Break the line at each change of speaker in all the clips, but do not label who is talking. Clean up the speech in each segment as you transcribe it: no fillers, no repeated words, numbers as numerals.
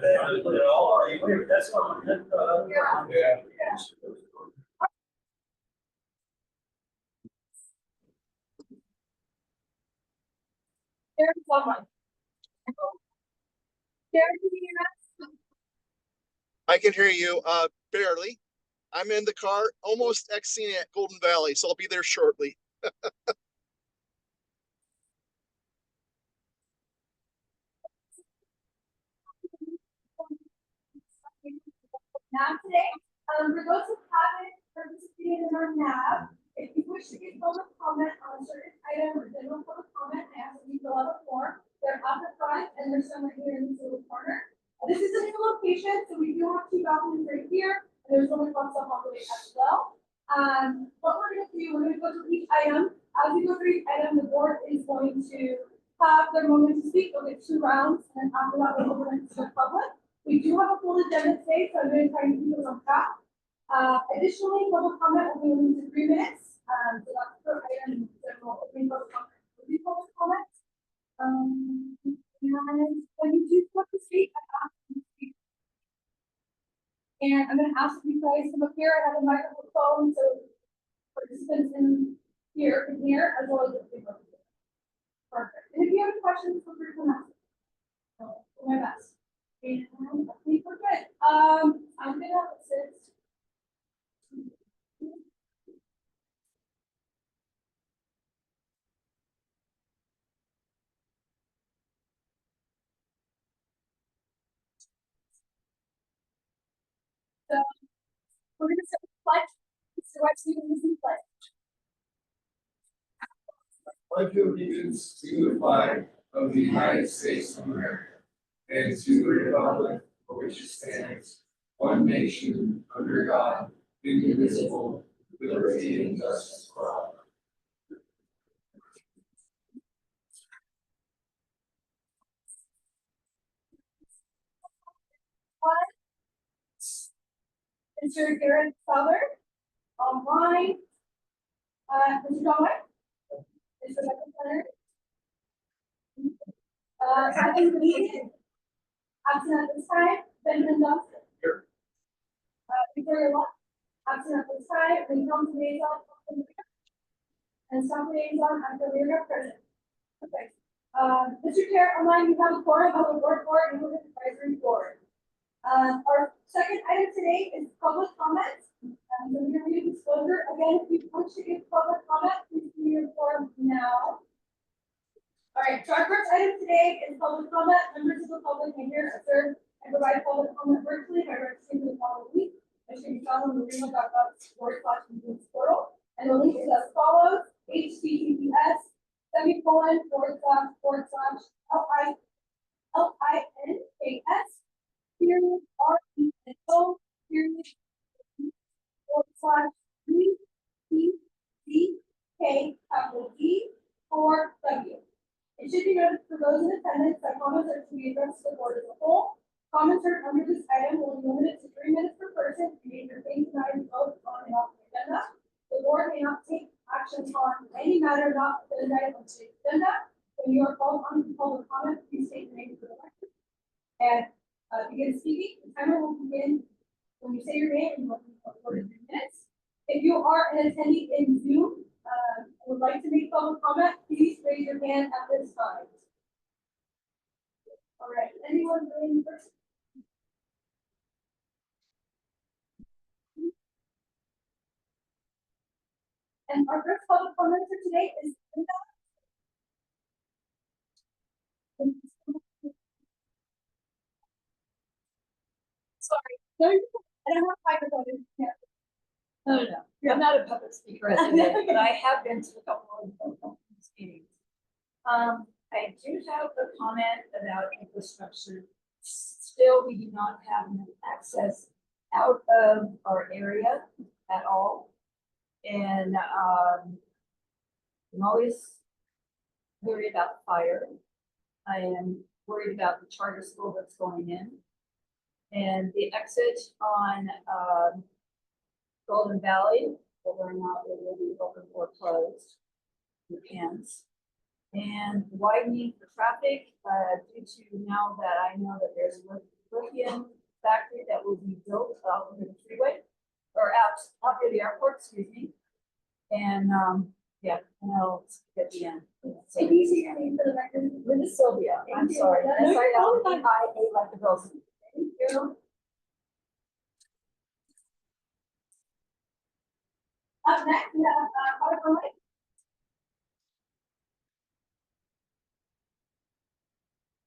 That's what.
Yeah.
There's someone. Derek, can you hear us?
I can hear you, barely. I'm in the car, almost exiting at Golden Valley, so I'll be there shortly.
Now today, for those who haven't participated in our NAB, if you wish to give public comment on a certain item or general public comment, I ask that you fill out a form. They're at the front and there's someone here in this little corner. This is a new location, so we do have 2 balconies right here, and there's one across the hallway as well. What we're gonna do, we're gonna go through each item. As we go through each item, the board is going to have their moment to speak. They'll get 2 rounds, and then after that, we'll open it to the public. We do have a full agenda today, so I'm going to try and keep us on track. Additionally, public comment will be limited to 3 minutes. So that's per item, general opening public comment. Will be public comment. And when you do put the speak, I ask you to speak. And I'm going to ask you guys come up here. I have a microphone, so participants in here can hear as well as the people. Perfect. And if you have any questions, feel free to come ask. I'll do my best. And I think we're good. I'm gonna assist. So we're gonna start with the pledge. Mr. White, Stephen, is in the pledge.
Pledge allegiance to the flag of the United States of America and to the republic for which it stands, one nation, under God, indivisible, with liberty and justice for all.
Mr. Garrett Fowler, online. Mr. Conway. Mr. Michael Leonard. Second meeting. Absent at this time, Benjamin Johnson.
Here.
Victoria Lott. Absent at this time, Lincoln Liaison. And some liaison after we are present. Okay. Mr. Chair, online we have a forum of the board and the advisory board. Our second item today is public comments. So we're going to do disclosure. Again, if you wish to give public comment, please do your form now. All right, so our first item today is public comment. Members of the public may hear, observe, and provide public comment virtually by registering the following link. It should be found on the remo.gov/meetings portal. And the link is as follows: https://links period RENO period /3CK capital G 4W. It should be noted for those in attendance that comments are to be addressed to the board as a whole. Comments heard under this item will be limited to 3 minutes per person to be entertained tonight and voted on and off the agenda. The board may not take action on any matter not within the item on today's agenda. When you are called on to public comment, please state your name for the record. And begin speaking. The timer will begin when you say your name and you will be recorded 3 minutes. If you are an attendee in Zoom and would like to make public comment, please raise your hand at this time. All right, anyone in person? And our first public comment for today is Linda. Sorry, no, I don't have a microphone.
No, I'm not a public speaker as of yet, but I have been to a couple of meetings. I do have a comment about infrastructure. Still, we do not have enough access out of our area at all. And I'm always worried about fire. I am worried about the charter school that's going in. And the exit on Golden Valley, whether or not it will be open or closed, depends. And widening for traffic, due to now that I know that there's lithium factory that will be built out near the freeway, or out near the airport, excuse me. And, yeah, and I'll get the end. So,
Can you see your name for the record?
Linda Sylvia, I'm
Thank you.
sorry,
No, you're fine.
SILVIA like the girls.
Thank you. Up next, we have, Carter Conway.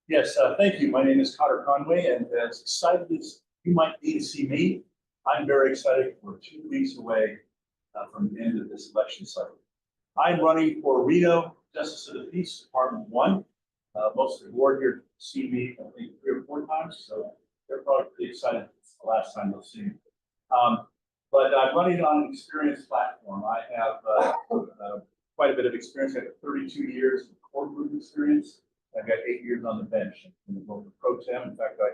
Yes, thank you. My name is Cotter Conway, and as excited as you might be to see me, I'm very excited. We're 2 weeks away from the end of this election cycle. I'm running for Reno Justice of the Peace, Department 1. Most of the board here see me, I think, 3 or 4 times, so they're probably pretty excited. It's the last time they'll see me. But I'm running on an experienced platform. I have quite a bit of experience. I have 32 years of courtroom experience. I've got 8 years on the bench in the local pro tem. In fact, I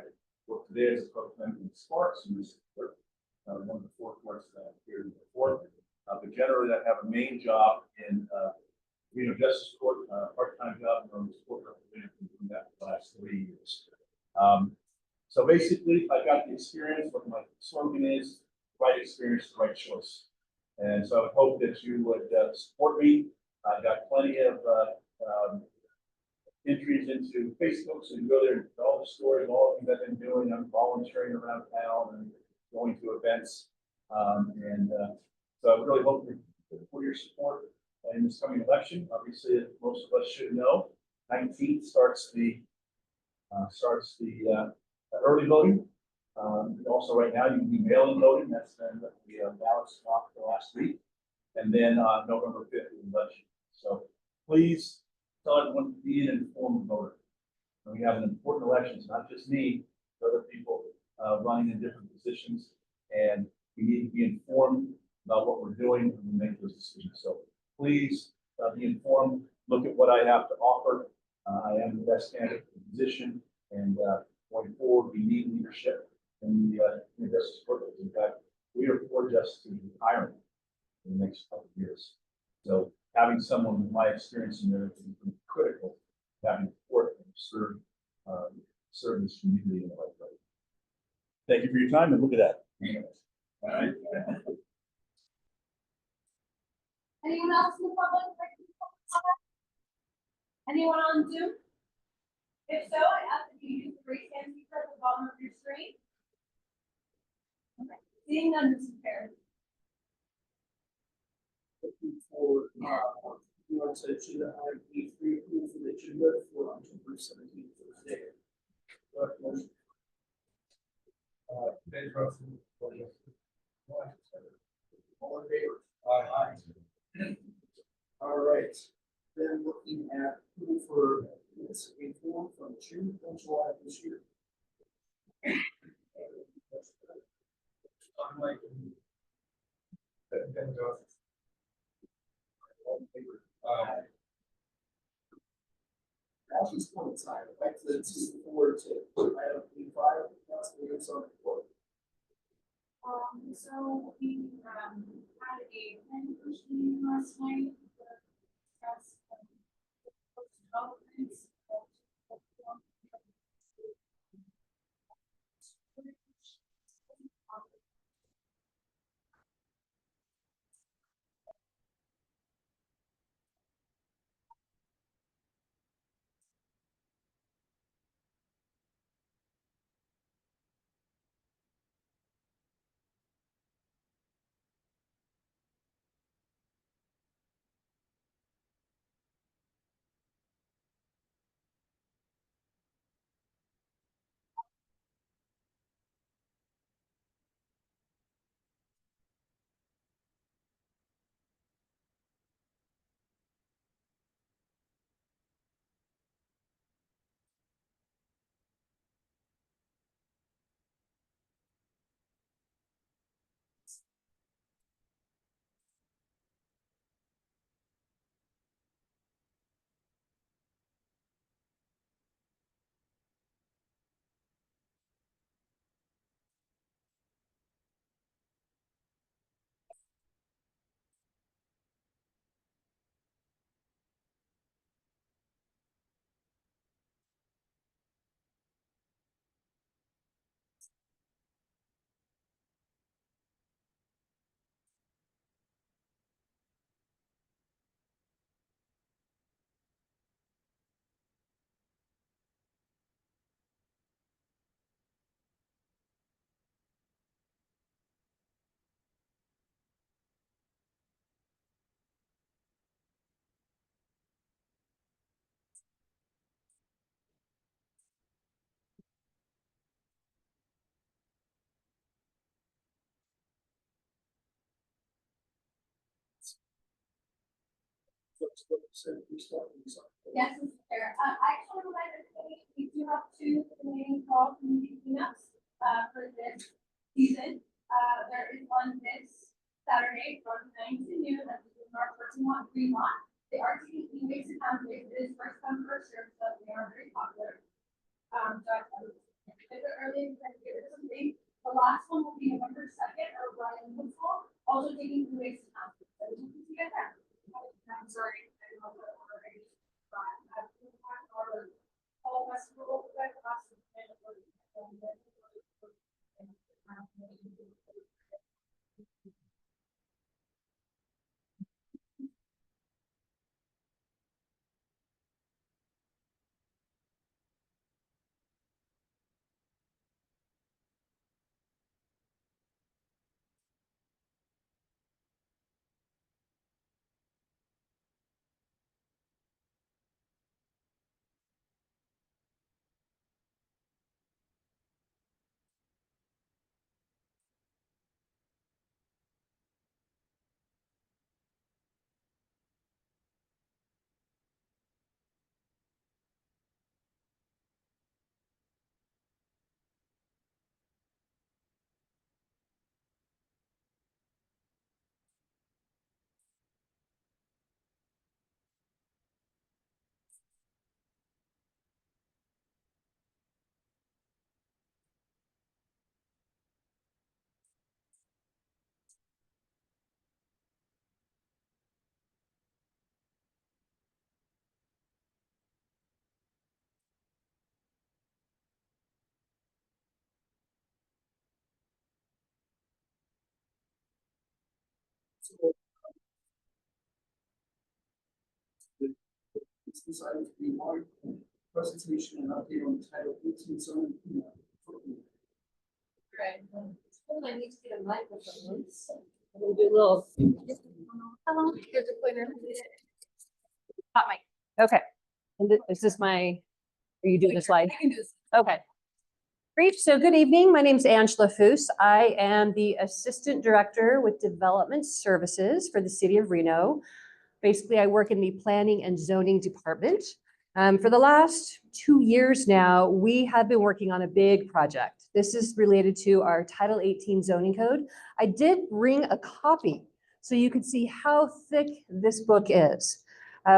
work today as a pro tem in Sparks, in this court, one of the 4 courts here in the court. But generally, I have a main job in Reno Justice Court, part-time job, and I'm court representative doing that for the last 3 years. So basically, I've got the experience. What my slogan is: right experience, the right choice. And so I hope that you would support me. I've got plenty of entries into Facebook, so you go there and all the stories, all the things I've been doing. I'm volunteering around town and going to events. So I really hope for your support in this coming election. Obviously, as most of us should know, 19th starts the early voting. Also, right now, you can be mail-in voting. That's been the ballots off the last week. And then November 5th is election. So please tell everyone to be an informed voter. And we have an important election. It's not just me, but other people running in different positions. And we need to be informed about what we're doing when we make those decisions. So please be informed. Look at what I have to offer. I am the best candidate for the position. And going forward, we need leadership in the justice workers. In fact, we are for justice hiring in the next couple of years. So having someone with my experience in there is critical. Having support and serve this community in the right way. Thank you for your time, and look at that. All right.
Anyone else in the public? Anyone on Zoom? If so, I ask that you use the raise hand feature at the bottom of your screen. Okay. Seeing none, Mr. Chair.
Looking for, you want to agenda item E3, approve the agenda for October 17th, Thursday. Motion.
Ben Rosen.
All in favor? Aye. All right, then looking at approval for minutes informed from June and July of this year.
I'm like. Ben Rosen.
All in favor?
Aye.
At this point in time, I'd like to see the board to item E5, that's the news on the board.
So we, had a planning commission meeting last night. Discuss, developments.
what you said, we start with this.
Yes, Mr. Chair. I just want to remind everybody, we do have two remaining fall community cleanups, for this season. There is one this Saturday from 9 to noon at the North Vermont Green Lot. They are taking e-waste and waste. It is first come, first served, so they are very popular. So I if they're early, then give it something. The last one will be November 2nd, or Ryan Woodsall, also taking e-waste and waste. So we can see you there. I'm sorry. I don't know what order I used. All of us will go back to us.
This item to be one, presentation and update on title 18 zoning.
Right. I need to get a microphone. We'll do a little. Hello, here's a pointer. Hot mic.
Okay. And is this my, are you doing the slide?
I can do this.
Okay. Great. So good evening. My name is Angela Foos. I am the Assistant Director with Development Services for the City of Reno. Basically, I work in the Planning and Zoning Department. For the last 2 years now, we have been working on a big project. This is related to our Title 18 zoning code. I did bring a copy so you could see how thick this book is.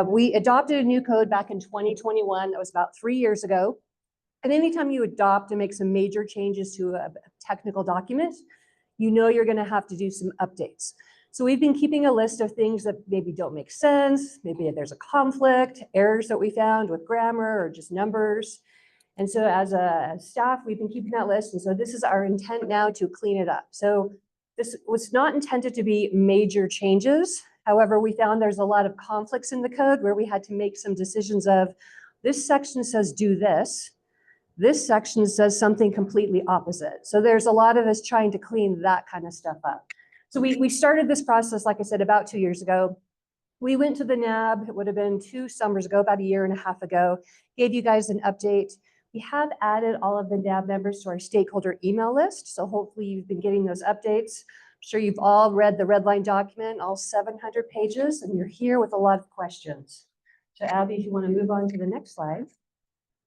We adopted a new code back in 2021. That was about 3 years ago. And anytime you adopt and make some major changes to a technical document, you know you're going to have to do some updates. So we've been keeping a list of things that maybe don't make sense. Maybe there's a conflict, errors that we found with grammar or just numbers. And so as a staff, we've been keeping that list. And so this is our intent now to clean it up. So this was not intended to be major changes. However, we found there's a lot of conflicts in the code where we had to make some decisions of this section says do this. This section says something completely opposite. So there's a lot of us trying to clean that kind of stuff up. So we started this process, like I said, about 2 years ago. We went to the NAB, it would have been 2 summers ago, about 1.5 years ago, gave you guys an update. We have added all of the NAB members to our stakeholder email list. So hopefully you've been getting those updates. I'm sure you've all read the red line document, all 700 pages, and you're here with a lot of questions. So Abby, if you want to move on to the next slide.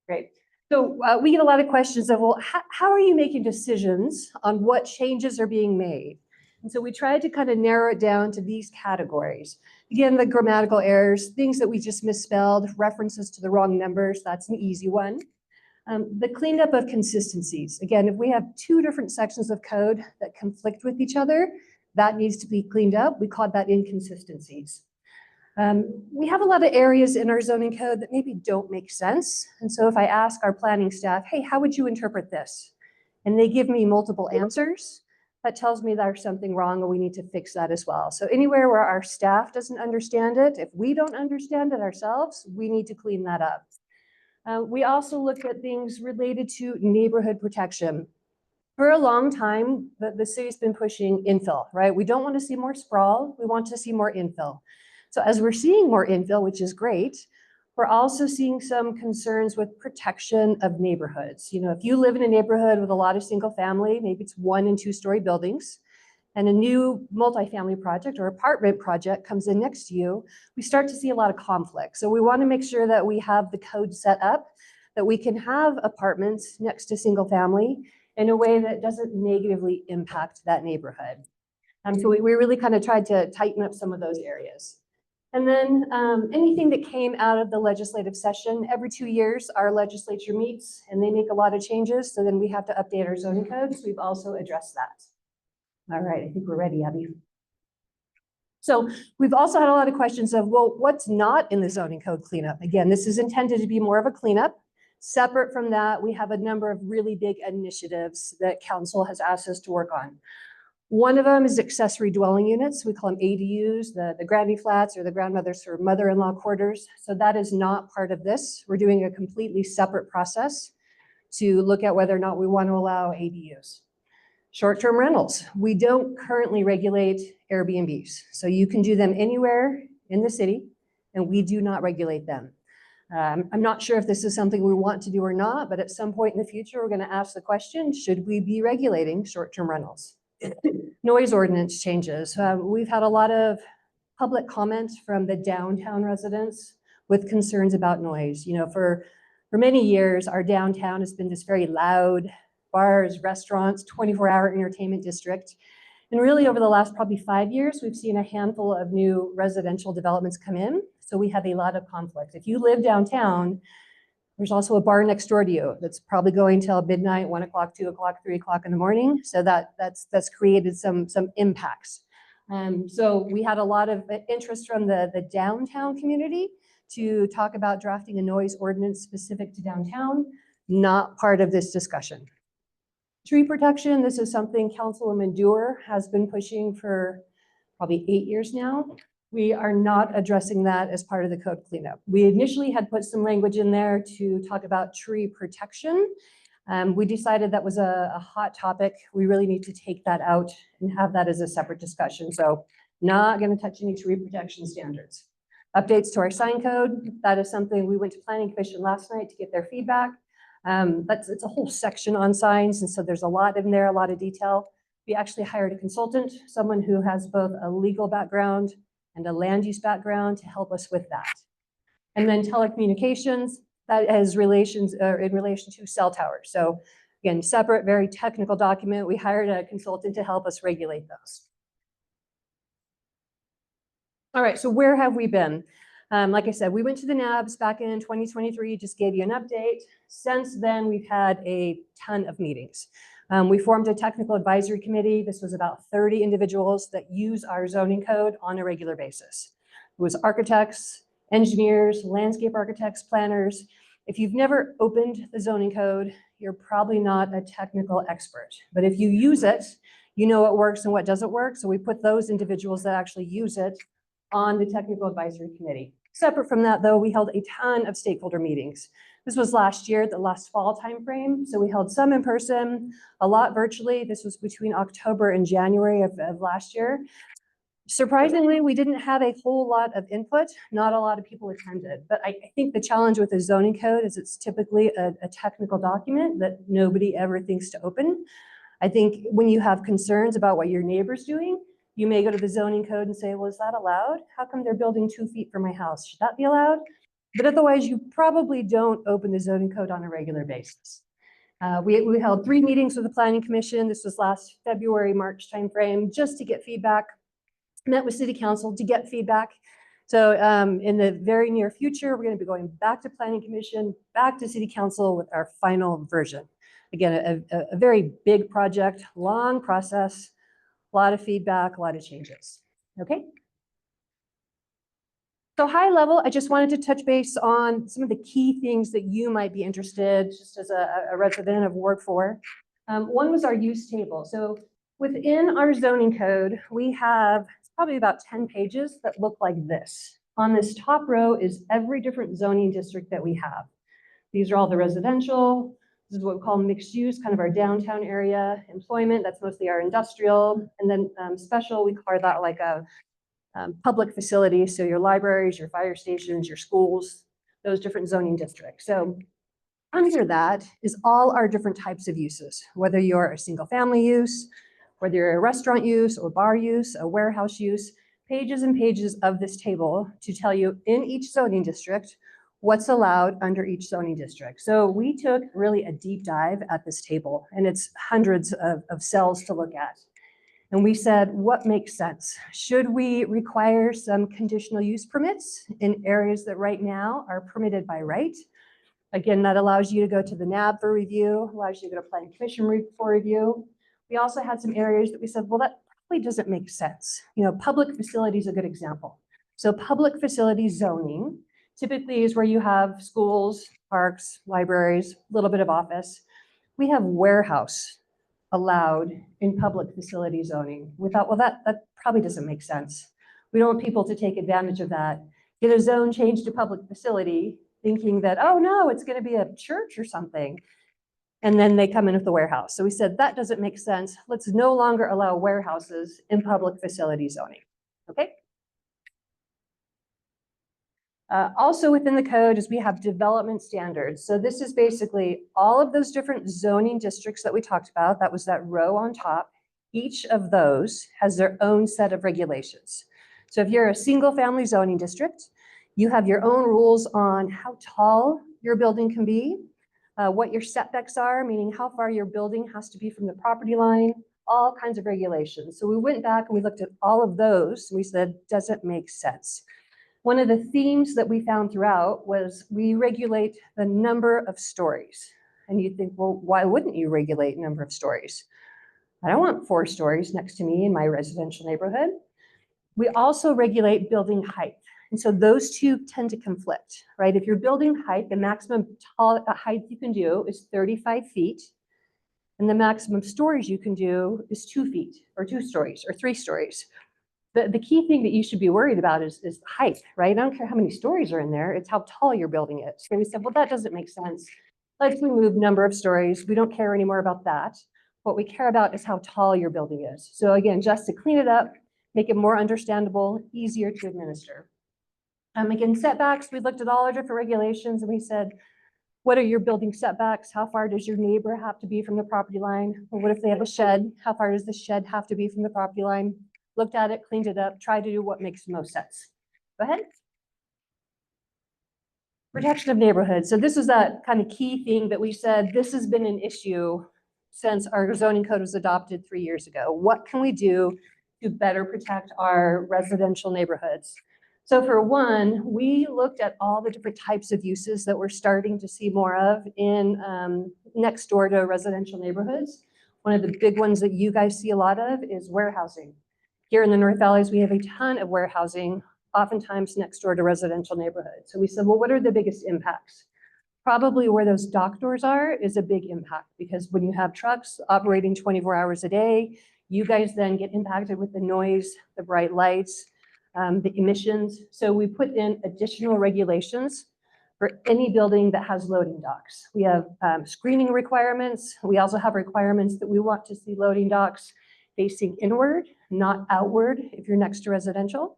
Great. So we get a lot of questions of, well, how are you making decisions on what changes are being made? And so we tried to kind of narrow it down to these categories. Again, the grammatical errors, things that we just misspelled, references to the wrong numbers, that's an easy one. The cleanup of consistencies. Again, if we have 2 different sections of code that conflict with each other, that needs to be cleaned up. We call that inconsistencies. We have a lot of areas in our zoning code that maybe don't make sense. And so if I ask our planning staff, hey, how would you interpret this? And they give me multiple answers, that tells me there's something wrong and we need to fix that as well. So anywhere where our staff doesn't understand it, if we don't understand it ourselves, we need to clean that up. We also look at things related to neighborhood protection. For a long time, the city's been pushing infill, right? We don't want to see more sprawl, we want to see more infill. So as we're seeing more infill, which is great, we're also seeing some concerns with protection of neighborhoods. You know, if you live in a neighborhood with a lot of single family, maybe it's 1- and 2-story buildings, and a new multifamily project or apartment project comes in next to you, we start to see a lot of conflict. So we want to make sure that we have the code set up, that we can have apartments next to single family in a way that doesn't negatively impact that neighborhood. So we really kind of tried to tighten up some of those areas. And then anything that came out of the legislative session, every 2 years, our legislature meets and they make a lot of changes. So then we have to update our zoning codes. We've also addressed that. All right, I think we're ready, Abby. So we've also had a lot of questions of, well, what's not in the zoning code cleanup? Again, this is intended to be more of a cleanup. Separate from that, we have a number of really big initiatives that council has asked us to work on. One of them is accessory dwelling units. We call them ADUs, the granny flats or the grandmother's or mother-in-law quarters. So that is not part of this. We're doing a completely separate process to look at whether or not we want to allow ADUs. Short-term rentals. We don't currently regulate Airbnbs. So you can do them anywhere in the city and we do not regulate them. I'm not sure if this is something we want to do or not, but at some point in the future, we're going to ask the question, should we be regulating short-term rentals? Noise ordinance changes. We've had a lot of public comments from the downtown residents with concerns about noise. You know, for many years, our downtown has been this very loud bars, restaurants, 24-hour entertainment district. And really over the last probably 5 years, we've seen a handful of new residential developments come in. So we have a lot of conflict. If you live downtown, there's also a bar next door to you that's probably going till midnight, 1 o'clock, 2 o'clock, 3 o'clock in the morning. So that's created some impacts. So we had a lot of interest from the downtown community to talk about drafting a noise ordinance specific to downtown, not part of this discussion. Tree protection, this is something Councilwoman Dewar has been pushing for probably 8 years now. We are not addressing that as part of the code cleanup. We initially had put some language in there to talk about tree protection. We decided that was a hot topic. We really need to take that out and have that as a separate discussion. So not going to touch any tree protection standards. Updates to our sign code. That is something we went to Planning Commission last night to get their feedback. It's a whole section on signs. And so there's a lot in there, a lot of detail. We actually hired a consultant, someone who has both a legal background and a land use background to help us with that. And then telecommunications, that has relations in relation to cell towers. So again, separate, very technical document. We hired a consultant to help us regulate those. All right, so where have we been? Like I said, we went to the NABs back in 2023, just gave you an update. Since then, we've had a ton of meetings. We formed a technical advisory committee. This was about 30 individuals that use our zoning code on a regular basis. It was architects, engineers, landscape architects, planners. If you've never opened the zoning code, you're probably not a technical expert. But if you use it, you know what works and what doesn't work. So we put those individuals that actually use it on the technical advisory committee. Separate from that, though, we held a ton of stakeholder meetings. This was last year, the last fall timeframe. So we held some in person, a lot virtually. This was between October and January of last year. Surprisingly, we didn't have a whole lot of input. Not a lot of people attended. But I think the challenge with the zoning code is it's typically a technical document that nobody ever thinks to open. I think when you have concerns about what your neighbor's doing, you may go to the zoning code and say, well, is that allowed? How come they're building 2 feet from my house? Should that be allowed? But otherwise, you probably don't open the zoning code on a regular basis. We held 3 meetings with the Planning Commission. This was last February, March timeframe, just to get feedback. Met with City Council to get feedback. So in the very near future, we're going to be going back to Planning Commission, back to City Council with our final version. Again, a very big project, long process, a lot of feedback, a lot of changes. Okay. So high level, I just wanted to touch base on some of the key things that you might be interested, just as a resident of Ward 4. One was our use table. So within our zoning code, we have probably about 10 pages that look like this. On this top row is every different zoning district that we have. These are all the residential. This is what we call mixed use, kind of our downtown area. Employment, that's mostly our industrial. And then special, we call that like a public facility. So your libraries, your fire stations, your schools, those different zoning districts. So under that is all our different types of uses, whether you're a single family use, whether you're a restaurant use or bar use, a warehouse use, pages and pages of this table to tell you in each zoning district what's allowed under each zoning district. So we took really a deep dive at this table, and it's hundreds of cells to look at. And we said, what makes sense? Should we require some conditional use permits in areas that right now are permitted by right? Again, that allows you to go to the NAB for review, allows you to go to Planning Commission for review. We also had some areas that we said, well, that probably doesn't make sense. You know, public facility is a good example. So public facility zoning typically is where you have schools, parks, libraries, a little bit of office. We have warehouse allowed in public facility zoning. We thought, well, that probably doesn't make sense. We don't want people to take advantage of that, get a zone change to public facility, thinking that, oh no, it's going to be a church or something. And then they come in with the warehouse. So we said, that doesn't make sense. Let's no longer allow warehouses in public facility zoning, okay? Also within the code is we have development standards. So this is basically all of those different zoning districts that we talked about. That was that row on top. Each of those has their own set of regulations. So if you're a single family zoning district, you have your own rules on how tall your building can be, what your setbacks are, meaning how far your building has to be from the property line, all kinds of regulations. So we went back and we looked at all of those. And we said, does it make sense? One of the themes that we found throughout was we regulate the number of stories. And you think, well, why wouldn't you regulate number of stories? I don't want 4 stories next to me in my residential neighborhood. We also regulate building height. And so those two tend to conflict, right? If you're building height, the maximum height you can do is 35 feet. And the maximum stories you can do is 2 feet or 2 stories or 3 stories. The key thing that you should be worried about is height, right? I don't care how many stories are in there, it's how tall your building is. So we said, well, that doesn't make sense. Let's remove number of stories. We don't care anymore about that. What we care about is how tall your building is. So again, just to clean it up, make it more understandable, easier to administer. Again, setbacks, we looked at all our different regulations and we said, what are your building setbacks? How far does your neighbor have to be from the property line? Or what if they have a shed? How far does the shed have to be from the property line? Looked at it, cleaned it up, tried to do what makes the most sense. Go ahead. Protection of neighborhoods. So this is that kind of key thing that we said, this has been an issue since our zoning code was adopted 3 years ago. What can we do to better protect our residential neighborhoods? So for one, we looked at all the different types of uses that we're starting to see more of in next door to residential neighborhoods. One of the big ones that you guys see a lot of is warehousing. Here in the North Valleys, we have a ton of warehousing, oftentimes next door to residential neighborhoods. So we said, well, what are the biggest impacts? Probably where those dock doors are is a big impact, because when you have trucks operating 24 hours a day, you guys then get impacted with the noise, the bright lights, the emissions. So we put in additional regulations for any building that has loading docks. We have screening requirements. We also have requirements that we want to see loading docks facing inward, not outward if you're next to residential.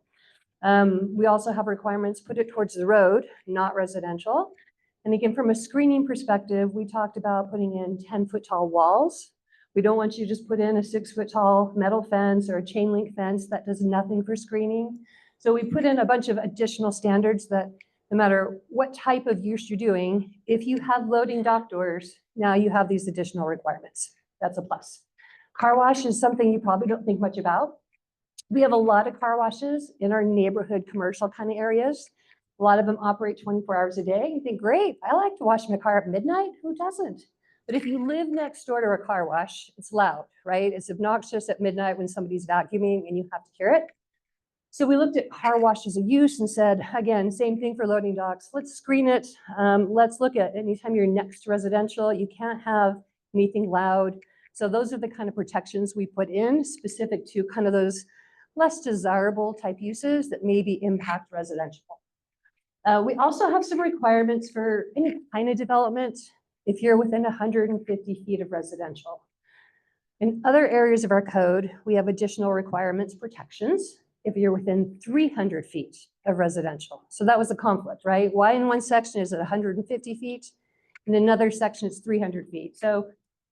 We also have requirements, put it towards the road, not residential. And again, from a screening perspective, we talked about putting in 10-foot tall walls. We don't want you to just put in a 6-foot tall metal fence or a chain link fence that does nothing for screening. So we put in a bunch of additional standards that no matter what type of use you're doing, if you have loading dock doors, now you have these additional requirements. That's a plus. Car wash is something you probably don't think much about. We have a lot of car washes in our neighborhood commercial kind of areas. A lot of them operate 24 hours a day. You think, great, I like to wash my car at midnight. Who doesn't? But if you live next door to a car wash, it's loud, right? It's obnoxious at midnight when somebody's vacuuming and you have to hear it. So we looked at car wash as a use and said, again, same thing for loading docks. Let's screen it. Let's look at anytime you're next to residential, you can't have anything loud. So those are the kind of protections we put in specific to kind of those less desirable type uses that maybe impact residential. We also have some requirements for any kind of development if you're within 150 feet of residential. In other areas of our code, we have additional requirements, protections, if you're within 300 feet of residential. So that was a conflict, right? Why in one section is it 150 feet? In another section it's 300 feet. So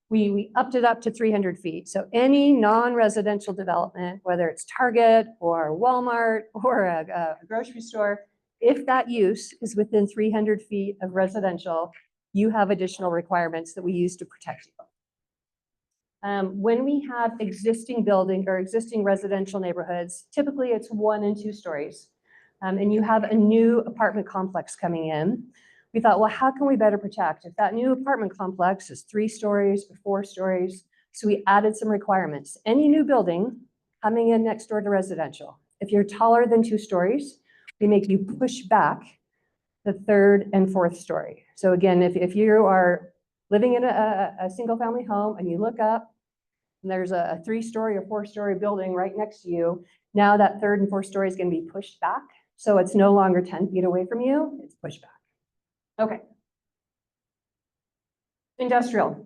We upped it up to 300 feet. So any non-residential development, whether it's Target or Walmart or a grocery store, if that use is within 300 feet of residential, you have additional requirements that we use to protect you. When we have existing building or existing residential neighborhoods, typically it's 1 and 2 stories, and you have a new apartment complex coming in. We thought, well, how can we better protect? If that new apartment complex is 3 stories or 4 stories, so we added some requirements. Any new building coming in next door to residential, if you're taller than 2 stories, we make you push back the 3rd and 4th story. So again, if you are living in a single family home and you look up and there's a 3-story or 4-story building right next to you, now that 3rd and 4th story is going to be pushed back. So it's no longer 10 feet away from you, it's pushed back. Okay. Industrial.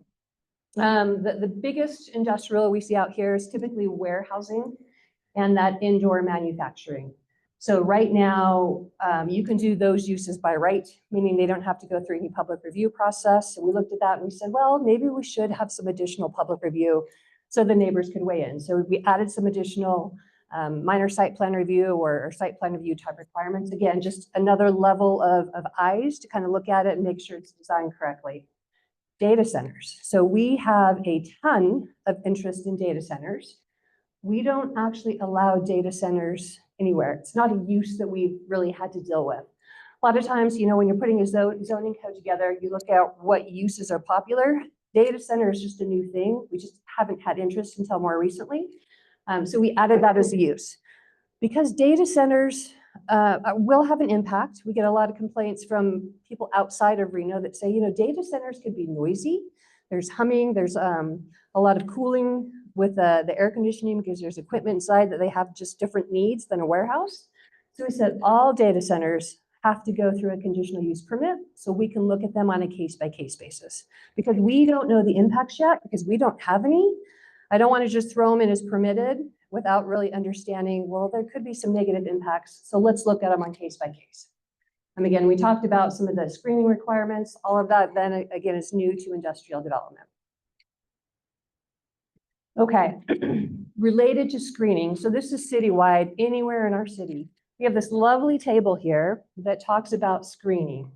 The biggest industrial we see out here is typically warehousing and that indoor manufacturing. So right now, you can do those uses by right, meaning they don't have to go through any public review process. So we looked at that and we said, well, maybe we should have some additional public review so the neighbors could weigh in. So we added some additional minor site plan review or site plan review type requirements. Again, just another level of eyes to kind of look at it and make sure it's designed correctly. Data centers. So we have a ton of interest in data centers. We don't actually allow data centers anywhere. It's not a use that we've really had to deal with. A lot of times, you know, when you're putting a zoning code together, you look at what uses are popular. Data center is just a new thing. We just haven't had interest until more recently. So we added that as a use. Because data centers will have an impact. We get a lot of complaints from people outside of Reno that say, you know, data centers could be noisy. There's humming, there's a lot of cooling with the air conditioning because there's equipment inside that they have just different needs than a warehouse. So we said all data centers have to go through a conditional use permit so we can look at them on a case-by-case basis. Because we don't know the impacts yet, because we don't have any. I don't want to just throw them in as permitted without really understanding, well, there could be some negative impacts. So let's look at them on case by case. And again, we talked about some of the screening requirements, all of that then again is new to industrial development. Okay, related to screening. So this is citywide, anywhere in our city. We have this lovely table here that talks about screening.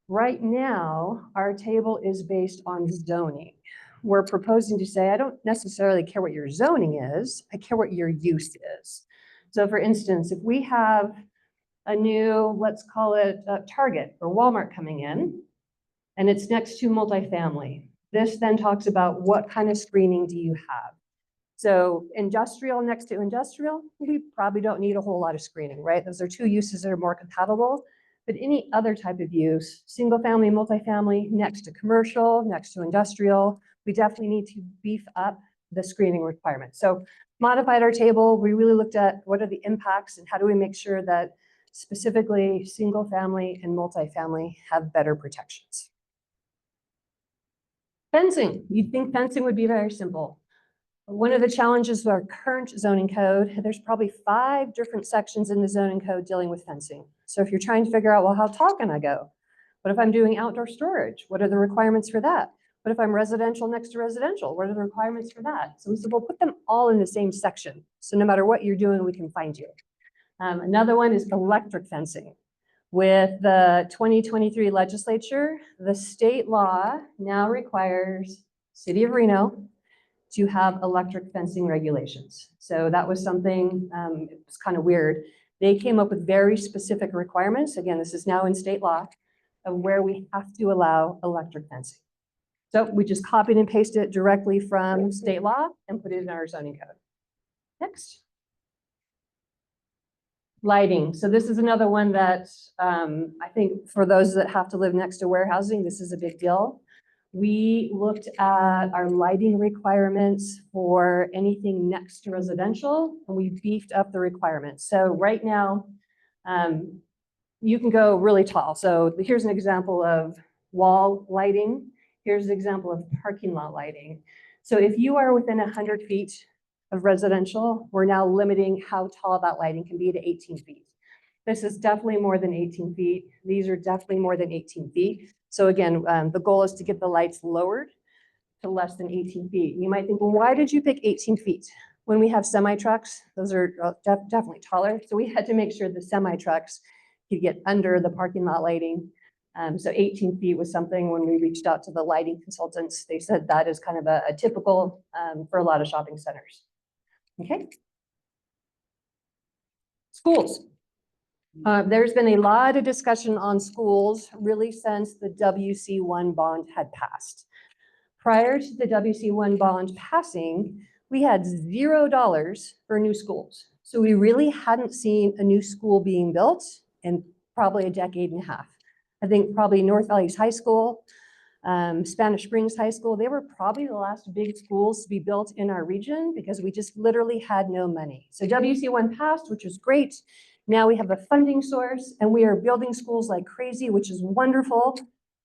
Right now, our table is based on zoning. We're proposing to say, I don't necessarily care what your zoning is, I care what your use is. So for instance, if we have a new, let's call it Target or Walmart coming in, and it's next to multifamily, this then talks about what kind of screening do you have? So industrial next to industrial, we probably don't need a whole lot of screening, right? Those are 2 uses that are more compatible. But any other type of use, single family, multifamily, next to commercial, next to industrial, we definitely need to beef up the screening requirements. So modified our table. We really looked at what are the impacts and how do we make sure that specifically single family and multifamily have better protections. Fencing. You'd think fencing would be very simple. One of the challenges with our current zoning code, there's probably 5 different sections in the zoning code dealing with fencing. So if you're trying to figure out, well, how tall can I go? What if I'm doing outdoor storage? What are the requirements for that? What if I'm residential next to residential? What are the requirements for that? So we said, well, put them all in the same section. So no matter what you're doing, we can find you. Another one is electric fencing. With the 2023 legislature, the state law now requires City of Reno to have electric fencing regulations. So that was something, it was kind of weird. They came up with very specific requirements. Again, this is now in state law of where we have to allow electric fencing. So we just copied and pasted it directly from state law and put it in our zoning code. Next. Lighting. So this is another one that I think for those that have to live next to warehousing, this is a big deal. We looked at our lighting requirements for anything next to residential, and we beefed up the requirements. So right now, you can go really tall. So here's an example of wall lighting. Here's an example of parking lot lighting. So if you are within 100 feet of residential, we're now limiting how tall that lighting can be to 18 feet. This is definitely more than 18 feet. These are definitely more than 18 feet. So again, the goal is to get the lights lowered to less than 18 feet. You might think, well, why did you pick 18 feet? When we have semi trucks, those are definitely taller. So we had to make sure the semi trucks could get under the parking lot lighting. So 18 feet was something when we reached out to the lighting consultants, they said that is kind of a typical for a lot of shopping centers. Okay. Schools. There's been a lot of discussion on schools really since the WC1 bond had passed. Prior to the WC1 bond passing, we had $0 for new schools. So we really hadn't seen a new school being built in probably a decade and a half. I think probably North Valley's High School, Spanish Springs High School, they were probably the last big schools to be built in our region because we just literally had no money. So WC1 passed, which was great. Now we have a funding source and we are building schools like crazy, which is wonderful.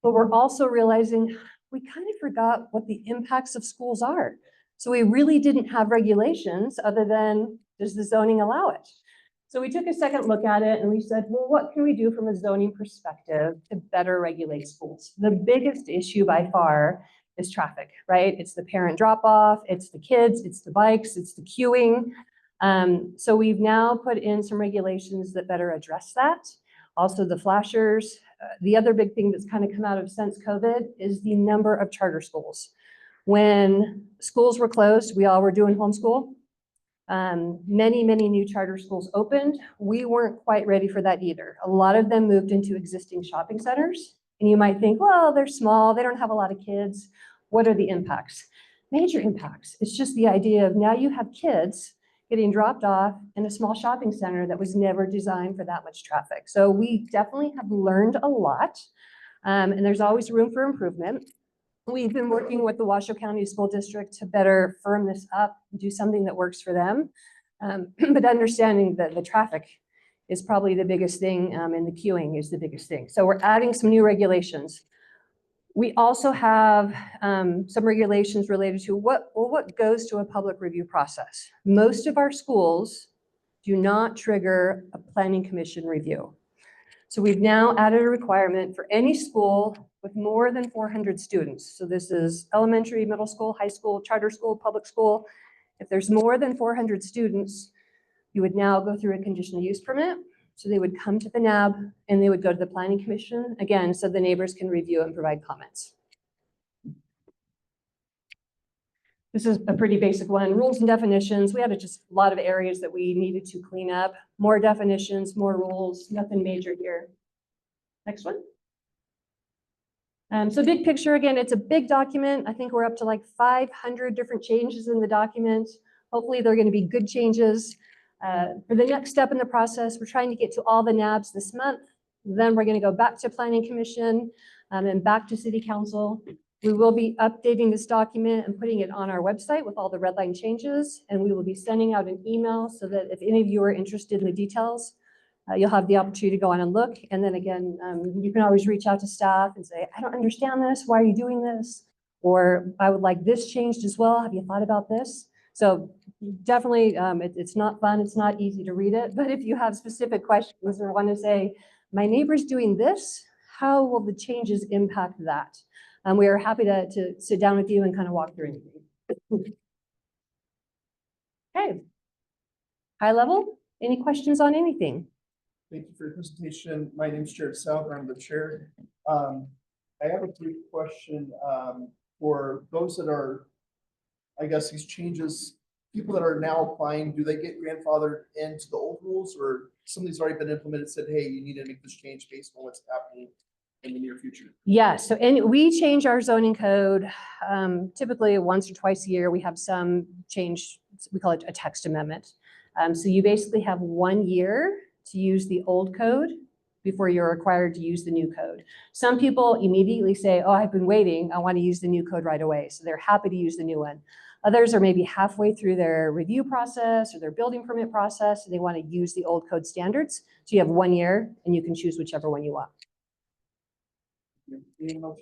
But we're also realizing we kind of forgot what the impacts of schools are. So we really didn't have regulations other than, does the zoning allow it? So we took a second look at it and we said, well, what can we do from a zoning perspective to better regulate schools? The biggest issue by far is traffic, right? It's the parent drop off, it's the kids, it's the bikes, it's the queuing. So we've now put in some regulations that better address that. Also the flashers. The other big thing that's kind of come out of since COVID is the number of charter schools. When schools were closed, we all were doing homeschool. Many new charter schools opened. We weren't quite ready for that either. A lot of them moved into existing shopping centers. And you might think, well, they're small, they don't have a lot of kids. What are the impacts? Major impacts. It's just the idea of now you have kids getting dropped off in a small shopping center that was never designed for that much traffic. So we definitely have learned a lot, and there's always room for improvement. We've been working with the Washoe County School District to better firm this up, do something that works for them. But understanding that the traffic is probably the biggest thing, and the queuing is the biggest thing. So we're adding some new regulations. We also have some regulations related to what goes to a public review process. Most of our schools do not trigger a planning commission review. So we've now added a requirement for any school with more than 400 students. So this is elementary, middle school, high school, charter school, public school. If there's more than 400 students, you would now go through a conditional use permit. So they would come to the NAB and they would go to the planning commission again, so the neighbors can review and provide comments. This is a pretty basic one. Rules and definitions. We had just a lot of areas that we needed to clean up. More definitions, more rules, nothing major here. Next one. So big picture, again, it's a big document. I think we're up to like 500 different changes in the document. Hopefully they're going to be good changes. For the next step in the process, we're trying to get to all the NABs this month. Then we're going to go back to Planning Commission and back to City Council. We will be updating this document and putting it on our website with all the red line changes. And we will be sending out an email so that if any of you are interested in the details, you'll have the opportunity to go on and look. And then again, you can always reach out to staff and say, I don't understand this. Why are you doing this? Or I would like this changed as well. Have you thought about this? So definitely, it's not fun. It's not easy to read it. But if you have specific questions or want to say, my neighbor's doing this, how will the changes impact that? We are happy to sit down with you and kind of walk through anything. Okay. High level, any questions on anything?
Thank you for your presentation. My name is Jared South. I'm the chair. I have a brief question for those that are, I guess, these changes, people that are now applying, do they get grandfathered into the old rules, or something's already been implemented, said, hey, you need to make this change based on what's happening in the near future?
Yeah, so and we change our zoning code typically once or twice a year. We have some change, we call it a text amendment. So you basically have 1 year to use the old code before you're required to use the new code. Some people immediately say, oh, I've been waiting, I want to use the new code right away. So they're happy to use the new one. Others are maybe halfway through their review process or their building permit process, and they want to use the old code standards. So you have 1 year and you can choose whichever one you want.
Anyone else?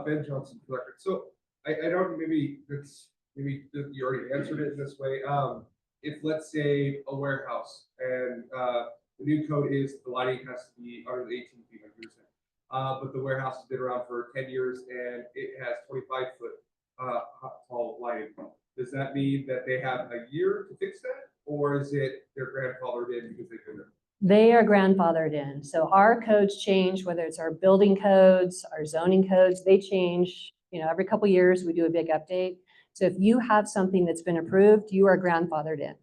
Ben Johnson, for the record. So I don't, maybe you already answered it in this way. If let's say a warehouse and the new code is the lighting has to be under the 18 feet, like you were saying. but the warehouse has been around for 10 years and it has 25-foot tall lighting. Does that mean that they have a year to fix that? Or is it their grandfathered in because they've been there?
They are grandfathered in. So our codes change, whether it's our building codes, our zoning codes, they change, every couple of years we do a big update. So if you have something that's been approved, you are grandfathered in.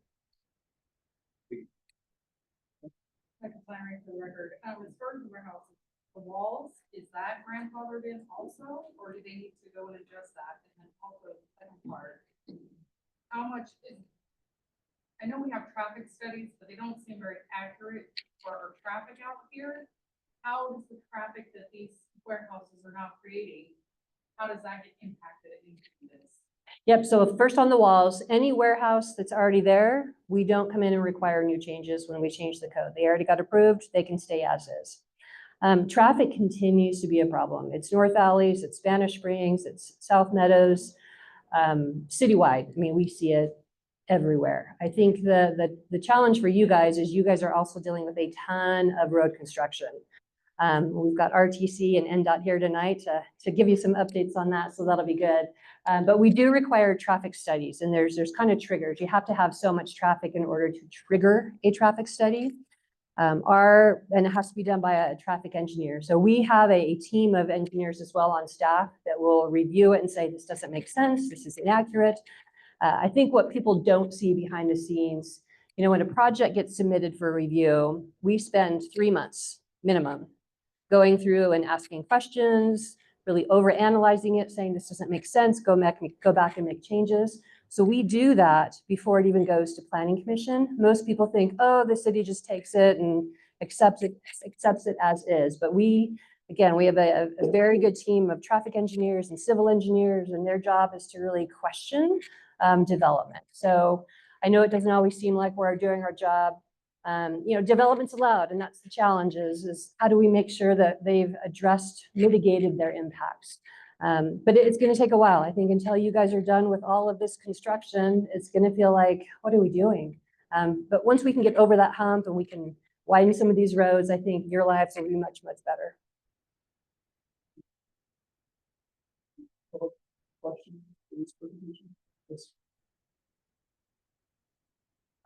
Second Flannery for the record, as far as the warehouse, the walls, is that grandfathered in also, or do they need to go and adjust that? And then also the second part, how much is, I know we have traffic studies, but they don't seem very accurate for our traffic out here. How does the traffic that these warehouses are now creating, how does that get impacted in this?
Yep, so first on the walls, any warehouse that's already there, we don't come in and require new changes when we change the code. They already got approved, they can stay as is. Traffic continues to be a problem. It's North Alleys, it's Spanish Springs, it's South Meadows, citywide. I mean, we see it everywhere. I think the challenge for you guys is you guys are also dealing with a ton of road construction. We've got RTC and NDOT here tonight to give you some updates on that, so that'll be good. But we do require traffic studies, and there's kind of triggers. You have to have so much traffic in order to trigger a traffic study. And it has to be done by a traffic engineer. So we have a team of engineers as well on staff that will review it and say, this doesn't make sense, this is inaccurate. I think what people don't see behind the scenes, when a project gets submitted for review, we spend 3 months minimum going through and asking questions, really overanalyzing it, saying this doesn't make sense, go back and make changes. So we do that before it even goes to Planning Commission. Most people think, oh, the city just takes it and accepts it as is. But we have a very good team of traffic engineers and civil engineers, and their job is to really question development. So I know it doesn't always seem like we're doing our job. Development's allowed, and that's the challenge is how do we make sure that they've mitigated their impacts? But it's going to take a while. I think until you guys are done with all of this construction, it's going to feel like, what are we doing? But once we can get over that hump and we can widen some of these roads, I think your lives will be much, much better.
Question for this presentation? Yes.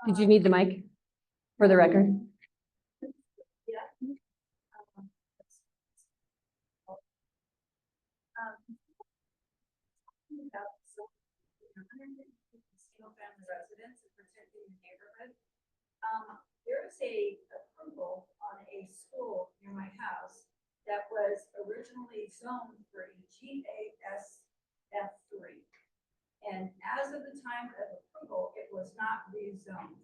Did you need the mic for the record?
Yeah. About single-family residents and protecting the neighborhood. There is a approval on a school near my house that was originally zoned for a GASF3. And as of the time of approval, it was not rezoned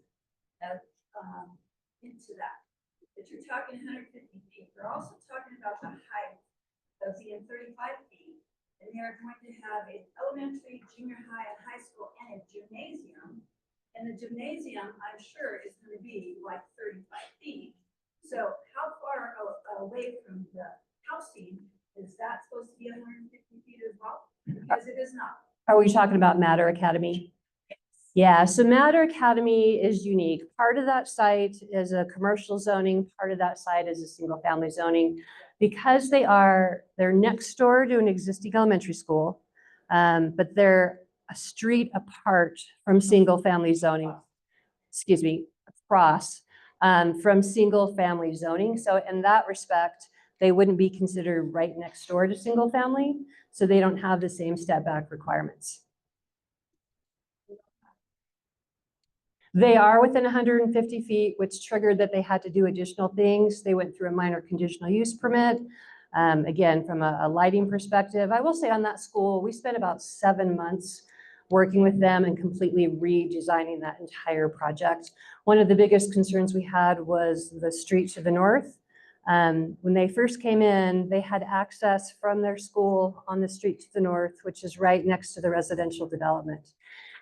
into that. But you're talking 150 feet. They're also talking about the height of being 35 feet. And they're going to have an elementary, junior high, and high school, and a gymnasium. And the gymnasium, I'm sure, is going to be like 35 feet. So how far away from the housing is that supposed to be 150 feet as well? Because it is not.
Are we talking about Matter Academy? Yeah, so Matter Academy is unique. Part of that site is a commercial zoning, part of that site is a single family zoning. Because they're next door to an existing elementary school, but they're a street apart from single family zoning, across from single family zoning. So in that respect, they wouldn't be considered right next door to single family. So they don't have the same step back requirements. They are within 150 feet, which triggered that they had to do additional things. They went through a minor conditional use permit. Again, from a lighting perspective, I will say on that school, we spent about 7 months working with them and completely redesigning that entire project. One of the biggest concerns we had was the street to the north. When they first came in, they had access from their school on the street to the north, which is right next to the residential development.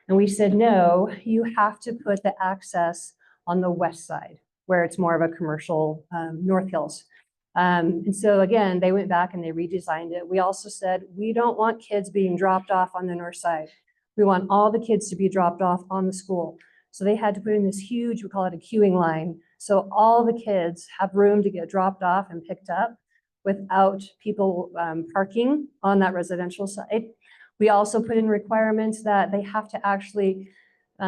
And we said, no, you have to put the access on the west side, where it's more of a commercial North Hills. And so again, they went back and they redesigned it. We also said, we don't want kids being dropped off on the north side. We want all the kids to be dropped off on the school. So they had to put in this huge, we call it a queuing line. So all the kids have room to get dropped off and picked up without people parking on that residential side. We also put in requirements that they have to actually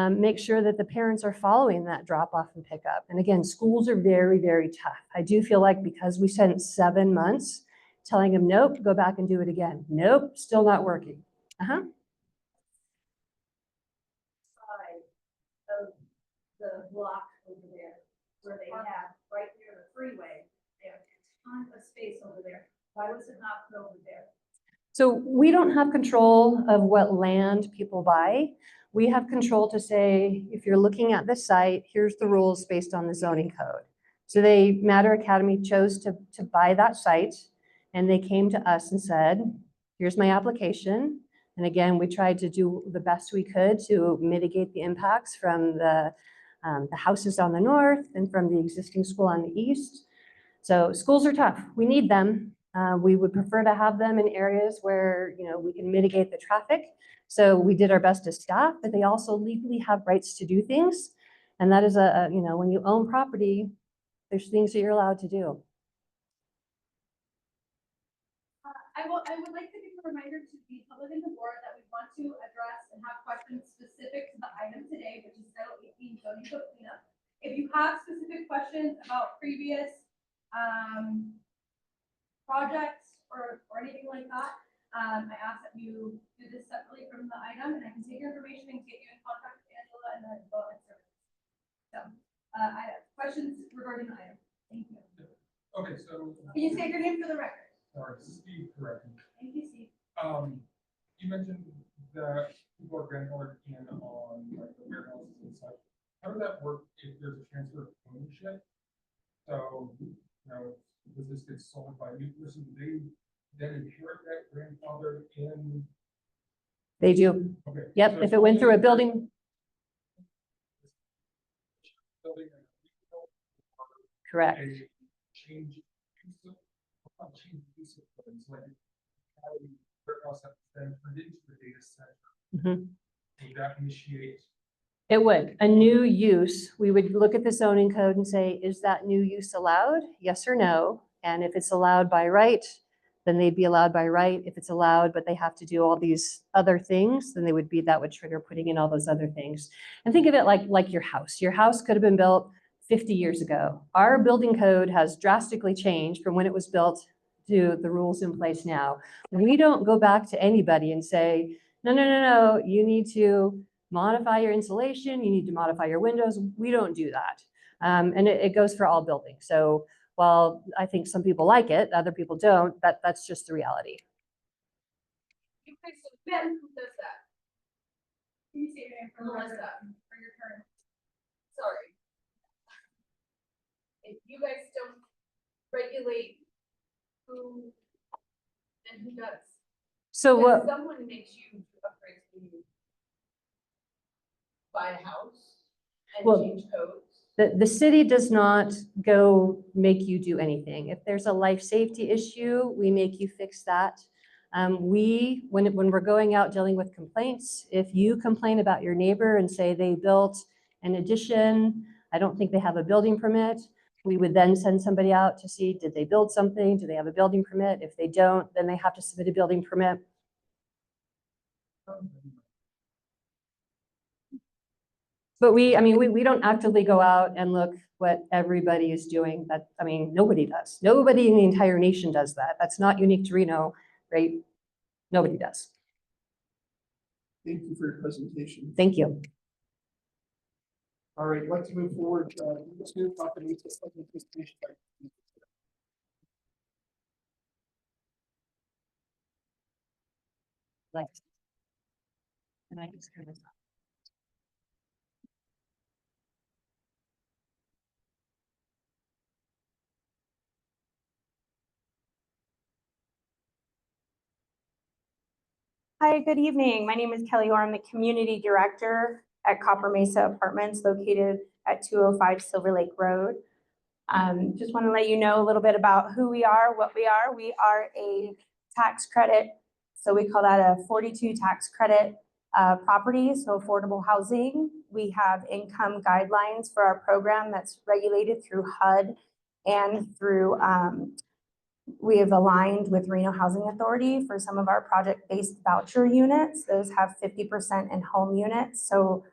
make sure that the parents are following that drop off and pick up. And again, schools are very, very tough. I do feel like because we spent 7 months telling them, nope, go back and do it again. Nope, still not working.
Side of the block over there, where they have right near the freeway, they have a ton of space over there. Why was it not put over there?
So we don't have control of what land people buy. We have control to say, if you're looking at this site, here's the rules based on the zoning code. So Matter Academy chose to buy that site, and they came to us and said, here's my application. And again, we tried to do the best we could to mitigate the impacts from the houses on the north and from the existing school on the east. So schools are tough. We need them. We would prefer to have them in areas where, we can mitigate the traffic. So we did our best as staff, but they also legally have rights to do things. And that is when you own property, there's things that you're allowed to do.
I would like to give a reminder to the public and the board that we want to address and have questions specific to the item today, which is Title 18 zoning code cleanup. If you have specific questions about previous projects or anything like that, I ask that you do this separately from the item, and I can take your information and get you in contact with Angela and the development service. So, I have questions regarding the item. Thank you.
Okay, so.
Can you state your name for the record?
Sorry, Steve, correct.
Thank you, Steve.
You mentioned that people are grandfathered in on like the warehouses and such. How does that work if there's a transfer of ownership? So, does this get sold by a new person? Do they then inherit that grandfather in?
They do.
Okay.
Yep,
So
if it went through a building,
building
correct.
a change use of, not change use of, but it's like having warehouse that then turned into the data center.
Mhm.
Would that initiate?
It would. A new use, we would look at the zoning code and say, is that new use allowed? Yes or no? And if it's allowed by right, then they'd be allowed by right. If it's allowed, but they have to do all these other things, then that would trigger putting in all those other things. And think of it like your house. Your house could have been built 50 years ago. Our building code has drastically changed from when it was built to the rules in place now. We don't go back to anybody and say, no, you need to modify your insulation, you need to modify your windows. We don't do that. And it goes for all buildings. So while I think some people like it, other people don't, that's just the reality.
Okay, so Ben, who does that? Can you say your name for the record? For your turn.
Sorry. If you guys don't regulate who and who does,
So
if
what,
someone makes you upgrade to buy a house and
Well,
change codes.
the city does not go make you do anything. If there's a life safety issue, we make you fix that. When we're going out dealing with complaints, if you complain about your neighbor and say they built an addition, I don't think they have a building permit, we would then send somebody out to see, did they build something? Do they have a building permit? If they don't, then they have to submit a building permit. But we don't actively go out and look what everybody is doing. Nobody does. Nobody in the entire nation does that. That's not unique to Reno, right? Nobody does.
Thank you for your presentation.
Thank you.
All right, let's move forward. Let's move property to second presentation.
Like, and I just kind of.
Hi, good evening. My name is Kelly Orr. I'm the Community Director at Copper Mesa Apartments located at 205 Silver Lake Road. Just want to let you know a little bit about who we are, what we are. We are a tax credit, so we call that a 42 tax credit property, so affordable housing. We have income guidelines for our program that's regulated through HUD and through We have aligned with Reno Housing Authority for some of our project-based voucher units. Those have 50% in home units. So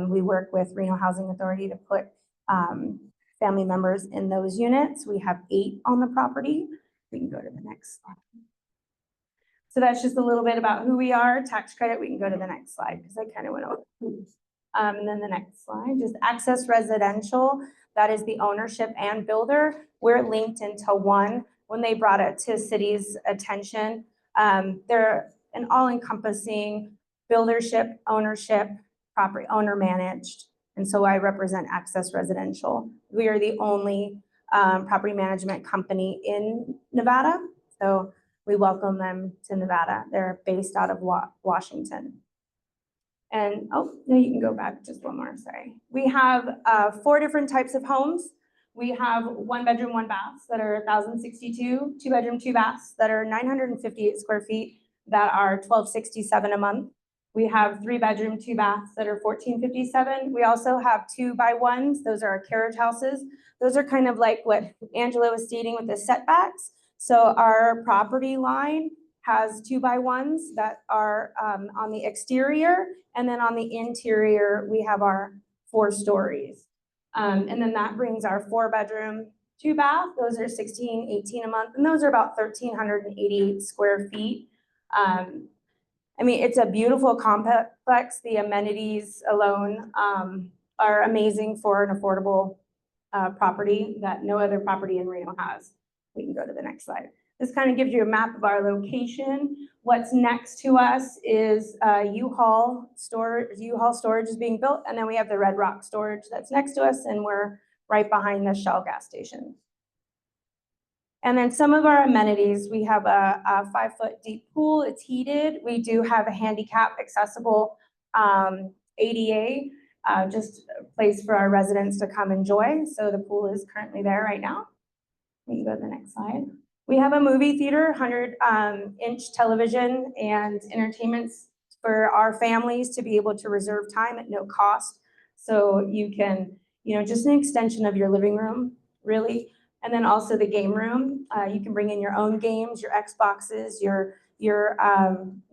we work with Reno Housing Authority to put family members in those units. We have 8 on the property. We can go to the next slide. So that's just a little bit about who we are. Tax credit, we can go to the next slide because I kind of went over. And then the next slide, just Access Residential. That is the ownership and builder. We're linked into one. When they brought it to city's attention, they're an all-encompassing buildership, ownership, property owner managed. And so I represent Access Residential. We are the only property management company in Nevada. So we welcome them to Nevada. They're based out of Washington. And, oh, no, you can go back just one more, sorry. We have 4 different types of homes. We have 1 bedroom, 1 bath that are 1,062, 2 bedroom, 2 baths that are 958 square feet that are 1,267 a month. We have 3 bedroom, 2 baths that are 1,457. We also have 2x1s. Those are our carriage houses. Those are kind of like what Angela was stating with the setbacks. So our property line has 2x1s that are on the exterior, and then on the interior, we have our 4 stories. And then that brings our 4 bedroom, 2 bath. Those are $1,618 a month, and those are about 1,388 square feet. I mean, it's a beautiful complex. The amenities alone are amazing for an affordable property that no other property in Reno has. We can go to the next slide. This kind of gives you a map of our location. What's next to us is U-Haul storage. U-Haul storage is being built, and then we have the Red Rock storage that's next to us, and we're right behind the Shell gas station. And then some of our amenities, we have a 5-foot deep pool. It's heated. We do have a handicap accessible ADA, just a place for our residents to come enjoy. So the pool is currently there right now. We can go to the next slide. We have a movie theater, 100-inch television and entertainments for our families to be able to reserve time at no cost. So you can, just an extension of your living room, really. And then also the game room. You can bring in your own games, your Xboxes, your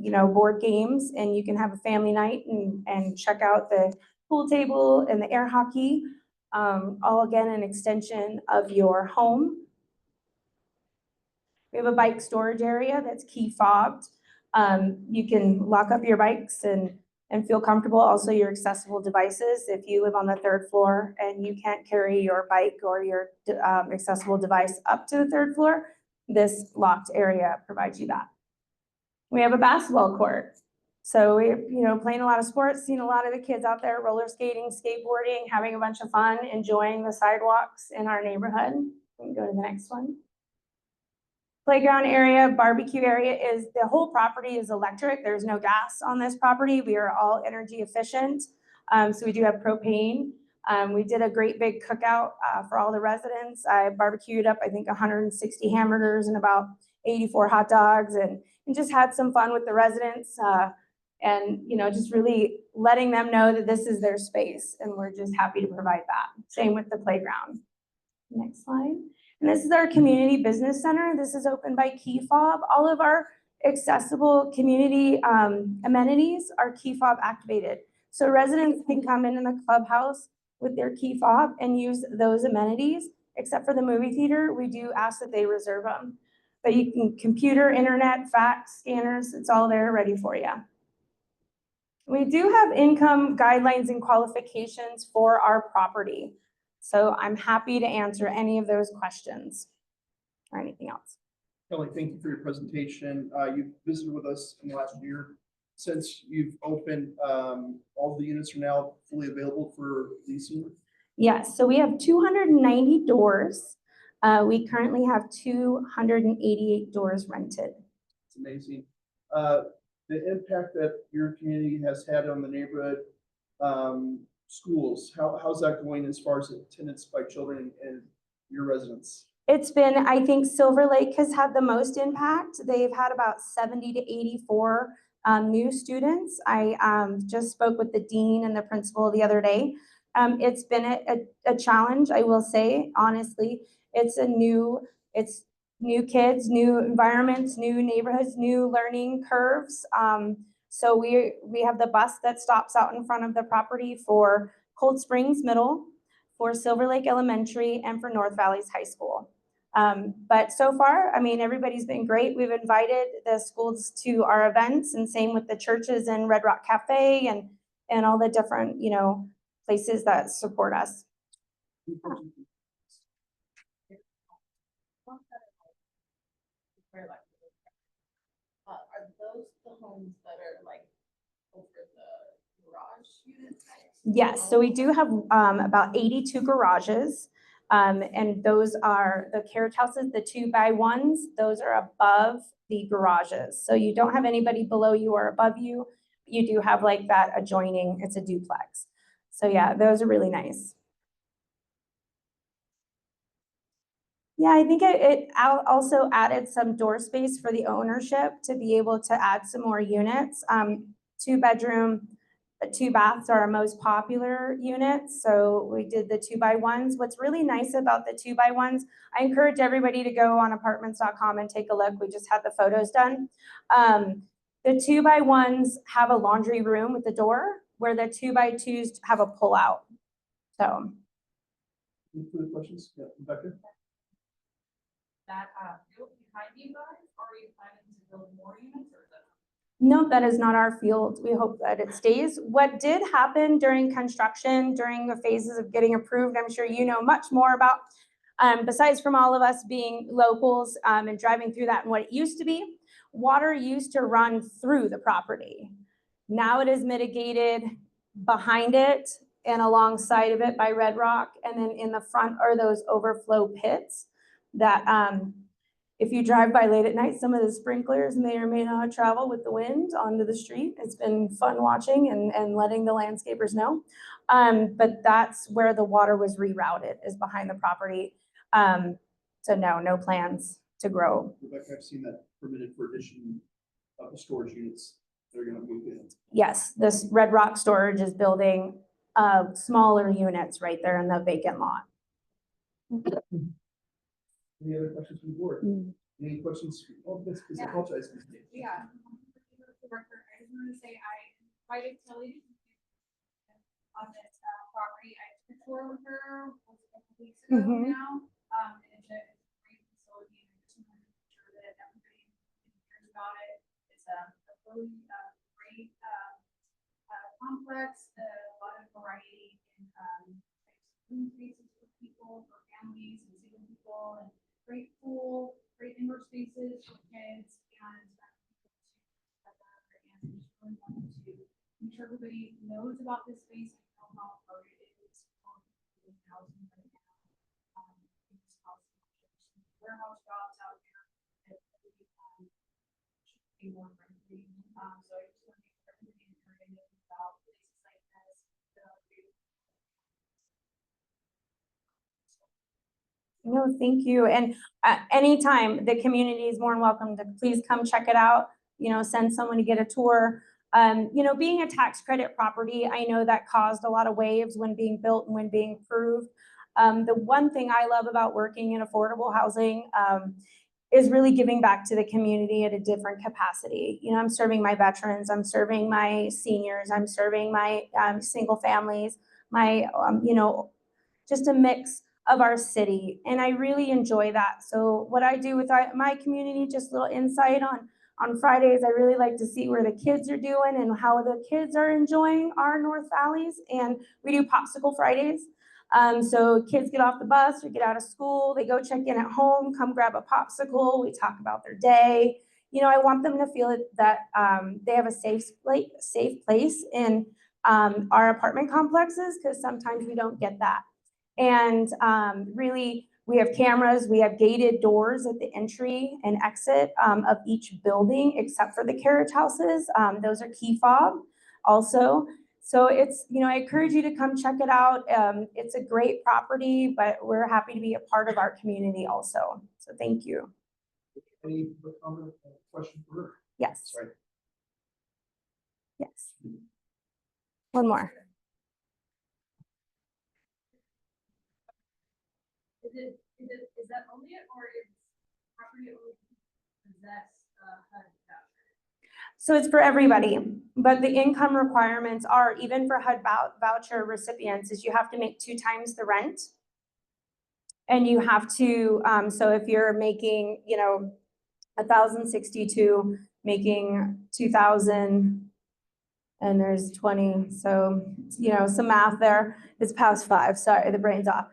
board games, and you can have a family night and check out the pool table and the air hockey. All again, an extension of your home. We have a bike storage area that's key fobbed. You can lock up your bikes and feel comfortable. Also your accessible devices. If you live on the 3rd floor and you can't carry your bike or your accessible device up to the 3rd floor, this locked area provides you that. We have a basketball court. So we, playing a lot of sports, seen a lot of the kids out there roller skating, skateboarding, having a bunch of fun, enjoying the sidewalks in our neighborhood. We can go to the next one. Playground area, barbecue area is, the whole property is electric. There's no gas on this property. We are all energy efficient. So we do have propane. We did a great big cookout for all the residents. I barbecued up, I think, 160 hamburgers and about 84 hot dogs and just had some fun with the residents and, just really letting them know that this is their space and we're just happy to provide that. Same with the playground. Next slide. And this is our community business center. This is opened by Key Fob. All of our accessible community amenities are Key Fob activated. So residents can come in the clubhouse with their Key Fob and use those amenities, except for the movie theater. We do ask that they reserve them. But you can computer, internet, fax, scanners, it's all there ready for you. We do have income guidelines and qualifications for our property. So I'm happy to answer any of those questions or anything else.
Kelly, thank you for your presentation. You've visited with us in the last year. Since you've opened, all the units are now fully available for leasing?
Yes, so we have 290 doors. We currently have 288 doors rented.
It's amazing. The impact that your community has had on the neighborhood, schools, how's that going as far as attendance by children and your residents?
It's been, I think Silver Lake has had the most impact. They've had about 70 to 84 new students. I just spoke with the dean and the principal the other day. It's been a challenge, I will say, honestly. It's new kids, new environments, new neighborhoods, new learning curves. So we have the bus that stops out in front of the property for Cold Springs Middle, for Silver Lake Elementary, and for North Valleys High School. But so far, I mean, everybody's been great. We've invited the schools to our events, and same with the churches and Red Rock Cafe and all the different, you know, places that support us.
Are those the homes that are like over the garage units?
Yes, so we do have about 82 garages. And those are the carriage houses, the 2x1s, those are above the garages. So you don't have anybody below you or above you. You do have like that adjoining, it's a duplex. So yeah, those are really nice. Yeah, I think it also added some door space for the ownership to be able to add some more units. 2-bedroom, 2 baths are our most popular units. So we did the 2x1s. What's really nice about the 2x1s, I encourage everybody to go on apartments.com and take a look. We just had the photos done. The 2x1s have a laundry room with a door, where the 2x2s have a pull out. So.
Any further questions? Yeah, Rebecca?
That field behind you guys, or are you planning to build more units, or is that?
No, that is not our field. We hope that it stays. What did happen during construction, during the phases of getting approved, I'm sure you know much more about, besides from all of us being locals and driving through that and what it used to be, water used to run through the property. Now it is mitigated behind it and alongside of it by Red Rock, and then in the front are those overflow pits that if you drive by late at night, some of the sprinklers may or may not travel with the wind onto the street. It's been fun watching and letting the landscapers know. But that's where the water was rerouted, is behind the property. So no plans to grow.
Rebecca, I've seen that permitted for addition of the storage units. They're gonna move in.
Yes, this Red Rock Storage is building smaller units right there in the vacant lot.
Any other questions from the board? Any questions? Oh, this is
Yeah.
apologize.
Yeah. Director, I just wanted to say I invited Kelly on this property. I took a tour with her a couple weeks ago
Mhm.
now. And it's a great facility, and I just wanted to make sure that everybody hears about it. It's a really great complex, a lot of variety in types of room spaces for people, for families and single people, and great pool, great indoor spaces for kids, and and just really wanted to make sure everybody knows about this space and know how hard it is for housing right now. It's warehouse jobs out there that should be more friendly. So I just want to make sure everybody in the area knows about places like this.
No, thank you. And anytime the community is more than welcome to please come check it out, you know, send someone to get a tour. You know, being a tax credit property, I know that caused a lot of waves when being built and when being approved. The one thing I love about working in affordable housing is really giving back to the community at a different capacity. You know, I'm serving my veterans, I'm serving my seniors, I'm serving my single families, my, you know, just a mix of our city. And I really enjoy that. So what I do with my community, just a little insight on Fridays, I really like to see where the kids are doing and how the kids are enjoying our North Valleys. And we do Popsicle Fridays. So kids get off the bus or get out of school, they go check in at home, come grab a popsicle, we talk about their day. You know, I want them to feel that they have a safe place in our apartment complexes, because sometimes we don't get that. And really, we have cameras, we have gated doors at the entry and exit of each building, except for the carriage houses. Those are key fob also. So it's, you know, I encourage you to come check it out. It's a great property, but we're happy to be a part of our community also. So thank you.
Any comment, question for her?
Yes.
Sorry.
Yes. One more.
Is that only it, or is property or possess HUD voucher?
So it's for everybody, but the income requirements are, even for HUD voucher recipients, is you have to make 2 times the rent. And you have to, so if you're making, 1,062, making 2,000, and there's 20, so, some math there. It's past 5, sorry, the brain's off.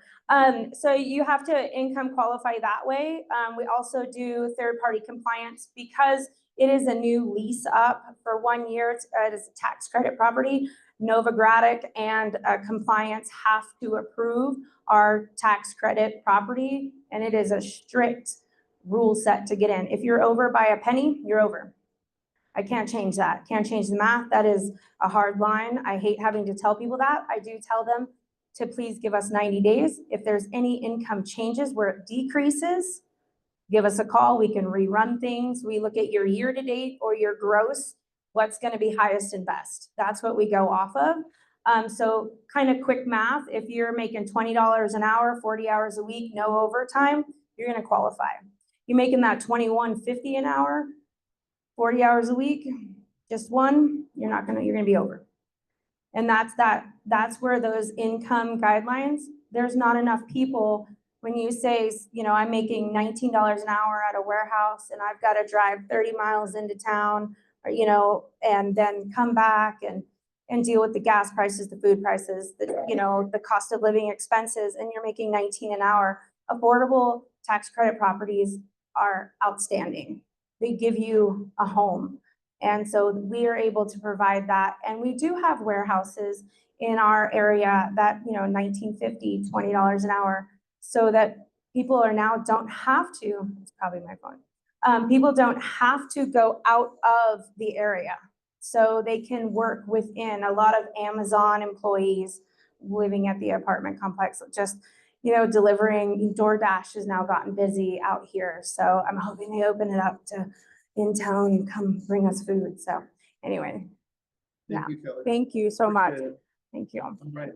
So you have to income qualify that way. We also do third-party compliance because it is a new lease up for 1 year. It is a tax credit property. Novogradac and compliance have to approve our tax credit property, and it is a strict rule set to get in. If you're over by a penny, you're over. I can't change that. Can't change the math. That is a hard line. I hate having to tell people that. I do tell them to please give us 90 days. If there's any income changes where it decreases, give us a call. We can rerun things. We look at your year-to-date or your gross, what's going to be highest and best. That's what we go off of. So kind of quick math, if you're making $20 an hour, 40 hours a week, no overtime, you're going to qualify. You're making that $21.50 an hour, 40 hours a week, just one, you're going to be over. And that's where those income guidelines, there's not enough people. When you say, I'm making $19 an hour at a warehouse and I've got to drive 30 miles into town, or, and then come back and deal with the gas prices, the food prices, the cost of living expenses, and you're making 19 an hour. Affordable tax credit properties are outstanding. They give you a home. And so we are able to provide that. And we do have warehouses in our area that, $19.50, $20 an hour, so that people are now don't have to, it's probably my phone. People don't have to go out of the area. So they can work within. A lot of Amazon employees living at the apartment complex, just, delivering. DoorDash has now gotten busy out here. So I'm hoping they open it up to in town, come bring us food. So anyway,
Thank you, Kelly.
thank you so much.
Appreciate it.
Thank you.
All right.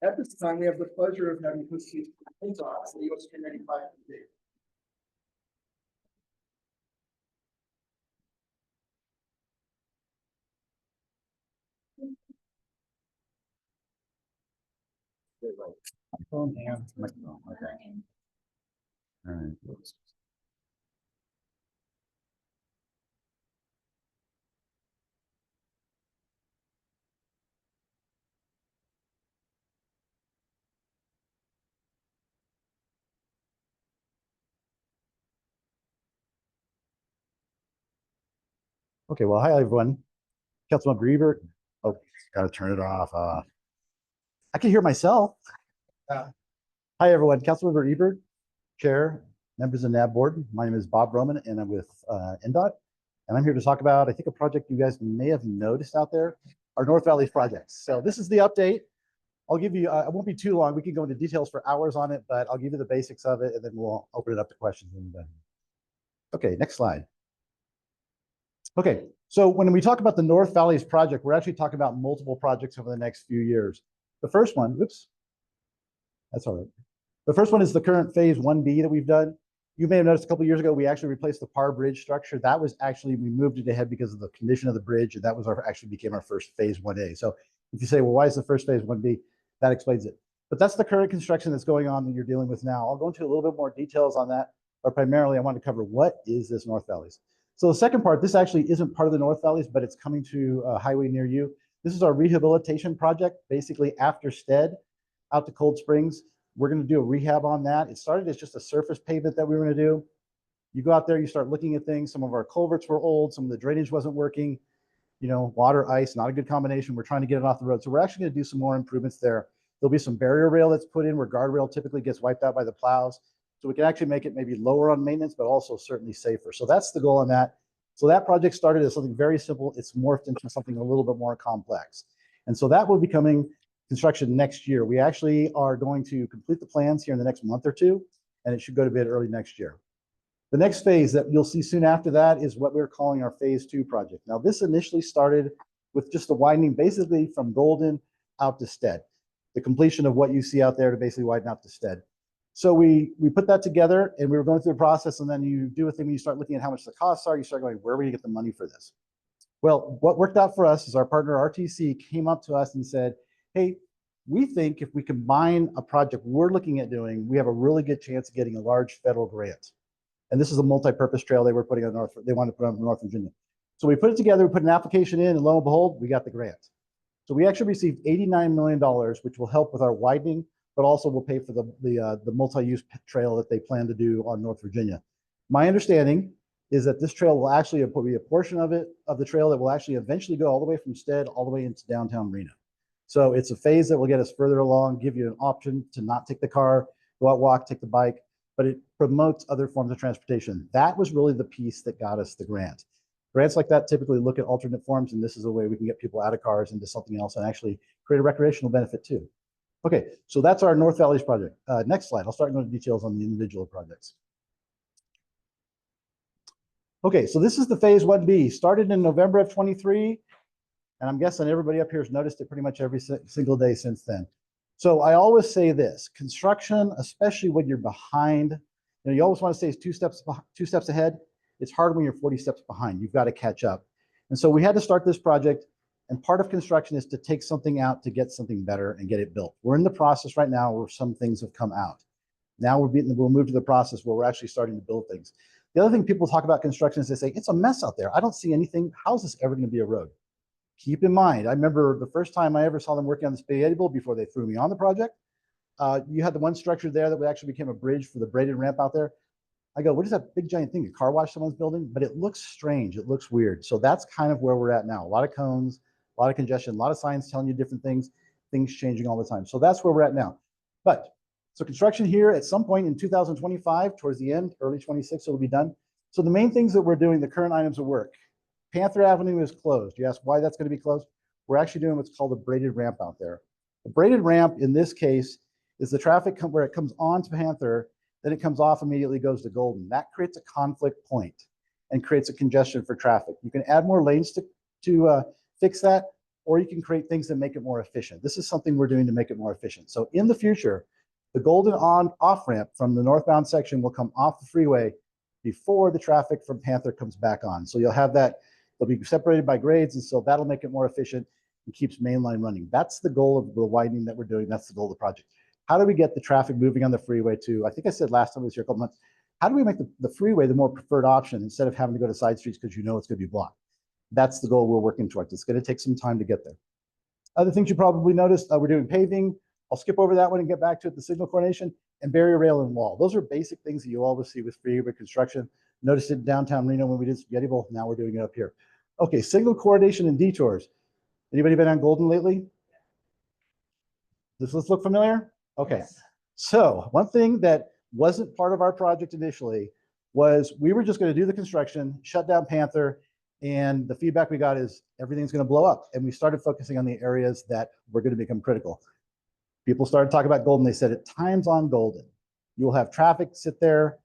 At this time, we have the pleasure of having Christine Pintox, the U.S. Community 5 today.
Phone and microphone, okay. All right. Okay, well, hi, everyone. Councilmember Ebert. Oh, gotta turn it off. I can hear myself. Hi, everyone. Councilmember Ebert, Chair, members of the NAB Board. My name is Bob Roman, and I'm with NDOT. And I'm here to talk about, I think, a project you guys may have noticed out there, our North Valley projects. So this is the update. I'll give you, it won't be too long. We can go into details for hours on it, but I'll give you the basics of it, and then we'll open it up to questions. Okay, next slide. Okay, so when we talk about the North Valleys project, we're actually talking about multiple projects over the next few years. The first one, oops, that's all right. The first one is the current phase 1B that we've done. You may have noticed a couple of years ago, we actually replaced the Parr Bridge structure. That was actually, we moved it ahead because of the condition of the bridge, and that was actually became our first phase 1A. So if you say, well, why is the first phase 1B? That explains it. But that's the current construction that's going on that you're dealing with now. I'll go into a little bit more details on that, but primarily I want to cover what is this North Valleys. So the second part, this actually isn't part of the North Valleys, but it's coming to a highway near you. This is our rehabilitation project, basically after Stead out to Cold Springs. We're going to do a rehab on that. It started as just a surface pavement that we were going to do. You go out there, you start looking at things. Some of our culverts were old, some of the drainage wasn't working. Water, ice, not a good combination. We're trying to get it off the road. So we're actually going to do some more improvements there. There'll be some barrier rail that's put in where guardrail typically gets wiped out by the plows. So we can actually make it maybe lower on maintenance, but also certainly safer. So that's the goal on that. So that project started as something very simple. It's morphed into something a little bit more complex. And so that will be coming construction next year. We actually are going to complete the plans here in the next month or two, and it should go to bid early next year. The next phase that you'll see soon after that is what we're calling our phase 2 project. Now, this initially started with just the widening basically from Golden out to Stead. The completion of what you see out there to basically widen out to Stead. So we put that together and we were going through the process, and then you do a thing when you start looking at how much the costs are, you start going, where are we gonna get the money for this? Well, what worked out for us is our partner RTC came up to us and said, hey, we think if we combine a project we're looking at doing, we have a really good chance of getting a large federal grant. And this is a multi-purpose trail they were putting on they wanted to put on North Virginia. So we put it together, we put an application in, and lo and behold, we got the grant. So we actually received $89 million, which will help with our widening, but also will pay for the multi-use trail that they plan to do on North Virginia. My understanding is that this trail will actually be a portion of the trail that will actually eventually go all the way from Stead all the way into downtown Reno. So it's a phase that will get us further along, give you an option to not take the car, go out, walk, take the bike, but it promotes other forms of transportation. That was really the piece that got us the grant. Grants like that typically look at alternate forms, and this is a way we can get people out of cars into something else and actually create a recreational benefit too. Okay, so that's our North Valleys project. Next slide, I'll start going into details on the individual projects. Okay, so this is the phase 1B, started in November of 23, and I'm guessing everybody up here has noticed it pretty much every single day since then. So I always say this, construction, especially when you're behind, you always want to say it's two steps ahead. It's hard when you're 40 steps behind. You've got to catch up. And so we had to start this project, and part of construction is to take something out to get something better and get it built. We're in the process right now where some things have come out. Now we'll move to the process where we're actually starting to build things. The other thing people talk about construction is they say, it's a mess out there. I don't see anything. How is this ever going to be a road? Keep in mind, I remember the first time I ever saw them working on the spaghetti bowl before they threw me on the project. You had the one structure there that actually became a bridge for the braided ramp out there. I go, what is that big giant thing? A car wash someone's building? But it looks strange. It looks weird. So that's kind of where we're at now. A lot of cones, a lot of congestion, a lot of signs telling you different things changing all the time. So that's where we're at now. But so construction here at some point in 2025, towards the end, early 26, it'll be done. So the main things that we're doing, the current items of work. Panther Avenue is closed. You ask why that's going to be closed? We're actually doing what's called a braided ramp out there. The braided ramp in this case is the traffic where it comes on to Panther, then it comes off immediately, goes to Golden. That creates a conflict point and creates a congestion for traffic. You can add more lanes to fix that, or you can create things that make it more efficient. This is something we're doing to make it more efficient. So in the future, the Golden off ramp from the northbound section will come off the freeway before the traffic from Panther comes back on. So you'll have that, they'll be separated by grades, and so that'll make it more efficient and keeps mainline running. That's the goal of the widening that we're doing. That's the goal of the project. How do we get the traffic moving on the freeway to, I think I said last time I was here a couple months, how do we make the freeway the more preferred option instead of having to go to side streets because you know it's going to be blocked? That's the goal we're working towards. It's going to take some time to get there. Other things you probably noticed, we're doing paving. I'll skip over that one and get back to it, the signal coordination and barrier rail and wall. Those are basic things that you always see with freeway construction. Noticed it in downtown Reno when we did Spaghetti Bowl. Now we're doing it up here. Okay, signal coordination and detours. Anybody been on Golden lately? Does this look familiar? Okay, so one thing that wasn't part of our project initially was we were just going to do the construction, shut down Panther, and the feedback we got is everything's going to blow up. And we started focusing on the areas that were going to become critical. People started talking about Golden. They said at times on Golden, you'll have traffic sit there,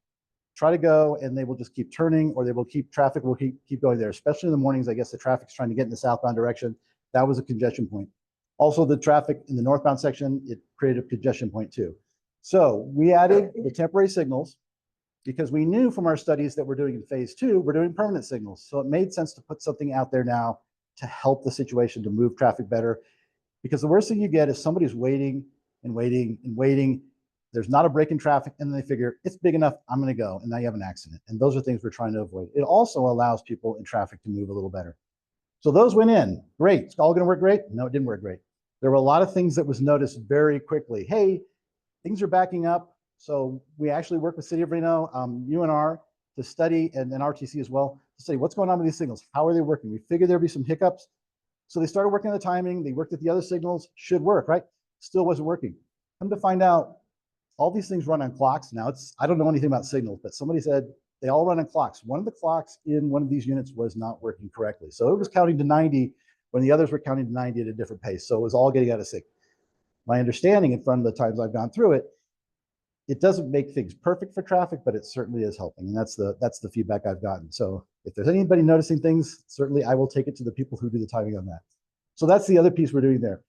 try to go, and they will just keep turning, or they will traffic will keep going there, especially in the mornings. I guess the traffic's trying to get in the southbound direction. That was a congestion point. Also, the traffic in the northbound section, it created a congestion point too. So we added the temporary signals because we knew from our studies that we're doing in phase 2, we're doing permanent signals. So it made sense to put something out there now to help the situation, to move traffic better. Because the worst thing you get is somebody's waiting and waiting and waiting. There's not a break in traffic, and then they figure it's big enough, I'm going to go, and now you have an accident. And those are things we're trying to avoid. It also allows people in traffic to move a little better. So those went in, great. It's all going to work great? No, it didn't work great. There were a lot of things that was noticed very quickly. Hey, things are backing up. So we actually worked with City of Reno, UNR, to study, and then RTC as well, to study what's going on with these signals. How are they working? We figured there'd be some hiccups. So they started working on the timing. They worked at the other signals, should work, right? Still wasn't working. Come to find out, all these things run on clocks. Now, I don't know anything about signals, but somebody said they all run on clocks. One of the clocks in one of these units was not working correctly. So it was counting to 90 when the others were counting to 90 at a different pace. So it was all getting out of sync. My understanding, in front of the times I've gone through it, it doesn't make things perfect for traffic, but it certainly is helping. And that's the feedback I've gotten. So if there's anybody noticing things, certainly I will take it to the people who do the timing on that. So that's the other piece we're doing there.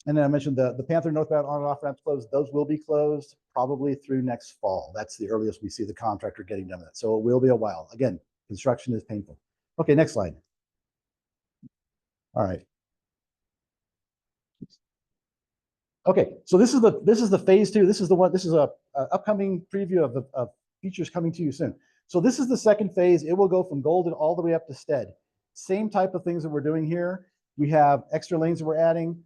And then I mentioned the Panther northbound on and off ramps closed. Those will be closed probably through next fall. That's the earliest we see the contractor getting done with it. So it will be a while. Again, construction is painful. Okay, next slide. All right. Okay, so this is the phase 2. This is the one. This is a upcoming preview of features coming to you soon. So this is the second phase. It will go from Golden all the way up to Stead. Same type of things that we're doing here. We have extra lanes that we're adding.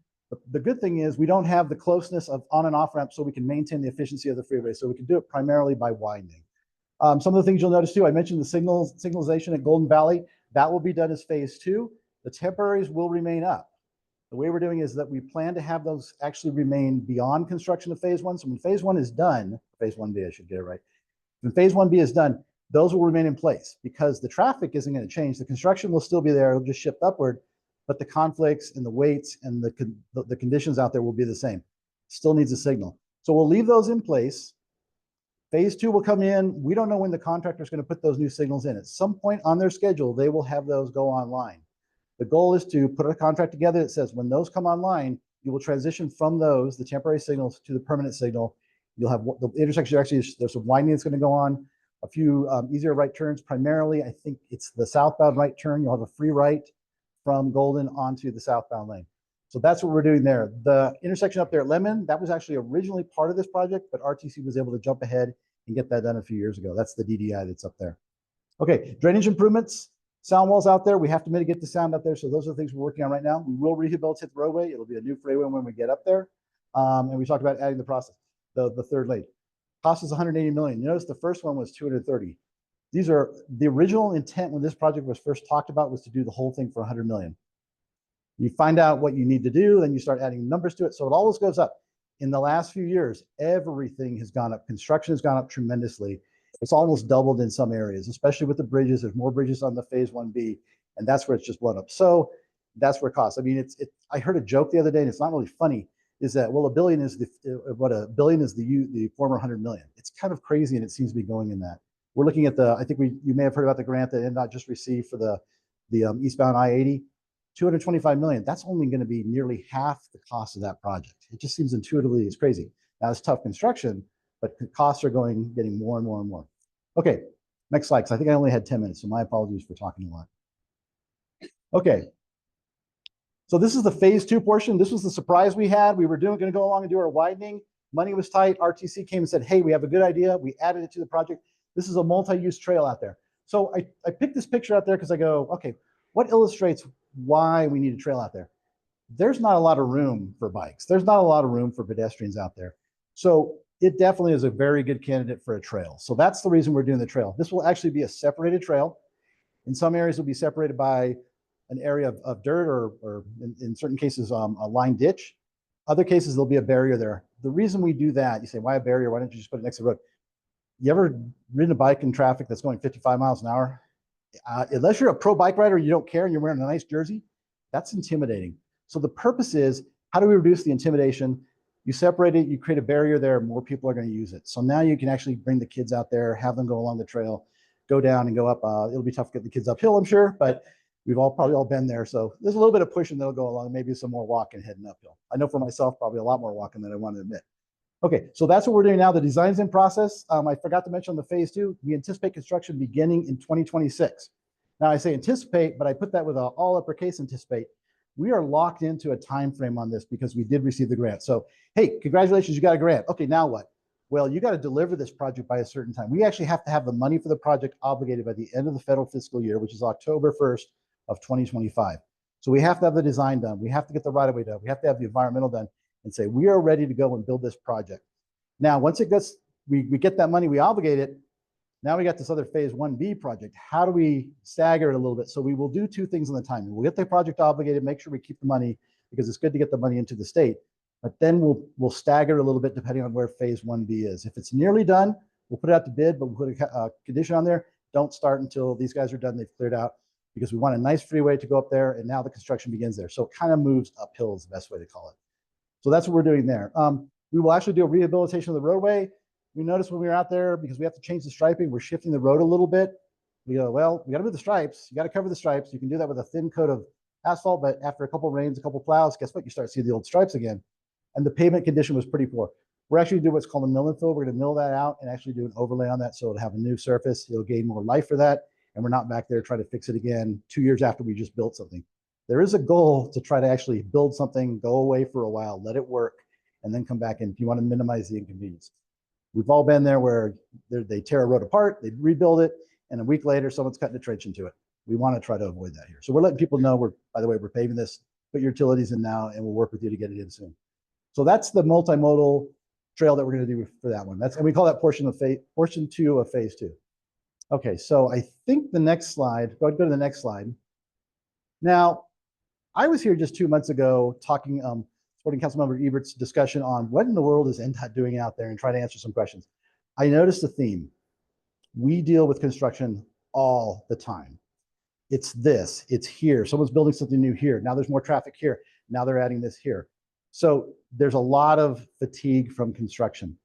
The good thing is we don't have the closeness of on and off ramps, so we can maintain the efficiency of the freeway. So we can do it primarily by widening. Some of the things you'll notice too, I mentioned the signalization at Golden Valley. That will be done as phase 2. The temporaries will remain up. The way we're doing is that we plan to have those actually remain beyond construction of phase 1. So when phase 1 is done, phase 1B, I should get it right. When phase 1B is done, those will remain in place because the traffic isn't going to change. The construction will still be there. It'll just shift upward, but the conflicts and the weights and the conditions out there will be the same. Still needs a signal. So we'll leave those in place. Phase 2 will come in. We don't know when the contractor is going to put those new signals in. At some point on their schedule, they will have those go online. The goal is to put a contract together that says when those come online, you will transition from those, the temporary signals, to the permanent signal. You'll have the intersection. Actually, there's some winding that's going to go on, a few easier right turns. Primarily, I think it's the southbound right turn. You'll have a free right from Golden onto the southbound lane. So that's what we're doing there. The intersection up there at Lemon, that was actually originally part of this project, but RTC was able to jump ahead and get that done a few years ago. That's the DDI that's up there. Okay, drainage improvements. Sound walls out there. We have to mitigate the sound up there. So those are the things we're working on right now. We will rehabilitate the roadway. It'll be a new freeway when we get up there. And we talked about adding the process, the third lane. Cost is 180 million. You notice the first one was 230. These are the original intent when this project was first talked about was to do the whole thing for 100 million. You find out what you need to do, then you start adding numbers to it. So it always goes up. In the last few years, everything has gone up. Construction has gone up tremendously. It's almost doubled in some areas, especially with the bridges. There's more bridges on the phase 1B, and that's where it's just blown up. So that's where it costs. I mean, I heard a joke the other day, and it's not really funny, is that, well, $1 billion is $1 billion is the former 100 million. It's kind of crazy, and it seems to be going in that. We're looking at I think you may have heard about the grant that NDOT just received for the eastbound I-80, 225 million. That's only going to be nearly half the cost of that project. It just seems intuitively it's crazy. Now it's tough construction, but the costs are getting more and more and more. Okay, next slide, because I think I only had 10 minutes, so my apologies for talking a lot. Okay, so this is the phase 2 portion. This was the surprise we had. We were going to go along and do our widening. Money was tight. RTC came and said, hey, we have a good idea. We added it to the project. This is a multi-use trail out there. So I picked this picture out there because I go, okay, what illustrates why we need a trail out there? There's not a lot of room for bikes. There's not a lot of room for pedestrians out there. So it definitely is a very good candidate for a trail. So that's the reason we're doing the trail. This will actually be a separated trail. In some areas, it'll be separated by an area of dirt or in certain cases, a lined ditch. Other cases, there'll be a barrier there. The reason we do that, you say, why a barrier? Why don't you just put it next to the road? You ever ridden a bike in traffic that's going 55 miles an hour? Unless you're a pro bike rider and you don't care and you're wearing a nice jersey, that's intimidating. So the purpose is, how do we reduce the intimidation? You separate it, you create a barrier there, more people are going to use it. So now you can actually bring the kids out there, have them go along the trail, go down and go up. It'll be tough to get the kids uphill, I'm sure, but we've probably all been there. So there's a little bit of pushing that'll go along, maybe some more walking heading uphill. I know for myself, probably a lot more walking than I want to admit. Okay, so that's what we're doing now. The design's in process. I forgot to mention on the phase 2, we anticipate construction beginning in 2026. Now I say anticipate, but I put that with all uppercase anticipate. We are locked into a time frame on this because we did receive the grant. So, hey, congratulations, you got a grant. Okay, now what? Well, you got to deliver this project by a certain time. We actually have to have the money for the project obligated by the end of the federal fiscal year, which is October 1st of 2025. So we have to have the design done. We have to get the right-of-way done. We have to have the environmental done and say, we are ready to go and build this project. Now, once it gets, we get that money, we obligate it. Now we got this other phase 1B project. How do we stagger it a little bit? So we will do two things on the timing. We'll get the project obligated, make sure we keep the money because it's good to get the money into the state. But then we'll stagger a little bit depending on where phase 1B is. If it's nearly done, we'll put it out to bid, but we'll put a condition on there. Don't start until these guys are done, they've cleared out, because we want a nice freeway to go up there, and now the construction begins there. So it kind of moves uphill is the best way to call it. So that's what we're doing there. We will actually do a rehabilitation of the roadway. We noticed when we were out there, because we have to change the striping, we're shifting the road a little bit. We go, well, we got to move the stripes. You got to cover the stripes. You can do that with a thin coat of asphalt, but after a couple of rains, a couple of plows, guess what? You start seeing the old stripes again. And the pavement condition was pretty poor. We're actually doing what's called a mill and fill. We're going to mill that out and actually do an overlay on that. So it'll have a new surface. It'll gain more life for that. And we're not back there trying to fix it again 2 years after we just built something. There is a goal to try to actually build something, go away for a while, let it work, and then come back in if you want to minimize the inconvenience. We've all been there where they tear a road apart, they rebuild it, and a week later, someone's cutting a trench into it. We want to try to avoid that here. So we're letting people know by the way, we're paving this, put your utilities in now, and we'll work with you to get it in soon. So that's the multimodal trail that we're going to do for that one. And we call that portion 2 of phase 2. Okay, so I think the next slide, go to the next slide. Now, I was here just 2 months ago talking, supporting Councilmember Ebert's discussion on what in the world is NDOT doing out there and trying to answer some questions. I noticed a theme. We deal with construction all the time. It's this, it's here. Someone's building something new here. Now there's more traffic here. Now they're adding this here. So there's a lot of fatigue from construction.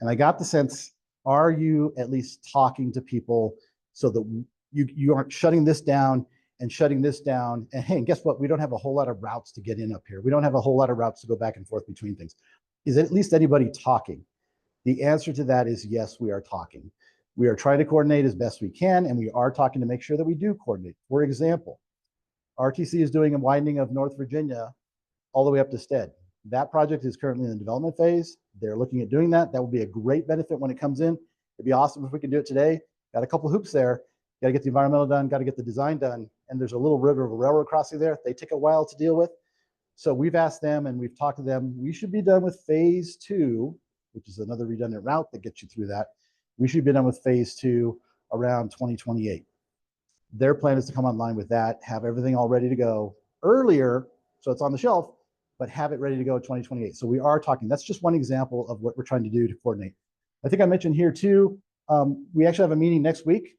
And I got the sense, are you at least talking to people so that you aren't shutting this down and shutting this down? And hey, guess what? We don't have a whole lot of routes to get in up here. We don't have a whole lot of routes to go back and forth between things. Is at least anybody talking? The answer to that is yes, we are talking. We are trying to coordinate as best we can, and we are talking to make sure that we do coordinate. For example, RTC is doing a widening of North Virginia all the way up to Stead. That project is currently in the development phase. They're looking at doing that. That will be a great benefit when it comes in. It'd be awesome if we can do it today. Got a couple hoops there. Got to get the environmental done, got to get the design done. And there's a little river of a railroad crossing there. They take a while to deal with. So we've asked them and we've talked to them. We should be done with phase 2, which is another redundant route that gets you through that. We should be done with phase 2 around 2028. Their plan is to come online with that, have everything all ready to go earlier, so it's on the shelf, but have it ready to go in 2028. So we are talking. That's just one example of what we're trying to do to coordinate. I think I mentioned here too, we actually have a meeting next week.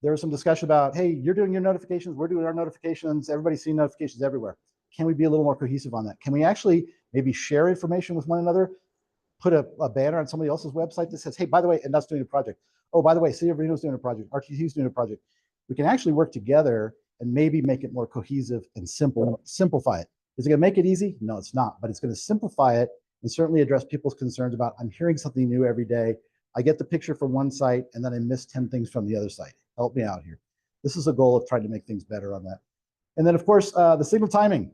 There was some discussion about, hey, you're doing your notifications, we're doing our notifications, everybody's seeing notifications everywhere. Can we be a little more cohesive on that? Can we actually maybe share information with one another? Put a banner on somebody else's website that says, hey, by the way, and that's doing a project. Oh, by the way, City of Reno is doing a project. RTC is doing a project. We can actually work together and maybe make it more cohesive and simplify it. Is it going to make it easy? No, it's not, but it's going to simplify it and certainly address people's concerns about, I'm hearing something new every day. I get the picture from one site and then I miss 10 things from the other site. Help me out here. This is a goal of trying to make things better on that. And then of course, the signal timing.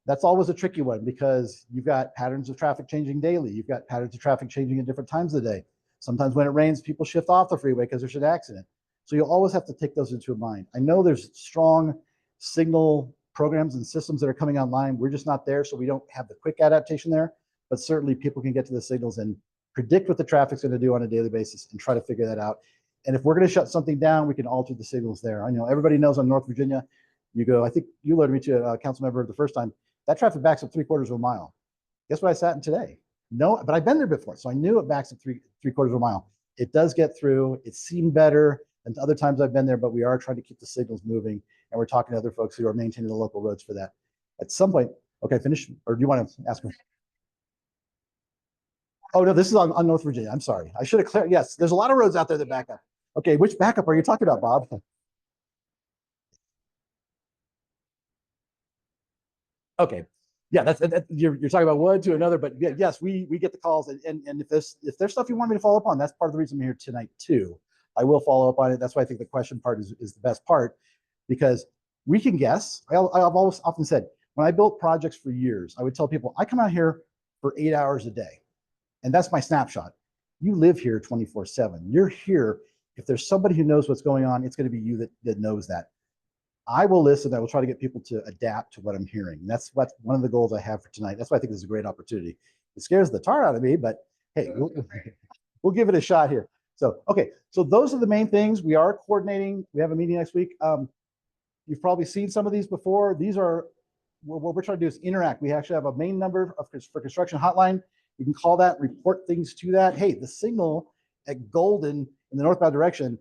That's always a tricky one because you've got patterns of traffic changing daily. You've got patterns of traffic changing at different times of the day. Sometimes when it rains, people shift off the freeway because there's an accident. So you'll always have to take those into mind. I know there's strong signal programs and systems that are coming online. We're just not there, so we don't have the quick adaptation there, but certainly people can get to the signals and predict what the traffic's going to do on a daily basis and try to figure that out. And if we're going to shut something down, we can alter the signals there. I know everybody knows on North Virginia, you go, I think you alerted me to a council member the first time, that traffic backs up 3/4 of a mile. Guess what I sat in today? No, but I've been there before, so I knew it backs up 3/4 of a mile. It does get through. It seemed better than other times I've been there, but we are trying to keep the signals moving, and we're talking to other folks who are maintaining the local roads for that. At some point, okay, finish, or do you want to ask me? Oh no, this is on North Virginia. I'm sorry. I should have cleared. Yes, there's a lot of roads out there that back up. Okay, which backup are you talking about, Bob? Okay, yeah, you're talking about one to another, but yeah, yes, we get the calls, and if there's stuff you want me to follow up on, that's part of the reason I'm here tonight too. I will follow up on it. That's why I think the question part is the best part, because we can guess. I've always often said, when I built projects for years, I would tell people, I come out here for 8 hours a day, and that's my snapshot. You live here 24/7. You're here. If there's somebody who knows what's going on, it's going to be you that knows that. I will listen. I will try to get people to adapt to what I'm hearing. That's one of the goals I have for tonight. That's why I think this is a great opportunity. It scares the tar out of me, but hey, we'll give it a shot here. So, okay. So those are the main things. We are coordinating. We have a meeting next week. You've probably seen some of these before. These are what we're trying to do is interact. We actually have a main number for construction hotline. You can call that, report things to that. Hey, the signal at Golden in the northbound direction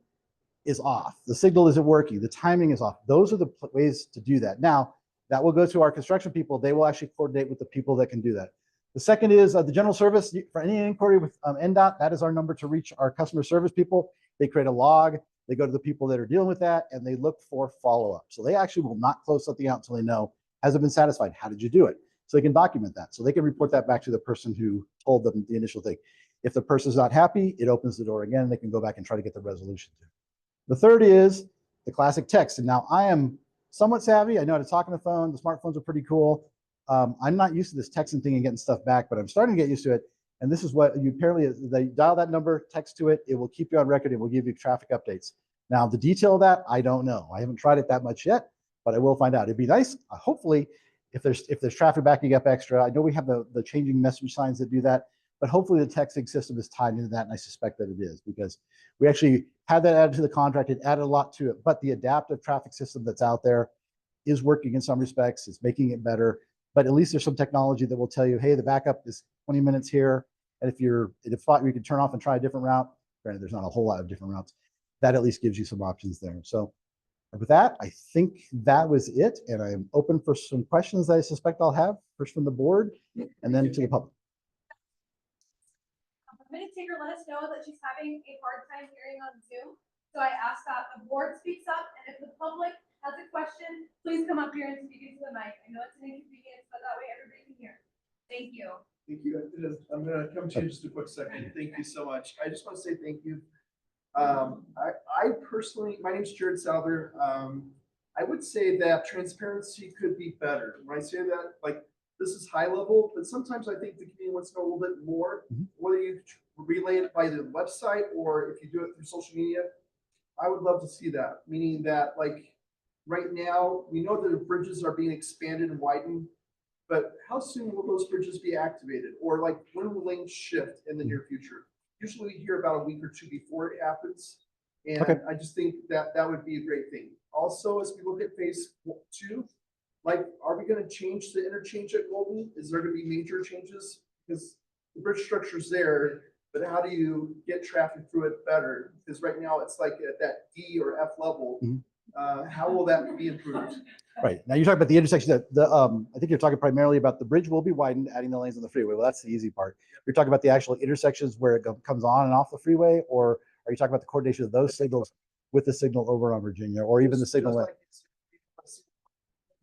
is off. The signal isn't working. The timing is off. Those are the ways to do that. Now, that will go to our construction people. They will actually coordinate with the people that can do that. The second is the general service. For any inquiry with NDOT, that is our number to reach our customer service people. They create a log. They go to the people that are dealing with that, and they look for follow-up. So they actually will not close something out until they know, has it been satisfied? How did you do it? So they can document that. So they can report that back to the person who told them the initial thing. If the person's not happy, it opens the door again. They can go back and try to get the resolution to. The third is the classic text. And now I am somewhat savvy. I know how to talk on the phone. The smartphones are pretty cool. I'm not used to this texting thing and getting stuff back, but I'm starting to get used to it. And this is what you apparently, they dial that number, text to it. It will keep you on record. It will give you traffic updates. Now, the detail of that, I don't know. I haven't tried it that much yet, but I will find out. It'd be nice, hopefully, if there's traffic backing up extra. I know we have the changing message signs that do that, but hopefully the texting system is tied into that, and I suspect that it is, because we actually had that added to the contract. It added a lot to it, but the adaptive traffic system that's out there is working in some respects. It's making it better, but at least there's some technology that will tell you, hey, the backup is 20 minutes here, and if you can turn off and try a different route. Granted, there's not a whole lot of different routes. That at least gives you some options there. So with that, I think that was it, and I'm open for some questions that I suspect I'll have, first from the board and then to the public.
Administrator let us know that she's having a hard time hearing on Zoom. So I ask that the board speaks up, and if the public has a question, please come up here and speak into the mic. I know it's an inconvenience, but that way everybody can hear. Thank you.
Thank you. I'm gonna come to you in just a quick second. Thank you so much. I just want to say thank you. I personally, my name's Jared Souther. I would say that transparency could be better. When I say that, like, this is high level, but sometimes I think the community wants to know a little bit more, whether you relay it by the website or if you do it through social media. I would love to see that, meaning that, like, right now, we know that the bridges are being expanded and widened, but how soon will those bridges be activated? Or like, when will lanes shift in the near future? Usually we hear about a week or two before it happens. And
Okay.
I just think that that would be a great thing. Also, as we look at phase 2, like, are we gonna change the interchange at Golden? Is there gonna be major changes? Because the bridge structure's there, but how do you get traffic through it better? Because right now it's like at that D or F level. How will that be improved?
Right. Now you're talking about the intersection that I think you're talking primarily about the bridge will be widened, adding the lanes on the freeway. Well, that's the easy part. You're talking about the actual intersections where it comes on and off the freeway, or are you talking about the coordination of those signals with the signal over on Virginia, or even the signal?
Is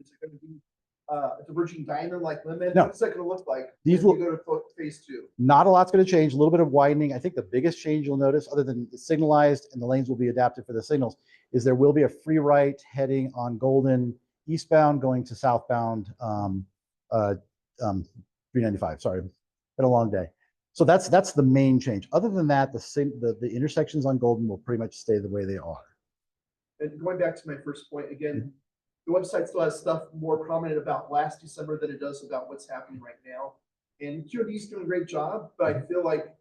it gonna be a diverging diamond like limit?
No.
What's that gonna look like?
These
If
will-
you go to phase 2.
Not a lot's going to change. A little bit of widening. I think the biggest change you'll notice, other than it's signalized and the lanes will be adapted for the signals, is there will be a free right heading on Golden eastbound going to southbound 395. Sorry, been a long day. So that's the main change. Other than that, the intersections on Golden will pretty much stay the way they are.
And going back to my first point, again, the website still has stuff more prominent about last December than it does about what's happening right now. And QRD is doing a great job, but I feel like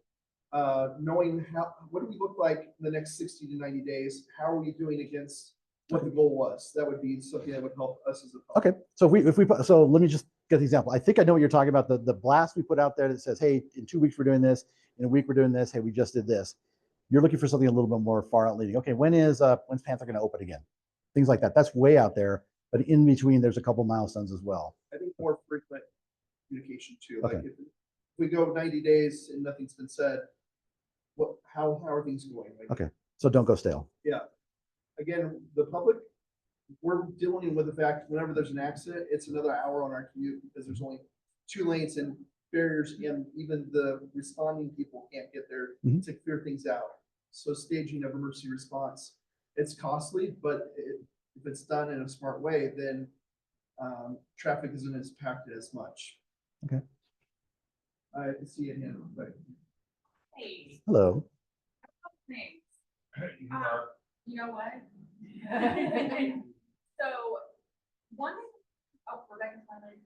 knowing what do we look like in the next 60 to 90 days? How are we doing against what the goal was? That would be something that would help us as a public.
Okay, so let me just get the example. I think I know what you're talking about. The blast we put out there that says, hey, in 2 weeks we're doing this, in a week we're doing this, hey, we just did this. You're looking for something a little bit more far out leading. Okay, when's Panther going to open again? Things like that. That's way out there, but in between there's a couple milestones as well.
I think more frequent communication too.
Okay.
Like if we go 90 days and nothing's been said, how are things going? Like,
Okay, so don't go stale.
yeah. Again, the public, we're dealing with the fact whenever there's an accident, it's another hour on our commute because there's only 2 lanes and barriers, and even the responding people can't get there to clear things out. So staging of emergency response, it's costly, but if it's done in a smart way, then traffic isn't impacted as much.
Okay.
I see it here, but
Hey,
Hello.
thanks. You know what? So, one, Rebecca finally.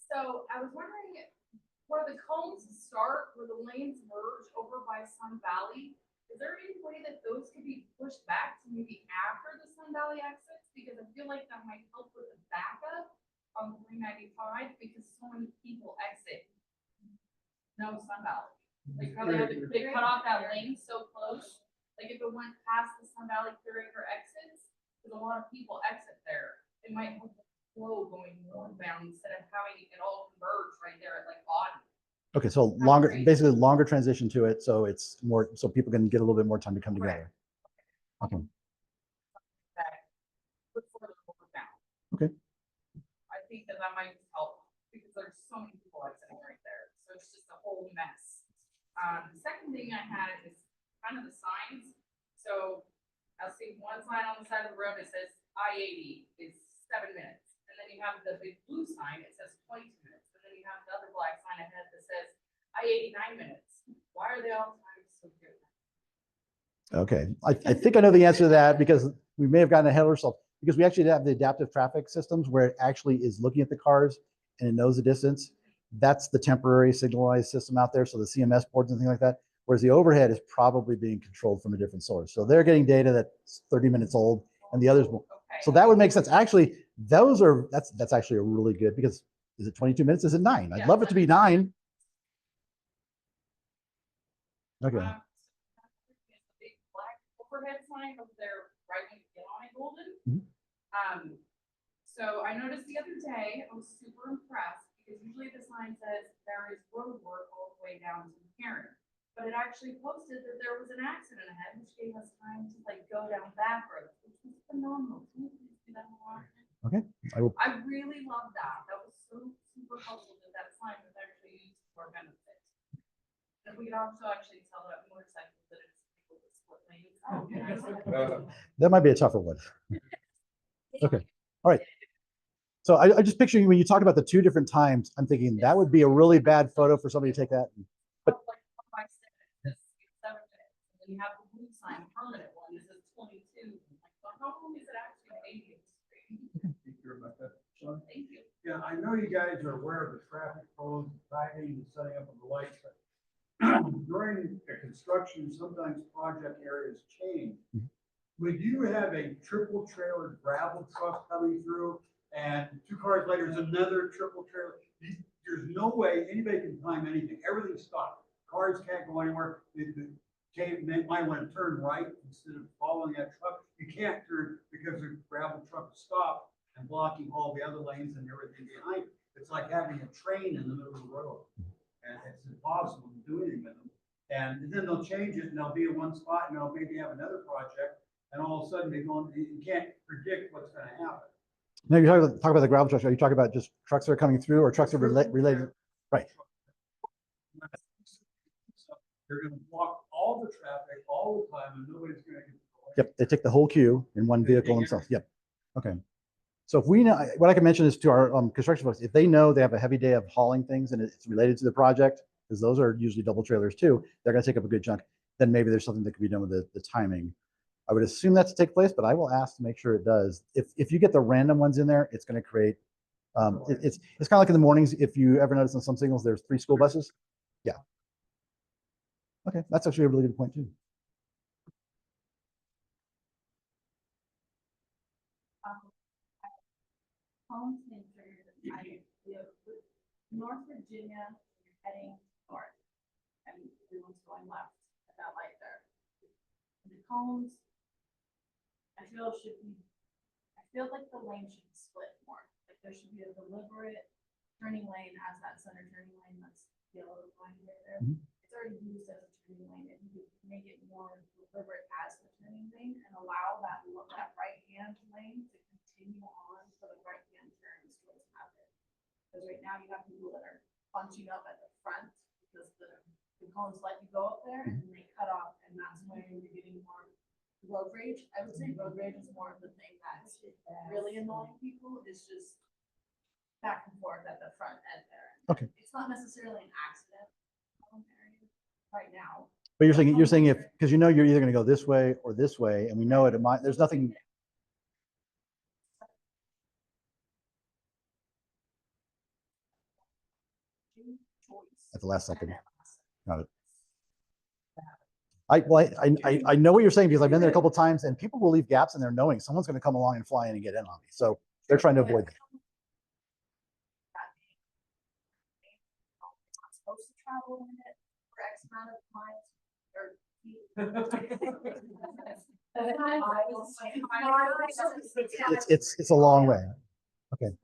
So I was wondering, where the cones start, where the lanes merge over by Sun Valley, is there any way that those could be pushed back to maybe after the Sun Valley exits? Because I feel like that might help with the backup on 395 because so many people exit. No Sun Valley. Like how they cut off that lane so close. Like if it went past the Sun Valley Clearacre exits, there's a lot of people exit there. It might help the flow going northbound instead of having it all converge right there at like Auden.
Okay, so
Great.
basically longer transition to it, so it's more, so people can get a little bit more time to come together. Okay.
Before the northbound.
Okay.
think that that might help, because there's so many people exiting right there, so it's just a whole mess. The second thing I had is kind of the signs, so I'll see one sign on the side of the road that says I-80 is 7 minutes, and then you have the big blue sign, it says 22 minutes, and then you have the other black sign ahead that says I-80 9 minutes. Why are they all timed so different?
Okay, I think I know the answer to that because we may have gotten ahead of ourselves because we actually have the adaptive traffic systems where it actually is looking at the cars and it knows the distance. That's the temporary signalized system out there. So the CMS boards and things like that. Whereas the overhead is probably being controlled from a different source. So they're getting data that's 30 minutes old and the others won't.
Okay.
So that would make sense. Actually, that's actually a really good because is it 22 minutes? Is it 9? I'd love it to be 9. Okay.
The big black overhead sign over there, right when you get on it, Golden.
Mhm.
So I noticed the other day, I was super impressed, because usually the sign says there is road work all the way down to Karen. But it actually posted that there was an accident ahead, which gave us time to like go down that road, which was phenomenal. Can you please do that more often?
Okay. I will.
I really love that. That was so super helpful that that sign was actually used for benefit. And we could also actually tell that motorcycles that it's people with split lanes. Oh,
That might be a tougher one. Okay. All right. So I just picturing when you talk about the 2 different times, I'm thinking that would be a really bad photo for somebody to take that.
But like 5 minutes, 7 minutes, and then you have the blue sign, permanent one, it says 22. Like, well, how long is it actually waiting?
Thank you, Rebecca. Sean?
Thank you.
Yeah, I know you guys are aware of the traffic codes, timing, and setting up of the lights, but during the construction, sometimes project areas change. Would you have a triple trailer gravel truck coming through and 2 cars later is another triple trailer? There's no way anybody can time anything. Everything's stopped. Cars can't go anywhere. They might want to turn right instead of following that truck. You can't turn because the gravel truck is stopped and blocking all the other lanes and everything behind it. It's like having a train in the middle of the road. And it's impossible to do anything with them. And then they'll change it and they'll be in one spot and they'll maybe have another project. And all of a sudden you can't predict what's going to happen.
No, you're talking about the gravel trucks. Are you talking about just trucks that are coming through or trucks that are related? Right.
They're going to block all the traffic all the time and nobody's going to get going.
Yep. They take the whole queue in one vehicle themselves. Yep. Okay. So if we know, what I can mention is to our construction folks, if they know they have a heavy day of hauling things and it's related to the project, because those are usually double trailers too, they're going to take up a good chunk. Then maybe there's something that could be done with the timing. I would assume that to take place, but I will ask to make sure it does. If you get the random ones in there, it's going to create. It's kind of like in the mornings. If you ever notice on some signals, there's 3 school buses. Yeah. Okay, that's actually a really good point too.
Home center, I live with North Virginia, heading north. And everyone's going left at that light there. And the cones, I feel like the lane should be split more. Like there should be a deliberate turning lane as that center turning lane, that's yellow line right there. It's already used as a turning lane, and you could make it more deliberate as the turning lane and allow that right-hand lane to continue on for the right-hand turns towards traffic. Because right now you have people that are bunching up at the front because the cones let you go up there and they cut off, and that's when you're getting more road rage. I would say road rage is more of the thing that's really annoying people, is just back and forth at the front end there.
Okay.
It's not necessarily an accident right now.
But you're saying if, because you know you're either going to go this way or this way, and we know it might, there's nothing. At the last second. Got it. I know what you're saying because I've been there a couple of times and people will leave gaps in there knowing someone's going to come along and fly in and get in on me. So they're trying to avoid that.
Supposed to travel in it for X amount of miles or
It's a long way. Okay.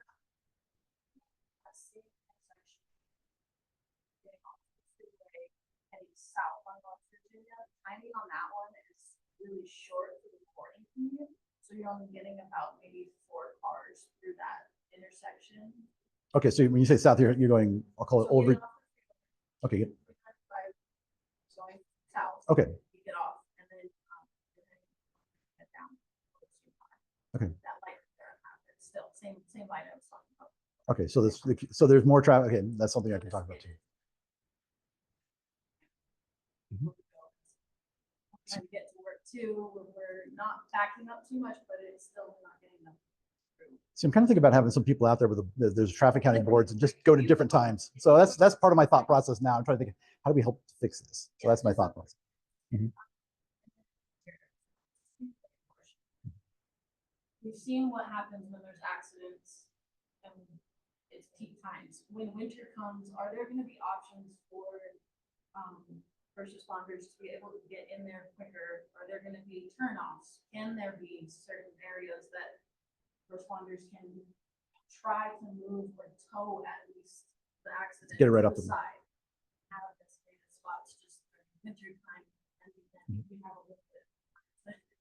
South on North Virginia, timing on that one is really short for the reporting period. So you're only getting about maybe 4 cars through that intersection.
intersection.
Okay, so when you say south, you're going, I'll call it
So
Old,
getting off of
okay, good.
Going south.
Okay.
You get off and then, get down.
Okay.
That light there, it's still same light I was talking about.
Okay, so so there's more traffic. Okay, that's something I can talk about too.
Trying to get to work too, when we're not backing up too much, but it's still not getting them.
So I'm kind of thinking about having some people out there with there's traffic counting boards and just go to different times. So that's part of my thought process now. I'm trying to think, how do we help fix this? So that's my thought process.
We've seen what happens when there's accidents and it's peak times. When winter comes, are there gonna be options for, first responders to be able to get in there quicker? Are there gonna be turnoffs? Can there be certain areas that responders can try to move or tow at least the accident?
Get it right
to
up
the
to them.
side? Have designated spots just during winter time and then we have a little bit.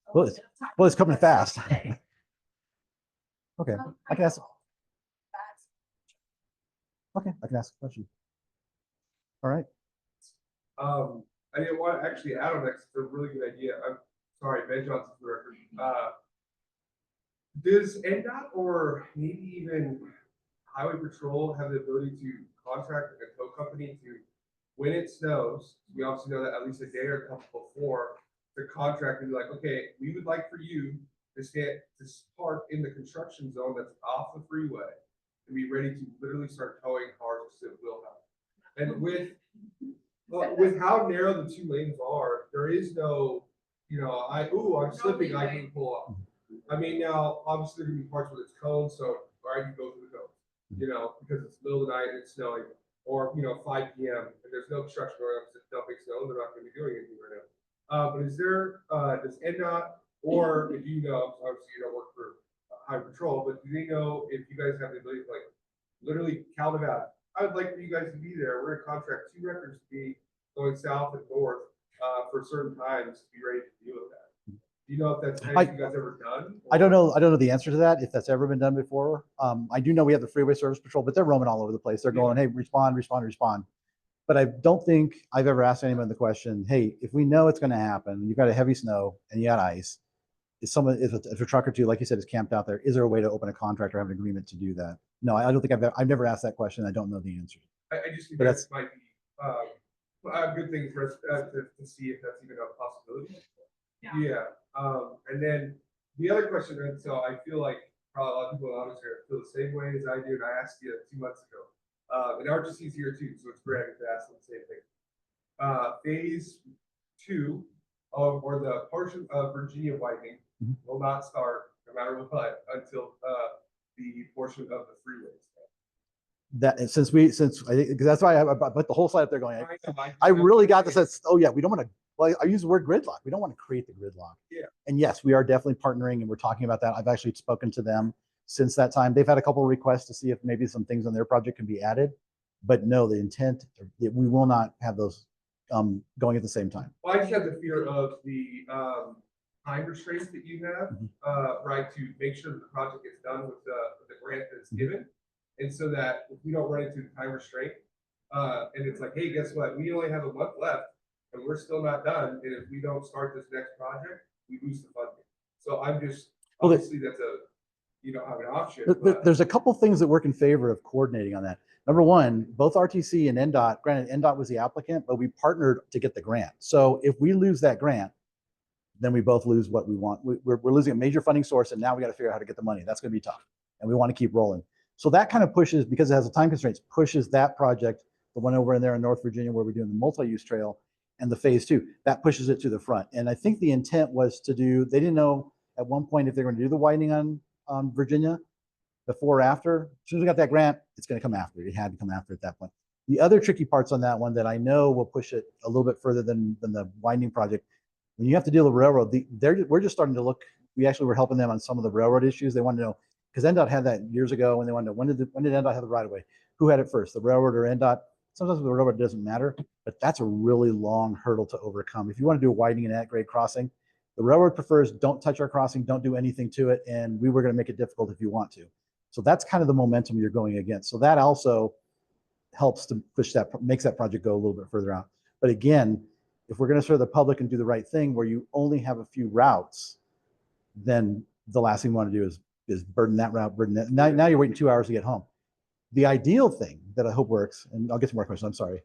a
Well,
little bit of time
well, it's coming
for us
fast.
today.
Okay, I can ask. Okay, I can ask a question. All right.
I didn't want to actually add on that 'cause it's a really good idea. I'm sorry, Ben Johnson for the record. Does NDOT or maybe even Highway Patrol have the ability to contract a tow company to, when it snows, we obviously know that at least a day or a couple before, the contract and be like, okay, we would like for you to stand, to park in the construction zone that's off the freeway and be ready to literally start towing cars to will help. And with how narrow the two lanes are, there is no, I'm slipping, I can pull up. I mean, now, obviously, there can be parts where it's cones, so, or I can go through the cones, because it's middle of the night, and it's snowing, or, 5 PM, and there's no construction going on, because it's dumping snow, they're not gonna be doing anything right now. But is there, does NDOT, or if you know, obviously you don't work for Highway Patrol, but do they know if you guys have the ability to, literally, Cal Nevada, I would like for you guys to be there, we're gonna contract 2 records to be going south and north, for certain times to be ready to deal with that. Do you know if that's anything you guys ever done?
I don't know the answer to that, if that's ever been done before. I do know we have the Freeway Service Patrol, but they're roaming all over the place. They're going, hey, respond. But I don't think I've ever asked anyone the question, hey, if we know it's going to happen, you've got a heavy snow and you got ice, if a truck or two, like you said, is camped out there, is there a way to open a contract or have an agreement to do that? No, I don't think I've never asked that question. I don't know the answer.
I just think
But
that might be a good thing for us to see if that's even a possibility. Yeah. And then the other question, and so I feel like probably a lot of people in the audience here feel the same way as I do, and I asked you 2 months ago. And RTC's here too, so it's great to ask them the same thing. Phase 2 or the portion of Virginia widening will not start, no matter what, until the portion of the freeways.
That since I think, because that's why I put the whole slide up there going, I really got the sense, oh yeah, we don't want to, well, I use the word gridlock. We don't want to create the gridlock.
Yeah.
And yes, we are definitely partnering and we're talking about that. I've actually spoken to them since that time. They've had a couple of requests to see if maybe some things on their project can be added, but no, the intent, we will not have those going at the same time.
Well, I just have the fear of the time restraints that you have, right, to make sure that the project gets done with the grant that's given. And so that if we don't run into the time restraint, and it's like, hey, guess what? We only have a month left and we're still not done. And if we don't start this next project, we lose the funding. So I'm just, obviously that's have an option.
There's a couple things that work in favor of coordinating on that. Number one, both RTC and NDOT, granted NDOT was the applicant, but we partnered to get the grant. So if we lose that grant, then we both lose what we want. We're losing a major funding source and now we got to figure out how to get the money. That's going to be tough. And we want to keep rolling. So that kind of pushes, because it has a time constraints, pushes that project, the one over in there in North Virginia where we're doing the multi-use trail and the phase 2, that pushes it to the front. And I think the intent was to do, they didn't know at one point if they were going to do the widening on Virginia before or after. As soon as we got that grant, it's going to come after. It had to come after at that point. The other tricky parts on that one that I know will push it a little bit further than the widening project, when you have to deal with railroad, we're just starting to look, we actually were helping them on some of the railroad issues. They wanted to know, because NDOT had that years ago, and they wanted to know, when did NDOT have the right of way? Who had it first, the railroad or NDOT? Sometimes the railroad doesn't matter, but that's a really long hurdle to overcome. If you want to do a widening and at-grade crossing, the railroad prefers don't touch our crossing, don't do anything to it, and we were going to make it difficult if you want to. So that's kind of the momentum you're going against. So that also helps to push that, makes that project go a little bit further out. But again, if we're going to serve the public and do the right thing where you only have a few routes, then the last thing we want to do is burden that route, burden that. Now you're waiting 2 hours to get home. The ideal thing that I hope works, and I'll get to more questions, I'm sorry,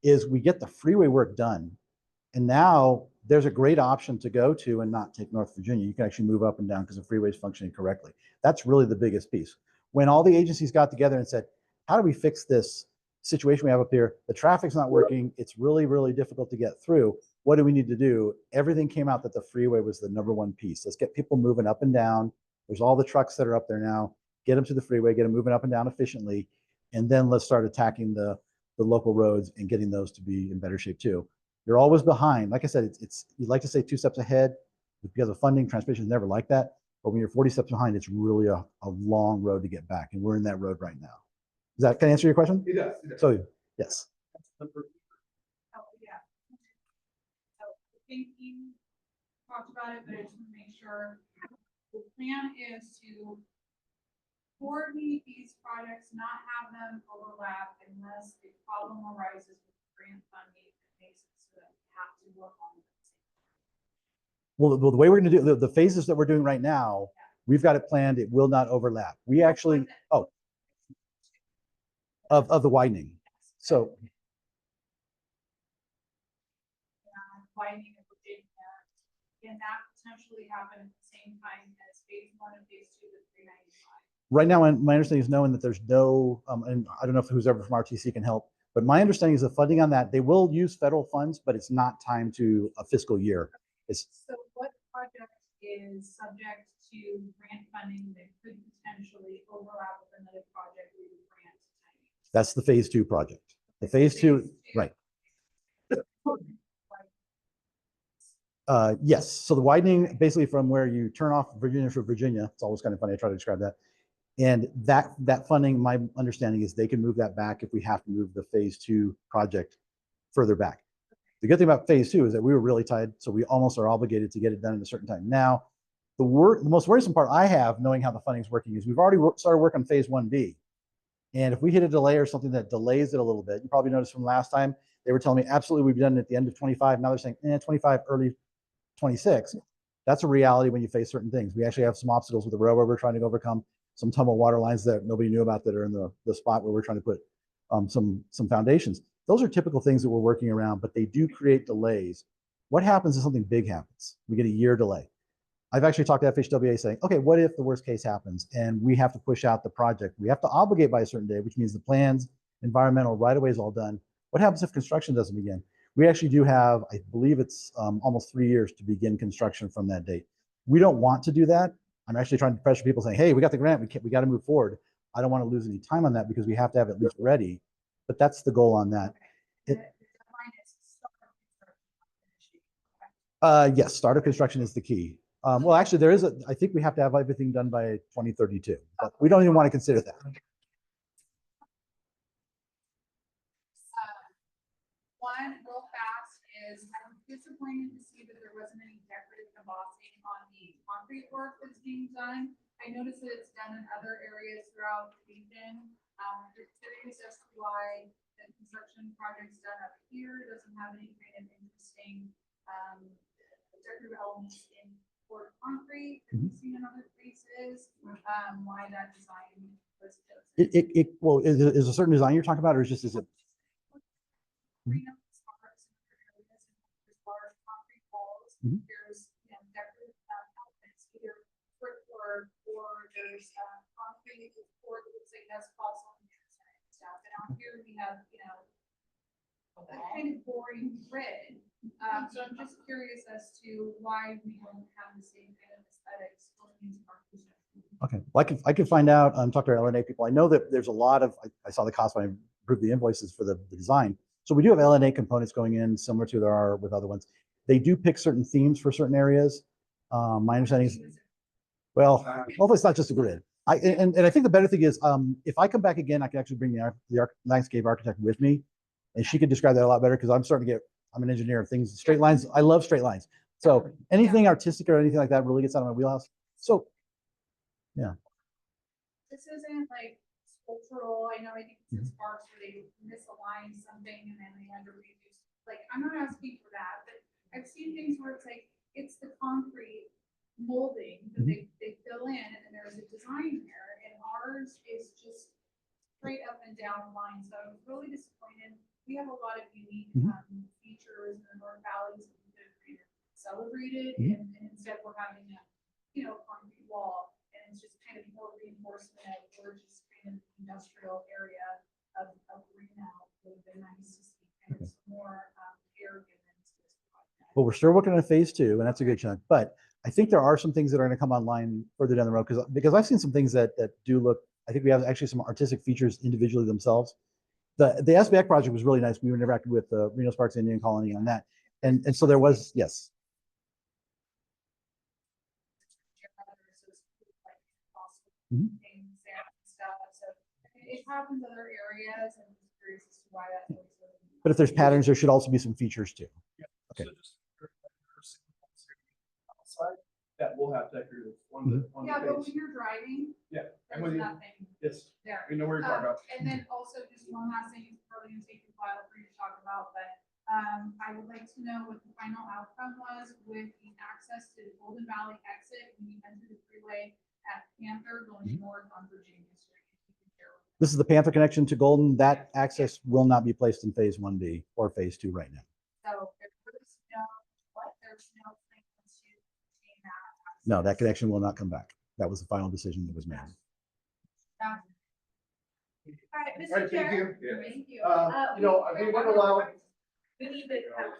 is we get the freeway work done. And now there's a great option to go to and not take North Virginia. You can actually move up and down because the freeway is functioning correctly. That's really the biggest piece. When all the agencies got together and said, how do we fix this situation we have up here? The traffic's not working. It's really, really difficult to get through. What do we need to do? Everything came out that the freeway was the #1 piece. Let's get people moving up and down. There's all the trucks that are up there now. Get them to the freeway, get them moving up and down efficiently. And then let's start attacking the local roads and getting those to be in better shape too. You're always behind. Like I said, you'd like to say 2 steps ahead because of funding. Transportation is never like that. But when you're 40 steps behind, it's really a long road to get back. And we're in that road right now. Can I answer your question?
It does.
So, yes.
Oh, yeah. So I think you talked about it, but I just want to make sure the plan is to coordinate these projects, not have them overlap unless a problem arises with grant funding that makes it so that we have to work on it.
Well, the way we're going to do the phases that we're doing right now, we've got it planned. It will not overlap. We actually, of the widening. So
Widening of Virginia, can that potentially happen at the same time as phase 1 and phase 2 of 395?
right now, my understanding is knowing that there's no, and I don't know if who's ever from RTC can help, but my understanding is the funding on that, they will use federal funds, but it's not timed to a fiscal year.
So what project is subject to grant funding that could potentially overlap with another project we would grant timing?
That's the phase 2 project. The phase 2, right. Yes. So the widening basically from where you turn off Virginia for Virginia, it's always kind of funny. I try to describe that. And that funding, my understanding is they can move that back if we have to move the phase 2 project further back. The good thing about phase 2 is that we were really tied, so we almost are obligated to get it done in a certain time. Now, the most worrisome part I have, knowing how the funding is working, is we've already started work on phase 1B. And if we hit a delay or something that delays it a little bit, you probably noticed from last time, they were telling me absolutely we've done it at the end of 25. Now they're saying 25, early 26. That's a reality when you face certain things. We actually have some obstacles with the railroad we're trying to overcome, some tumble water lines that nobody knew about that are in the spot where we're trying to put some foundations. Those are typical things that we're working around, but they do create delays. What happens if something big happens? We get a year delay. I've actually talked to FHWA saying, okay, what if the worst case happens and we have to push out the project? We have to obligate by a certain day, which means the plans, environmental, right-of-way is all done. What happens if construction doesn't begin? We actually do have, I believe it's almost 3 years to begin construction from that date. We don't want to do that. I'm actually trying to pressure people saying, hey, we got the grant, we got to move forward. I don't want to lose any time on that because we have to have it at least ready. But that's the goal on that. Yes, start of construction is the key. Well, actually, I think we have to have everything done by 2032, but we don't even want to consider that.
One real fast is I'm disappointed to see that there wasn't any decorative embossing on the concrete work that's being done. I noticed that it's done in other areas throughout the region. Just curious as to why the construction projects done up here doesn't have any kind of interesting decorative elements in poured concrete that we've seen in other places. Why that design was chosen.
Well, is a certain design you're talking about, or is it?
There's decorative elements, either brickwork or there's concrete or it looks like that's fossil and stuff. And out here we have, a kind of boring red. So I'm just curious as to why we don't have the same kind of aesthetics for these parks.
Okay, well, I can find out, talk to our LNA people. I know that there's a lot of, I saw the cost when I approved the invoices for the design. So we do have LNA components going in similar to there are with other ones. They do pick certain themes for certain areas. My understanding is, well, hopefully it's not just a grid. And I think the better thing is, if I come back again, I can actually bring the landscape architect with me, and she could describe that a lot better because I'm starting to get, I'm an engineer of things, straight lines. I love straight lines. So anything artistic or anything like that really gets out of my wheelhouse. So, yeah.
this isn't like sculptural, I know, I think it's in Sparks where they misalign something and then they under reduce. Like, I'm not asking for that, but I've seen things where it's like, it's the concrete molding that they fill in and then there's a design there and ours is just straight up and down line, so I was really disappointed. We have a lot of unique features in the North Valleys that we could have created, celebrated, and instead we're having a, concrete wall, and it's just kind of more reinforcement of we're just kind of industrial area of Reno. It would have been nice to see kind of some more air given to this project.
But we're still working on phase 2, and that's a good chunk. But I think there are some things that are going to come online further down the road because I've seen some things that do look. I think we have actually some artistic features individually themselves. The SBAC project was really nice. We were interacting with the Reno Sparks Indian Colony on that, and so there was yes.
Things and stuff. So it happens in other areas, and I'm just curious as to why that.
But if there's patterns, there should also be some features too. Okay.
So just outside, that will have decorative on the
Yeah, but when
face.
you're driving,
Yeah, I'm
there's
with you.
nothing
Yes,
there.
we know where you're talking about.
And then also just one last thing, it's probably gonna take a while for you to talk about, but I would like to know what the final outcome was with the access to the Golden Valley exit when you enter the freeway at Panther going north on Virginia Street. If you can share with me.
This is the Panther connection to Golden. That access will not be placed in phase 1B or phase 2 right now.
So if there's no plans to maintain that.
No, that connection will not come back. That was the final decision that was made.
All right,
All
Mr.
right, thank
Chair.
you.
Thank you.
We would allow,
We need to have.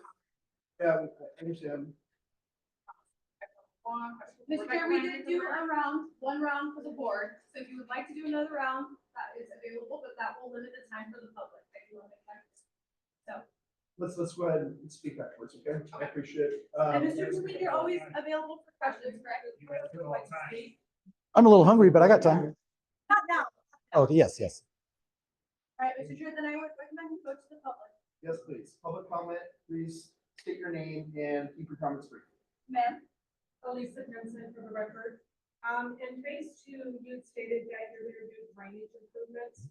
yeah, I understand.
Mr. Chair, we did do one round for the board, so if you would like to do another round, that is available, but that will limit the time for the public. I do want to make that. So,
Let's go ahead and speak afterwards, okay? I appreciate it.
and Mr. Julie, you're always available for questions, correct?
I'm a little hungry, but I got time.
Not now.
Oh, yes, yes.
All right, Mr. Chair, then I would recommend you go to the public.
Yes, please. Public comment, please state your name and keep your comments brief.
Ma'am?
Elisa Jensen for the record. In phase 2, you stated that you're going to do drainage improvements.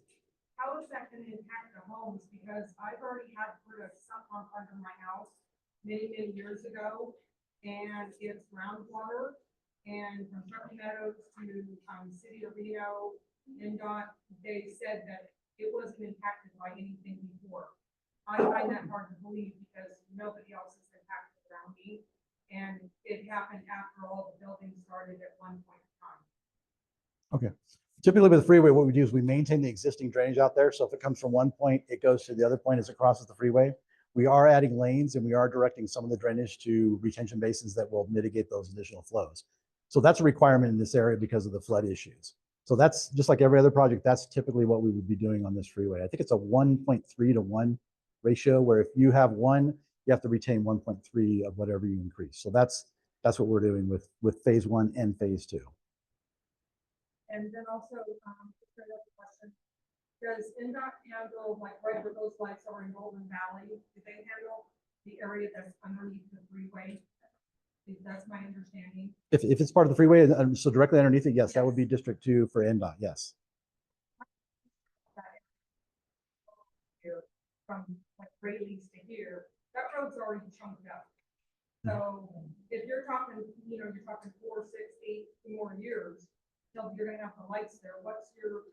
How is that going to impact the homes? Because I've already had put a sump pump under my house many years ago, and it's groundwater. And from Truckee Meadows to City of Reno, NDOT, they said that it wasn't impacted by anything before. I find that hard to believe because nobody else is impacted around me. And it happened after all the buildings started at one point in time.
Okay. Typically with the freeway, what we do is we maintain the existing drainage out there. So if it comes from one point, it goes to the other point as it crosses the freeway. We are adding lanes and we are directing some of the drainage to retention basins that will mitigate those additional flows. So that's a requirement in this area because of the flood issues. So that's just like every other project. That's typically what we would be doing on this freeway. I think it's a 1.3 to 1 ratio where if you have 1, you have to retain 1.3 of whatever you increase. So that's what we're doing with phase 1 and phase 2.
And then also, just another question. Does NDOT handle, like right where those lights are in Golden Valley, do they handle the area that's underneath the freeway? That's my understanding.
If it's part of the freeway, so directly underneath it, yes, that would be District 2 for NDOT, yes.
Here, from like Rayleigh's to here, that road's already chunked up. So if you're talking, you're talking 4, 6, 8 more years, till you're gonna have the lights there, what's your,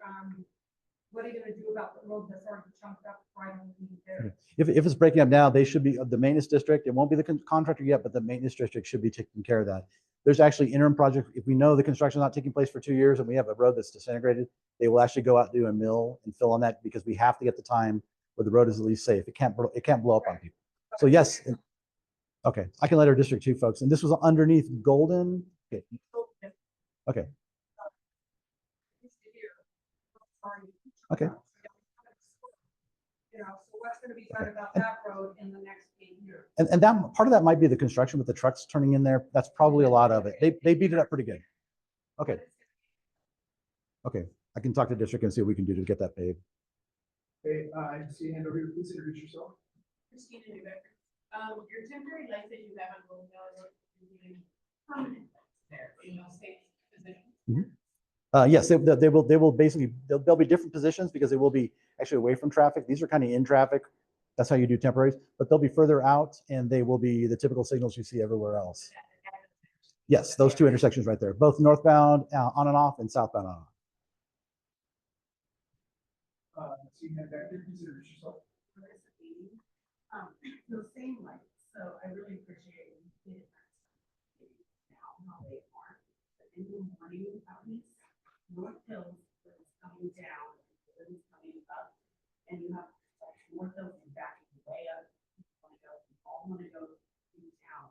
what are you gonna do about the road that's already chunked up right underneath there?
If it's breaking up now, they should be the maintenance district. It won't be the contractor yet, but the maintenance district should be taking care of that. There's actually interim projects. If we know the construction is not taking place for 2 years and we have a road that's disintegrated, they will actually go out and do a mill and fill on that because we have to get the time where the road is at least safe. It can't blow up on people. So yes. Okay, I can let our District 2 folks. And this was underneath Golden. Okay. Okay. Okay.
So what's gonna be done about that road in the next 8 years?
And that part of that might be the construction with the trucks turning in there. That's probably a lot of it. They beat it up pretty good. Okay. Okay. I can talk to district and see what we can do to get that paved.
Okay, I see a hand over here. Please introduce yourself.
Christina Newbecker. Your temporary lights that you have on Golden Valley Road, you're doing permanent lights there, in those same positions.
Yes, they will basically, there'll be different positions because they will be actually away from traffic. These are kind of in traffic. That's how you do temporaries, but they'll be further out and they will be the typical signals you see everywhere else. Yes, those two intersections right there, both northbound on and off and southbound on and off.
Seeing that back there, consider yourself.
Those same lights, so I really appreciate it. Now, how they are, but in the morning, at least, North Hills is coming down, and is coming up, and you have like North Hills and backing way up. All wanna go to town.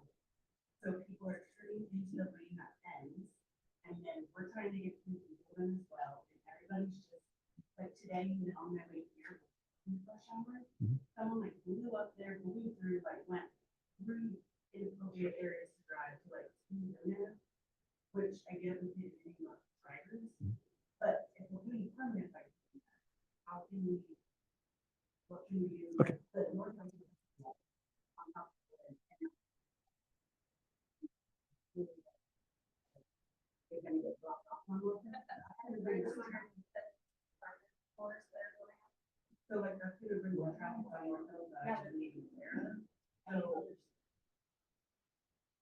So people are turning into the lane that ends, and then we're trying to get through Golden as well, and everybody's just, like today, even on my way here, in rush hour, someone like blew up there, blew through, like went through inappropriate areas to drive to like there, which I get with the drivers, but if we're doing permanent, like, how can we, what can we do?
Okay.
But more than on top of it, and they're gonna get dropped off on North Hills. So like that's gonna bring more traffic on North Hills that actually need to be there. So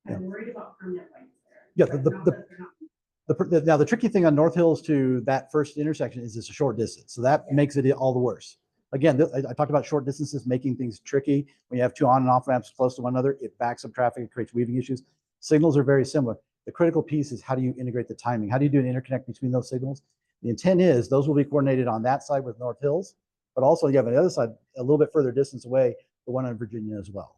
I'm worried about permanent lights there.
Yeah,
but not that they're not-
now the tricky thing on North Hills to that first intersection is it's a short distance. So that makes it all the worse. Again, I talked about short distances making things tricky. When you have two on and off ramps close to one another, it backs up traffic, it creates weaving issues. Signals are very similar. The critical piece is how do you integrate the timing? How do you do an interconnect between those signals? The intent is those will be coordinated on that side with North Hills, but also you have on the other side, a little bit further distance away, the one on Virginia as well.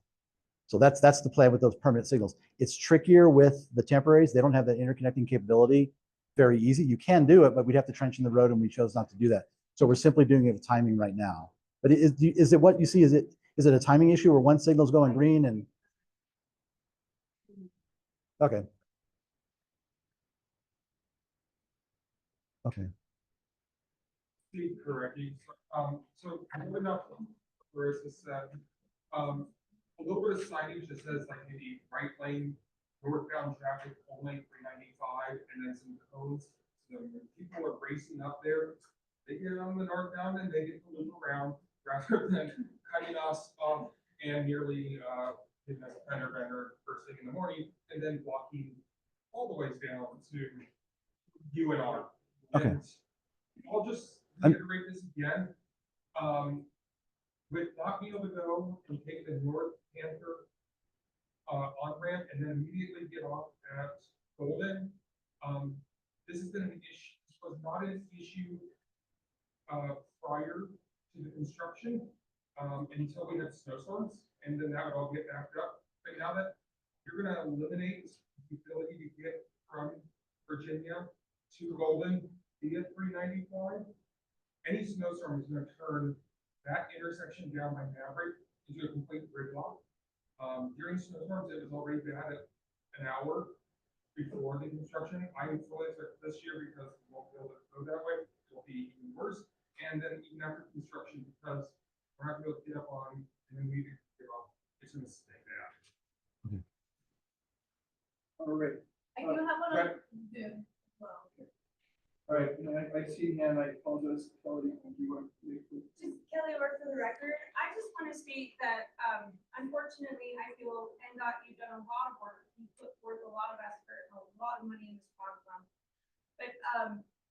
So that's the plan with those permanent signals. It's trickier with the temporaries. They don't have that interconnecting capability very easy. You can do it, but we'd have to trench in the road and we chose not to do that. So we're simply doing it with timing right now. But is it what you see? Is it a timing issue where one signal's going green and? Okay. Okay.
Speak correctly. So moving up, where is this, a little bit of signage that says like maybe right lane, northbound traffic only 395, and then some cones. So when people are racing up there, they get on the northbound and they get to loop around rather than cutting us off and nearly hitting us a fender bender first thing in the morning, and then walking all the ways down to UNR.
Okay.
And I'll just reiterate this again. With not being able to go and take the North Panther on ramp and then immediately get off at Golden, this has been an issue. This was not an issue prior to the construction until we had snowstorms, and then that would all get backed up. But now that you're going to eliminate the ability to get from Virginia to Golden via 395, any snowstorm is going to turn that intersection down by Maverick into a complete gridlock. During snowstorms, it was already bad at an hour before the construction. I am fully expect this year because we won't be able to go that way. It will be even worse. And then even after construction, because we're not going to be able to get up on and then we get off, it's going to stay bad.
All right.
I do have one
Right.
on. Well,
All right, and I see hand, I apologize, Kelly, if you want to.
just Kelly, work for the record. I just want to state that, unfortunately, I feel NDOT, you've done a lot of work. You put forth a lot of effort, a lot of money in this program. But,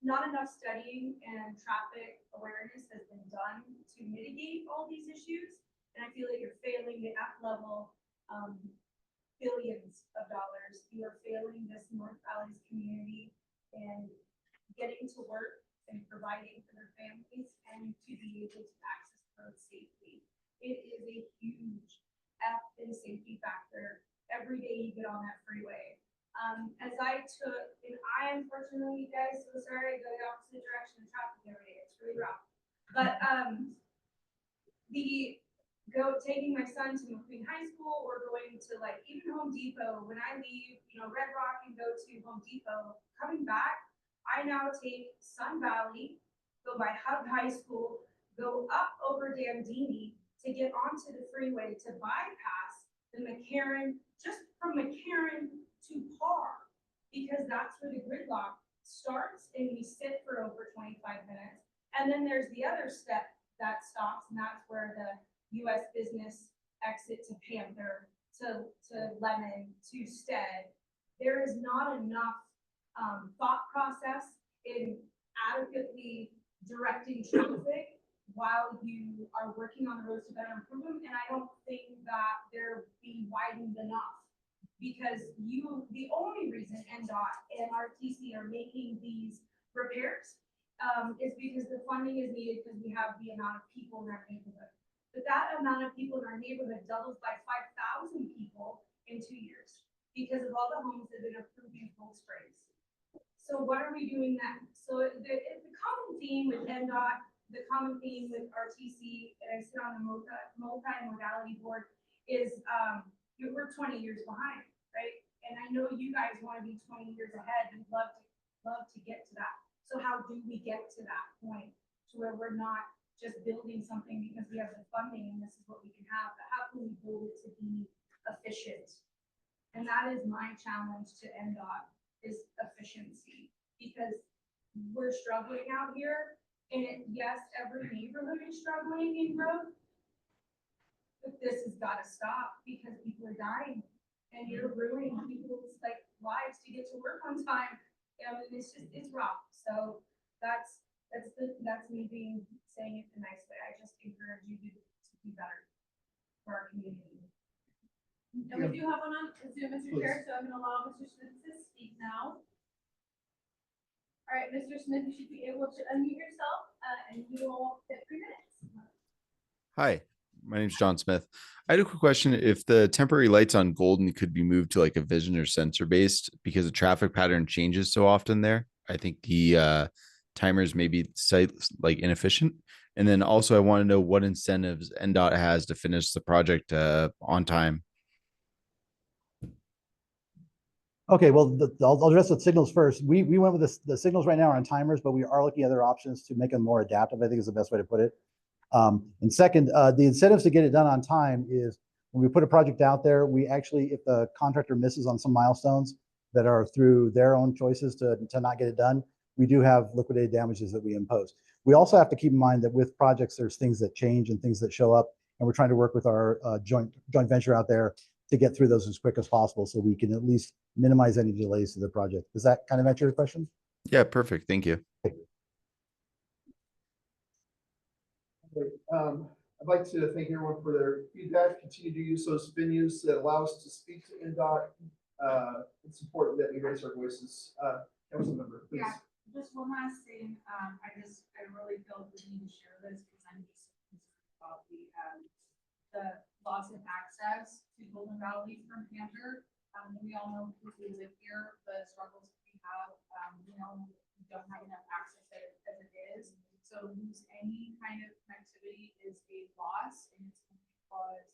not enough studying and traffic awareness has been done to mitigate all these issues. And I feel like you're failing the F level, billions of dollars. You are failing this North Valley's community and getting to work and providing for their families and to be able to access roads safely. It is a huge F in safety factor every day you get on that freeway. As I took, and I unfortunately, guys, so sorry, I go the opposite direction of traffic every day. It's really rough. But taking my son to McQueen High School or going to like even Home Depot, when I leave, Red Rock and go to Home Depot, coming back, I now take Sun Valley, go by Hub High School, go up over Dandini to get onto the freeway to bypass the McCarran, just from McCarran to Parr, because that's where the gridlock starts and we sit for over 25 minutes. And then there's the other step that stops, and that's where the US business exit to Panther, to Lemon, to Stead. There is not enough thought process in adequately directing traffic while you are working on the roads to better improve them. And I don't think that they're being widened enough. Because the only reason NDOT and RTC are making these repairs is because the funding is needed because we have the amount of people in our neighborhood. But that amount of people in our neighborhood doubles by 5,000 people in 2 years because of all the homes that have been approved in Cold Springs. So what are we doing next? So the common theme with NDOT, the common theme with RTC, and I sit on the multi-modality board, is we're 20 years behind, right? And I know you guys want to be 20 years ahead and love to get to that. So how do we get to that point to where we're not just building something because we have the funding and this is what we can have, but how can we build it to be efficient? And that is my challenge to NDOT, is efficiency, because we're struggling out here. And yes, every neighborhood is struggling in growth, but this has got to stop because people are dying and you're ruining people's lives to get to work on time. I mean, it's rough. So that's me saying it the nice way. I just encourage you to be better for our community.
And we do have one on Zoom, Mr. Chair, so I'm gonna allow Mr. Smith to speak now. All right, Mr. Smith, you should be able to unmute yourself, and you will get 3 minutes.
Hi, my name's John Smith. I had a quick question. If the temporary lights on Golden could be moved to like a vision or sensor based, because the traffic pattern changes so often there, I think the timers may be inefficient. And then also I want to know what incentives NDOT has to finish the project on time.
Okay, well, I'll address the signals first. We went with the signals right now are on timers, but we are looking at other options to make them more adaptive, I think is the best way to put it. And second, the incentives to get it done on time is when we put a project out there, we actually, if the contractor misses on some milestones that are through their own choices to not get it done, we do have liquidated damages that we impose. We also have to keep in mind that with projects, there's things that change and things that show up, and we're trying to work with our joint venture out there to get through those as quick as possible so we can at least minimize any delays to the project. Does that kind of answer your question?
Yeah, perfect. Thank you.
I'd like to thank everyone for their feedback. Continue to use those venues that allow us to speak to NDOT. It's important that we raise our voices. Council member, please.
Yeah, just one last thing. I really feel the need to share this because I'm just concerned about the loss of access to Golden Valley from Panther. We all know who live here, the struggles we have. We don't have enough access as it is. So lose any kind of connectivity is a loss, and it's going to cause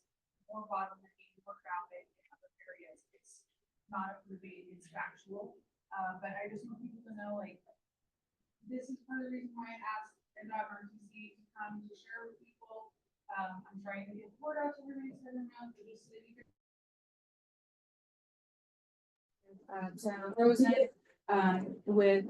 more bottlenecking, more traffic in other areas. It's not a debate, it's factual. But I just want people to know, this is part of the reason why I asked NDOT RTC to come to share with people. I'm trying to get the word out to everybody to send them out to just so you can. Senator Rosen, with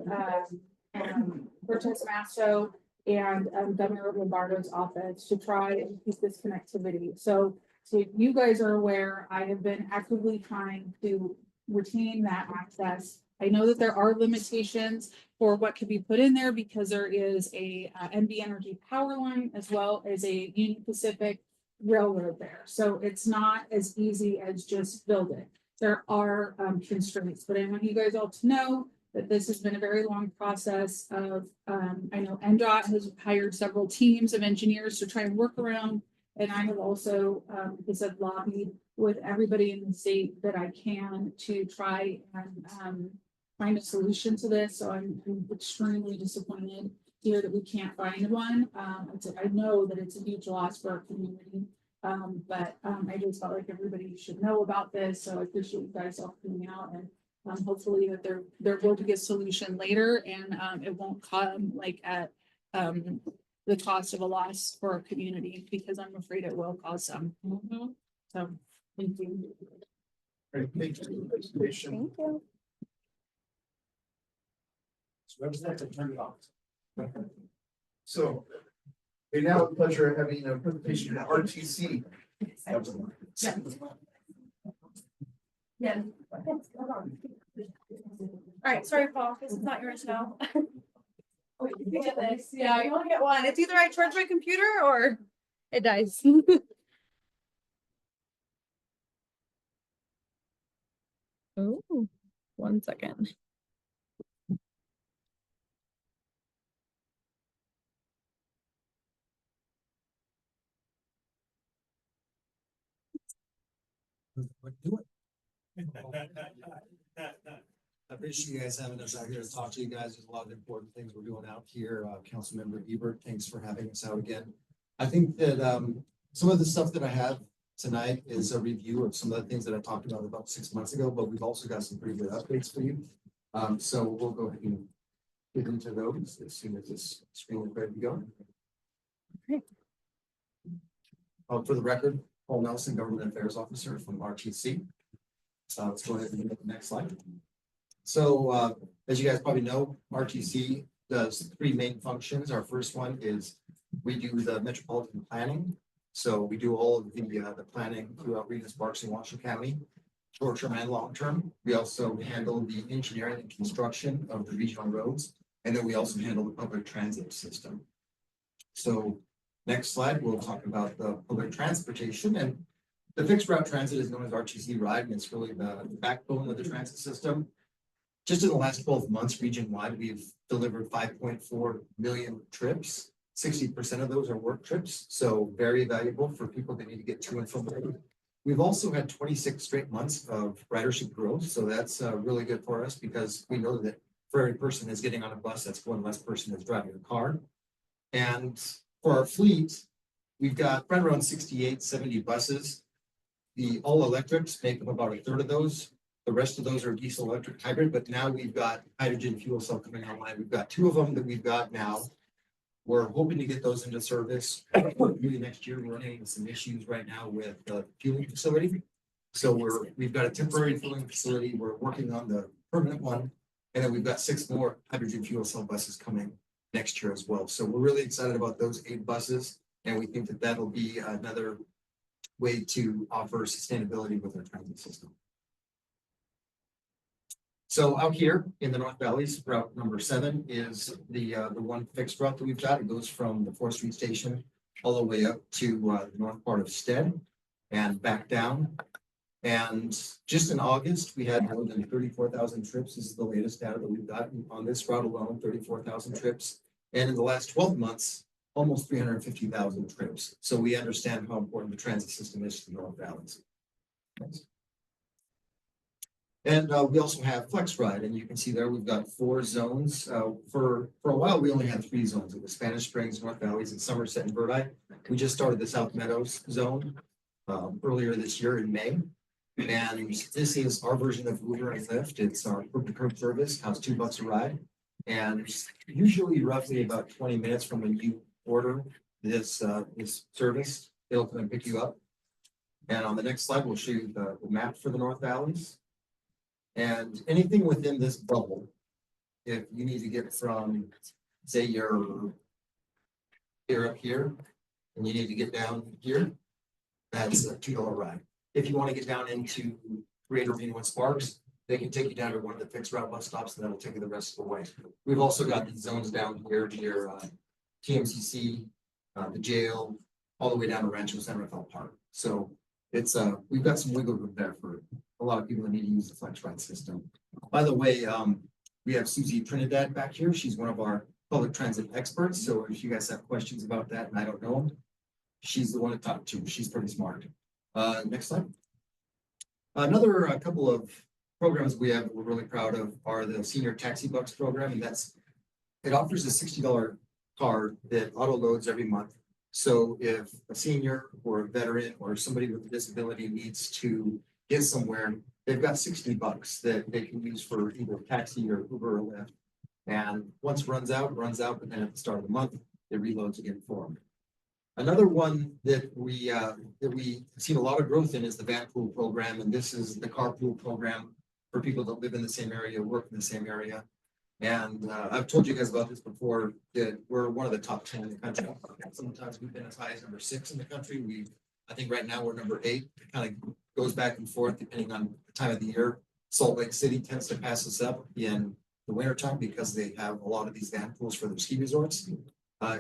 Cortez Masto and Governor Lombardo's office to try and keep this connectivity. So you guys are aware, I have been actively trying to retain that access. I know that there are limitations for what can be put in there because there is a NV Energy power line as well as a Union Pacific railroad there. So it's not as easy as just build it. There are constraints, but I want you guys all to know that this has been a very long process of, I know NDOT has hired several teams of engineers to try and work around. And I have also, lobbied with everybody in the state that I can to try and find a solution to this. So I'm extremely disappointed here that we can't find one. I know that it's a huge loss for our community. But I just felt like everybody should know about this. So I appreciate you guys all coming out, and hopefully that there will be a solution later, and it won't come at the cost of a loss for our community, because I'm afraid it will cause some. So thank you.
Great, thank you for the presentation.
Thank you.
Representative, turn it off. So, we now have the pleasure of having a presentation at RTC.
Yeah. All right, sorry, Paul, this is not yours now. You get this. Yeah, you only get one. It's either I charge my computer or it dies. Oh, 1 second.
I appreciate you guys having us out here to talk to you guys. There's a lot of important things we're doing out here. Councilmember Ebert, thanks for having us out again. I think that some of the stuff that I have tonight is a review of some of the things that I talked about 6 months ago, but we've also got some pretty good updates for you. So we'll go ahead and get into those as soon as this screen is ready to go. For the record, Paul Nelson, Government Affairs Officer from RTC. Let's go ahead and get the next slide. So as you guys probably know, RTC does three main functions. Our first one is we do the metropolitan planning. So we do all of the planning throughout Regis Parks in Washington County, short-term and long-term. We also handle the engineering and construction of the regional roads. And then we also handle the public transit system. So next slide, we'll talk about the public transportation, and the fixed route transit is known as RTC Ride, and it's really the backbone of the transit system. Just in the last 12 months, region-wide, we've delivered 5.4 million trips. 60% of those are work trips, so very valuable for people that need to get to and from work. We've also had 26 straight months of ridership growth, so that's really good for us because we know that for every person that's getting on a bus, that's one less person that's driving a car. And for our fleet, we've got right around 68, 70 buses. The all electrics make up about a third of those. The rest of those are diesel electric hybrid, but now we've got hydrogen fuel cell coming online. We've got 2 of them that we've got now. We're hoping to get those into service really next year. We're running into some issues right now with the fueling facility. So we've got a temporary fueling facility. We're working on the permanent one. And then we've got 6 more hydrogen fuel cell buses coming next year as well. So we're really excited about those 8 buses. And we think that that'll be another way to offer sustainability with our transit system. So out here in the North Valleys, route number 7 is the one fixed route that we've got. It goes from the 4th Street station all the way up to the north part of Stead and back down. And just in August, we had more than 34,000 trips. This is the latest data that we've got on this route alone, 34,000 trips. And in the last 12 months, almost 350,000 trips. So we understand how important the transit system is to the North Valleys. Thanks. And we also have Flex Ride, and you can see there we've got 4 zones. For a while, we only had 3 zones. It was Spanish Springs, North Valleys, and Somerset and Verdi. We just started the South Meadows zone earlier this year in May. And this is our version of Uber and Lyft. It's our curb-to-curb service, costs $2 a ride. And usually roughly about 20 minutes from when you order this service, it'll come and pick you up. And on the next slide, we'll show you the map for the North Valleys. And anything within this bubble, if you need to get from, say, you're up here, and you need to get down here, that's a $2 ride. If you want to get down into Greater Reno and Sparks, they can take you down to one of the fixed route bus stops, and that'll take you the rest of the way. We've also got these zones down here near TMCC, the jail, all the way down to Rancho San Rafael Park. So it's we've got some wiggle room there for a lot of people that need to use the Flex Ride system. By the way, we have Susie Trinidad back here. She's one of our public transit experts. So if you guys have questions about that and I don't know them, she's the one to talk to. She's pretty smart. Next slide. Another couple of programs we have that we're really proud of are the Senior Taxi Bucks program, and it offers a $60 card that auto loads every month. So if a senior or a veteran or somebody with a disability needs to get somewhere, they've got $60 that they can use for either taxi or Uber or Lyft. And once it runs out, but then at the start of the month, it reloads again for them. Another one that we've seen a lot of growth in is the van pool program, and this is the carpool program for people that live in the same area, work in the same area.
And I've told you guys about this before, that we're one of the top 10 in the country. Sometimes we've been as high as number 6 in the country. I think right now we're number 8. It kind of goes back and forth depending on the time of the year. Salt Lake City tends to pass us up in the wintertime because they have a lot of these van pools for their ski resorts.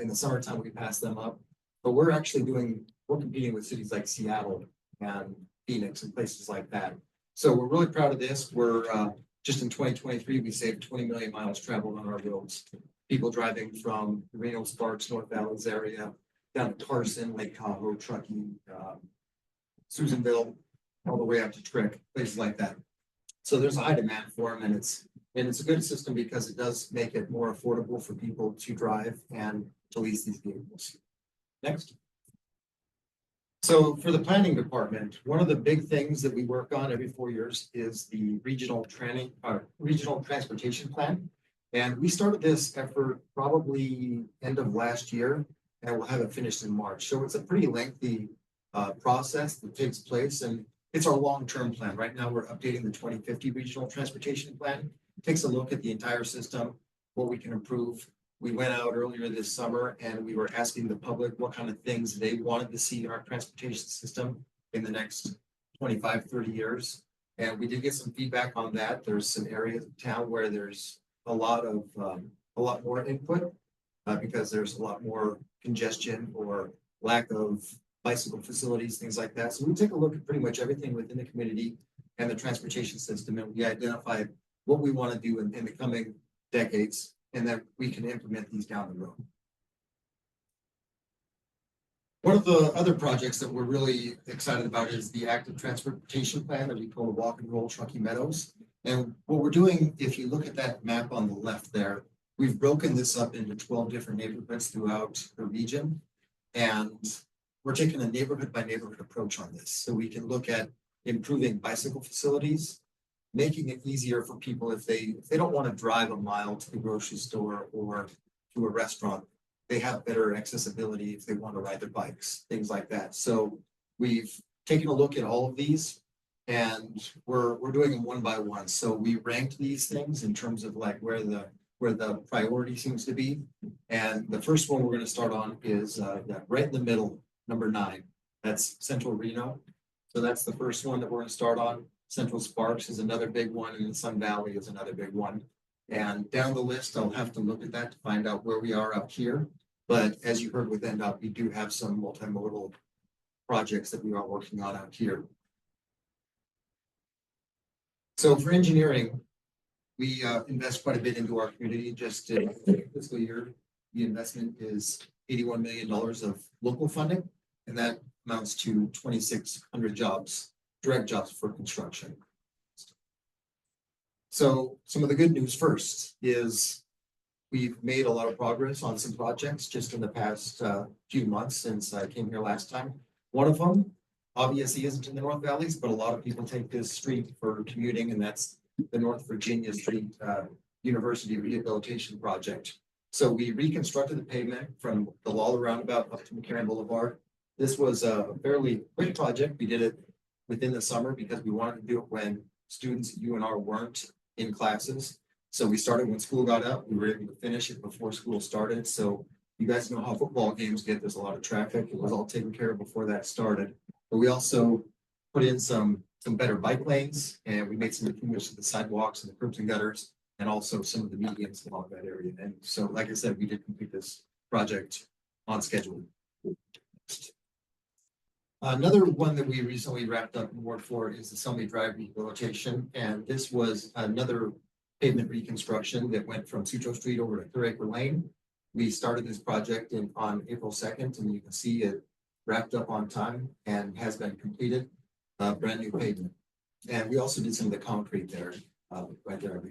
In the summertime, we pass them up. But we're competing with cities like Seattle and Phoenix and places like that. So we're really proud of this. We're just in 2023, we saved 20 million miles traveled on our roads. People driving from Reno, Sparks, North Valleys area, down to Carson, Lake Tahoe, Truckee, Susanville, all the way up to Trick, places like that. So there's a high demand for them, and it's a good system because it does make it more affordable for people to drive and to lease these vehicles. Next. So for the planning department, one of the big things that we work on every 4 years is the regional transportation plan. And we started this effort probably end of last year, and we'll have it finished in March. So it's a pretty lengthy process that takes place, and it's our long-term plan. Right now, we're updating the 2050 regional transportation plan. It takes a look at the entire system, what we can improve. We went out earlier this summer and we were asking the public what kind of things they wanted to see in our transportation system in the next 25, 30 years. And we did get some feedback on that. There's some areas of town where there's a lot more input because there's a lot more congestion or lack of bicycle facilities, things like that. So we take a look at pretty much everything within the community and the transportation system, and we identify what we want to do in the coming decades, and then we can implement these down the road. One of the other projects that we're really excited about is the active transportation plan that we call Walk and Roll Truckee Meadows. And what we're doing, if you look at that map on the left there, we've broken this up into 12 different neighborhoods throughout the region. And we're taking a neighborhood by neighborhood approach on this. So we can look at improving bicycle facilities, making it easier for people if they don't want to drive a mile to the grocery store or to a restaurant. They have better accessibility if they want to ride their bikes, things like that. So we've taken a look at all of these, and we're doing them one by one. So we ranked these things in terms of like where the priority seems to be. And the first one we're going to start on is right in the middle, number 9. That's Central Reno. So that's the first one that we're going to start on. Central Sparks is another big one, and then Sun Valley is another big one. And down the list, I'll have to look at that to find out where we are up here. But as you heard with NDOT, we do have some multimodal projects that we are working on out here. So for engineering, we invest quite a bit into our community. Just in fiscal year, the investment is $81 million of local funding, and that amounts to 2,600 jobs, direct jobs for construction. So some of the good news first is we've made a lot of progress on some projects just in the past few months since I came here last time. One of them obviously isn't in the North Valleys, but a lot of people take this street for commuting, and that's the North Virginia Street University Rehabilitation Project. So we reconstructed the pavement from the Lawler Roundabout up to McCarran Boulevard. This was a fairly quick project. We did it within the summer because we wanted to do it when students at UNR weren't in classes. So we started when school got up. We were able to finish it before school started. So you guys know how football games get. There's a lot of traffic. It was all taken care of before that started. But we also put in some better bike lanes, and we made some improvements to the sidewalks and the curbs and gutters, and also some of the medians along that area. And so, like I said, we did complete this project on schedule. Another one that we recently wrapped up an award for is the Selmy Drive rehabilitation. And this was another pavement reconstruction that went from Sutro Street over to Third Acre Lane. We started this project on April 2nd, and you can see it wrapped up on time and has been completed, brand new pavement. And we also did some of the concrete there, right there.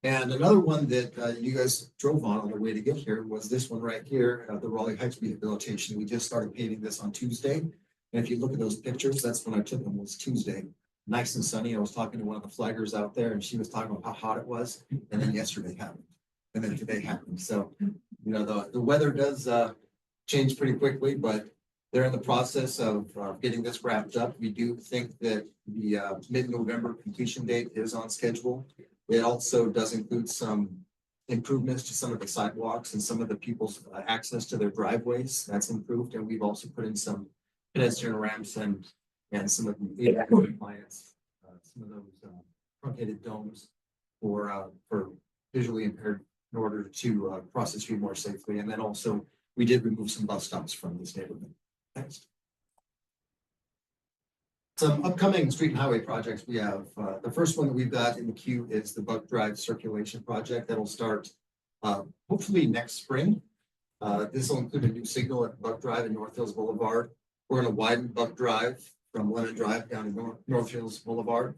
And another one that you guys drove on the way to get here was this one right here, the Raleigh Heights rehabilitation. We just started paving this on Tuesday. And if you look at those pictures, that's when I took them, was Tuesday. Nice and sunny. I was talking to one of the flaggers out there, and she was talking about how hot it was. And then yesterday happened. And then today happened. So, you know, the weather does change pretty quickly, but they're in the process of getting this wrapped up. We do think that the mid-November completion date is on schedule. It also does include some improvements to some of the sidewalks and some of the people's access to their driveways. That's improved, and we've also put in some pedestrian ramps and some of the compliance, some of those truncated domes for visually impaired in order to cross the street more safely. And then also we did remove some bus stops from this neighborhood. Next. Some upcoming street and highway projects we have. The first one that we've got in the queue is the Buck Drive Circulation Project that'll start hopefully next spring. This will include a new signal at Buck Drive and North Hills Boulevard. We're going to widen Buck Drive from Lemon Drive down to North Hills Boulevard.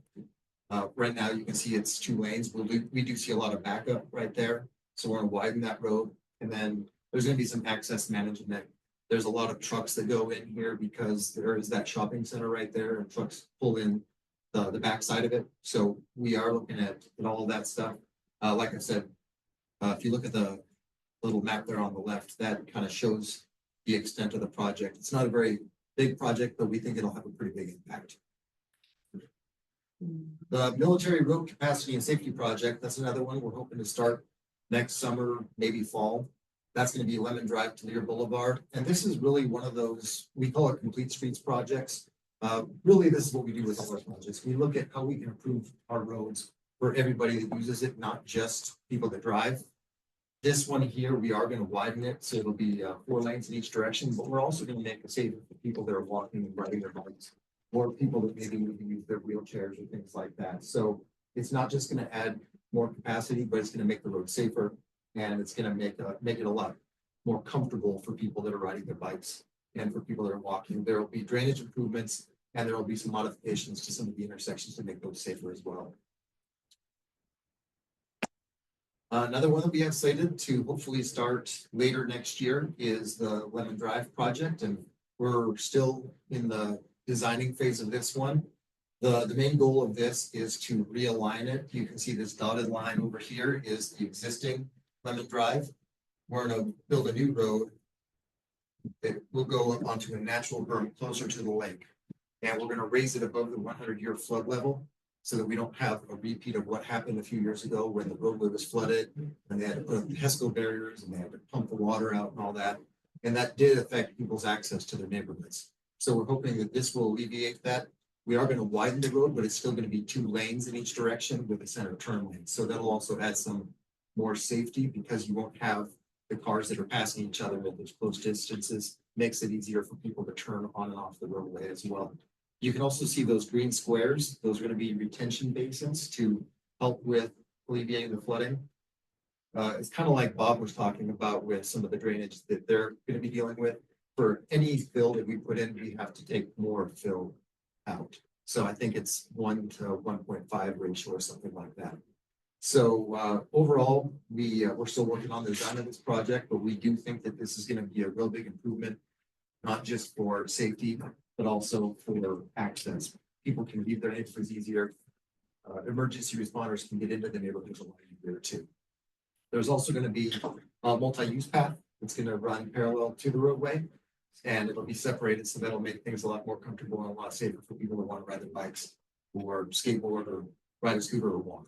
Right now you can see it's 2 lanes. We do see a lot of backup right there. So we're going to widen that road. And then there's going to be some access management. There's a lot of trucks that go in here because there is that shopping center right there, and trucks pull in the back side of it. So we are looking at all of that stuff. Like I said, if you look at the little map there on the left, that kind of shows the extent of the project. It's not a very big project, but we think it'll have a pretty big impact. The Military Road Capacity and Safety Project, that's another one we're hoping to start next summer, maybe fall. That's going to be Lemon Drive to Lear Boulevard. And this is really one of those, we call it complete streets projects. Really, this is what we do with all our projects. We look at how we can improve our roads for everybody that uses it, not just people that drive. This one here, we are going to widen it, so it'll be 4 lanes in each direction, but we're also going to make it safer for people that are walking and riding their bikes, or people that maybe need to use their wheelchairs or things like that. So it's not just going to add more capacity, but it's going to make the road safer, and it's going to make it a lot more comfortable for people that are riding their bikes and for people that are walking. There will be drainage improvements, and there will be some modifications to some of the intersections to make those safer as well. Another one that we have slated to hopefully start later next year is the Lemon Drive project, and we're still in the designing phase of this one. The main goal of this is to realign it. You can see this dotted line over here is the existing Lemon Drive. We're going to build a new road that will go up onto a natural berm closer to the lake, and we're going to raise it above the 100-year flood level, so that we don't have a repeat of what happened a few years ago when the roadway was flooded and they had to put up HESCO barriers and they had to pump the water out and all that. And that did affect people's access to their neighborhoods. So we're hoping that this will alleviate that. We are going to widen the road, but it's still going to be 2 lanes in each direction with a center turn lane. So that'll also add some more safety because you won't have the cars that are passing each other at those close distances. Makes it easier for people to turn on and off the roadway as well. You can also see those green squares. Those are going to be retention basins to help with alleviating the flooding. It's kind of like Bob was talking about with some of the drainage that they're going to be dealing with. For any fill that we put in, we have to take more fill out. So I think it's 1 to 1.5 ratio or something like that. So overall, we're still working on the design of this project, but we do think that this is going to be a real big improvement, not just for safety, but also for access. People can leave their neighborhoods easier. Emergency responders can get into the neighborhoods a lot easier too. There's also going to be a multi-use path that's going to run parallel to the roadway, and it'll be separated, so that'll make things a lot more comfortable and a lot safer for people that want to ride their bikes or skateboard or ride a scooter or walk.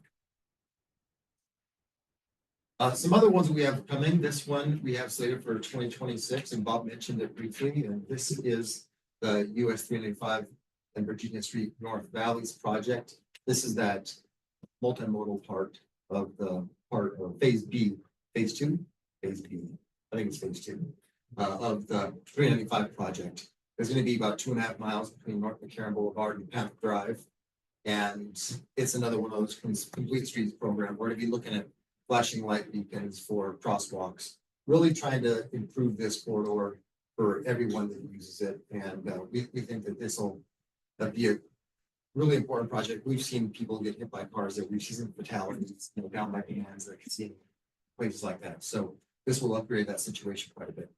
Some other ones we have coming. This one we have slated for 2026, and Bob mentioned it briefly, and this is the US 395 and Virginia Street North Valleys project. This is that multimodal part of phase B, phase 2, phase B. I think it's phase 2 of the 395 project. There's going to be about 2.5 miles between North McCarran Boulevard and Panic Drive. And it's another one of those complete streets program. We're going to be looking at flashing light beacons for crosswalks, really trying to improve this corridor for everyone that uses it. And we think that this will be a really important project. We've seen people get hit by cars, that we've seen fatalities, down by hands, that see places like that. So this will upgrade that situation quite a bit.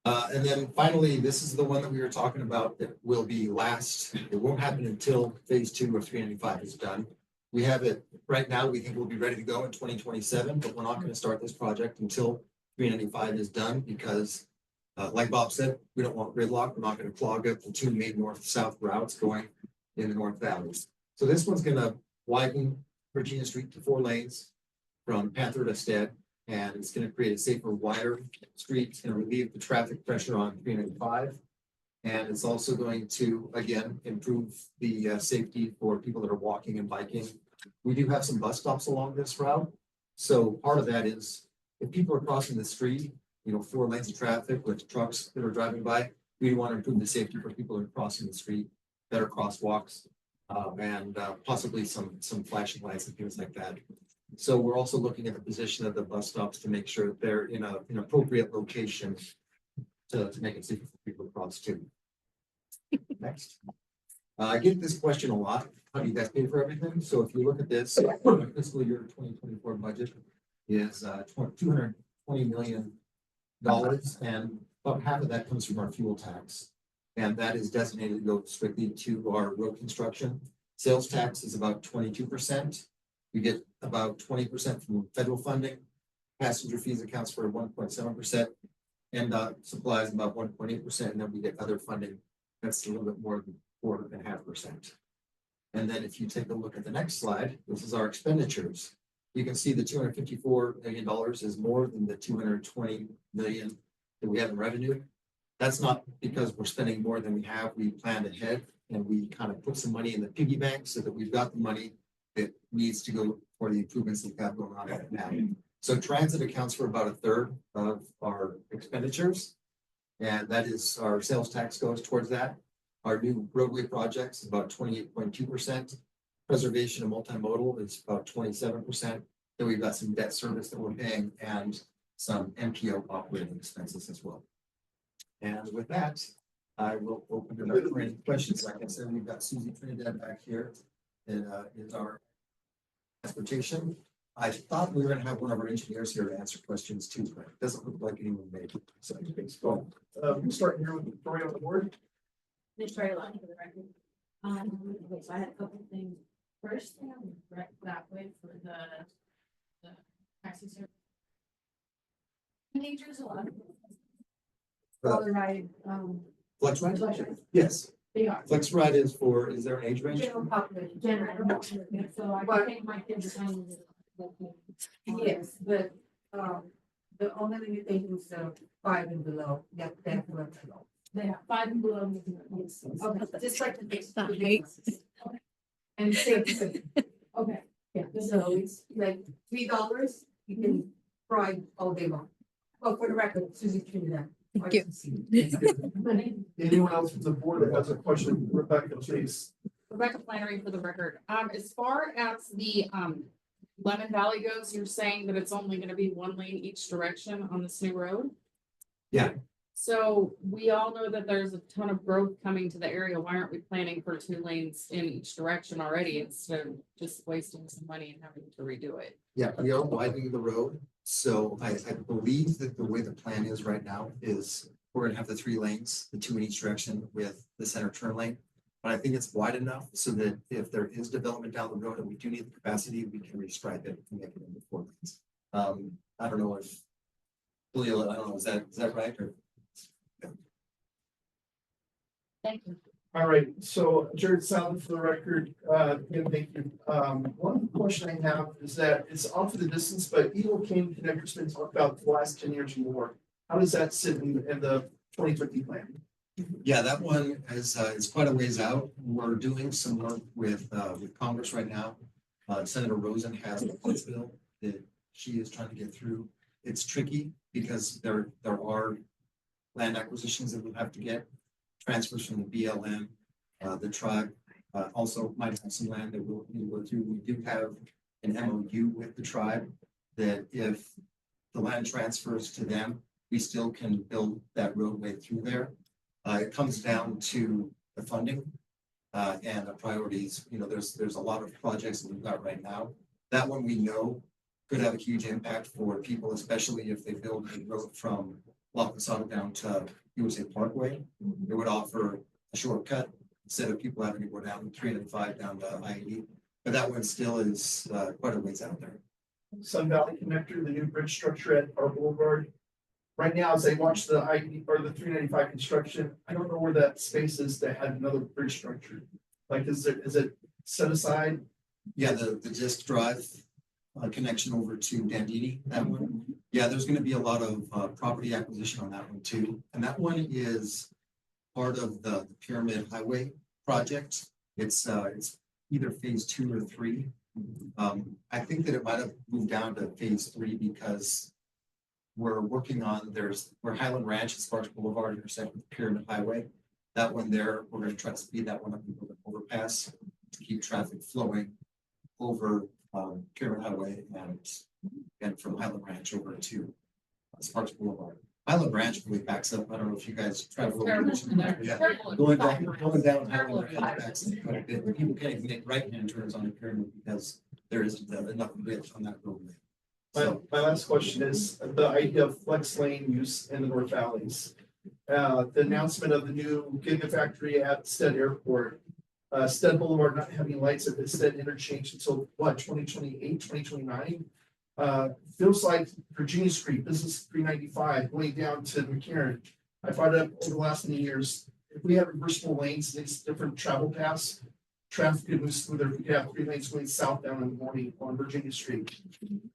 And then finally, this is the one that we were talking about that will be last. It won't happen until phase 2 of 395 is done. We have it right now. We think we'll be ready to go in 2027, but we're not going to start this project until 395 is done because, like Bob said, we don't want gridlock. We're not going to clog up the 2 main north-south routes going in the North Valleys. So this one's going to widen Virginia Street to 4 lanes from Panther to Stead. And it's gonna create a safer, wider street. It's gonna relieve the traffic pressure on 395. And it's also going to, again, improve the safety for people that are walking and biking. We do have some bus stops along this route. So part of that is if people are crossing the street, 4 lanes of traffic with trucks that are driving by, we want to improve the safety for people that are crossing the street, better crosswalks, and possibly some flashing lights and things like that. So we're also looking at the position of the bus stops to make sure that they're in an appropriate location to make it safer for people to cross too. Next. I get this question a lot. How do you guys pay for everything? So if you look at this, fiscal year 2024 budget is $220 million, and about half of that comes from our fuel tax. And that is designated to go strictly to our road construction. Sales tax is about 22%. We get about 20% from federal funding. Passenger fees accounts for 1.7%. And supplies about 1.8%. And then we get other funding that's a little bit more than 4.5%. And then if you take a look at the next slide, this is our expenditures. You can see the $254 million is more than the $220 million that we have in revenue. That's not because we're spending more than we have. We planned ahead and we kind of put some money in the piggy bank so that we've got the money that needs to go for the improvements that we've got going on right now. So transit accounts for about 1/3 of our expenditures. And that is our sales tax goes towards that. Our new roadway projects is about 28.2%. Preservation of multimodal is about 27%. Then we've got some debt service that we're paying and some MPO operating expenses as well. And with that, I will open it up for any questions. Like I said, we've got Susie Trinidad back here. It is our transportation. I thought we were gonna have one of our engineers here to answer questions too, but it doesn't look like anyone made it. So
We'll start here with Victoria on the board.
Victoria Lodge for the record. Okay, so I had a couple of things. First, I have direct that way for the taxi service. Teenagers a lot. Ride,
Flex ride?
Flex ride.
Yes.
They are.
Flex ride is there an age range?
General population, so I can take my kids. Yes, but, the only limitation is 5 and below, that's below. They have 5 and below. Yes. Okay, just like the big. Okay. And safety. Okay, yeah, so it's like $3, you can ride all day long. Well, for the record, Susie Trinidad.
Thank you. Anyone else from the board that has a question? Rebecca, please.
Rebecca Flannery for the record. As far as the Lemon Valley goes, you're saying that it's only gonna be 1 lane each direction on this new road?
Yeah.
So we all know that there's a ton of growth coming to the area. Why aren't we planning for 2 lanes in each direction already instead of just wasting some money and having to redo it?
Yeah, we are widening the road. So I believe that the way the plan is right now is we're gonna have the 3 lanes, the 2 in each direction with the center turn lane. But I think it's wide enough so that if there is development down the road and we do need the capacity, we can restripe it and make it into 4 lanes. I don't know if, Julio, I don't know, is that right? Or
Thank you.
All right, so Jared Salad for the record, again, thank you. One question I have is that it's off of the distance, but Eagle Cane Connector's been talked about the last 10 years or more. How does that sit in the 2050 plan?
yeah, that one is quite a ways out. We're doing some work with Congress right now. Senator Rosen has a bill that she is trying to get through. It's tricky because there are land acquisitions that we'll have to get. Transfers from the BLM, the tribe also might have some land that we'll go through. We do have an MOU with the tribe that if the land transfers to them, we still can build that roadway through there. It comes down to the funding and the priorities. There's a lot of projects that we've got right now. That one we know could have a huge impact for people, especially if they build a road from La Posada down to USA Parkway. It would offer a shortcut instead of people having to go down 305 down to I-80. But that one still is quite a ways out there.
Sun Valley Connector, the new bridge structure at our boulevard. Right now, as they watch the I-80 or the 395 construction, I don't know where that space is that had another bridge structure. Like, is it set aside
Yeah, the disk drive connection over to Dandini, that one. Yeah, there's gonna be a lot of property acquisition on that one too. And that one is part of the Pyramid Highway project. It's either phase 2 or 3. I think that it might have moved down to phase 3 because we're working on, where Highland Ranch and Sparks Boulevard intersect with Pyramid Highway. That one there, we're gonna try to speed that one up and build an overpass to keep traffic flowing over Pyramid Highway and from Highland Ranch over to Sparks Boulevard. Highland Ranch really backs up. I don't know if you guys travel.
Terrible.
Yeah.
Terrible.
Going down Highland Ranch backs up quite a bit. But people can't even make right-hand turns on the Pyramid because there isn't enough width on that roadway.
My last question is the idea of flex lane use in the North Valleys. The announcement of the new Gigafactory at Stead Airport. Stead Boulevard not having lights at the Stead interchange until what, 2028, 2029? Feels like Virginia Street, Business 395, going down to McCarran. I brought it up over the last many years. If we have reversible lanes, these different travel paths, traffic could move smoother. We could have 3 lanes going southbound in the morning on Virginia Street.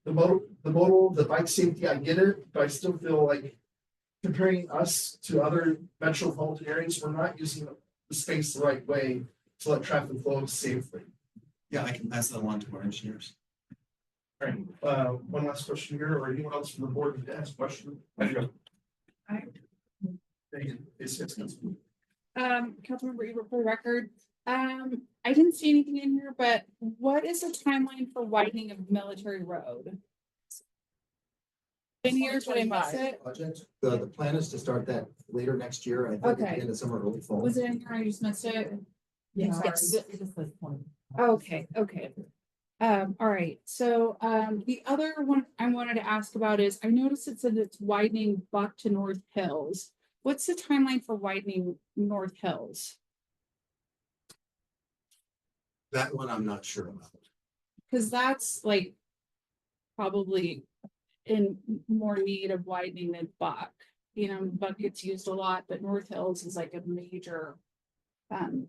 The bike safety, I get it, but I still feel like comparing us to other metropolitan areas, we're not using the space the right way to let traffic flow safely.
Yeah, I can pass that along to our engineers.
All right, one last question here, or anyone else from the board to ask a question? Thank you. Yes,
Councilmember Ebert, for the record, I didn't see anything in here, but what is the timeline for widening of Military Road? 10 years, did I miss it?
Project, the plan is to start that later next year. I think at the
Okay.
end of summer, early fall.
Was it in here? I just missed it.
Yes.
Okay, okay. All right, so, the other one I wanted to ask about is, I noticed it said it's widening Buck to North Hills. What's the timeline for widening North Hills?
That one I'm not sure about.
Cause that's like probably in more need of widening than Buck. You know, Buck gets used a lot, but North Hills is like a major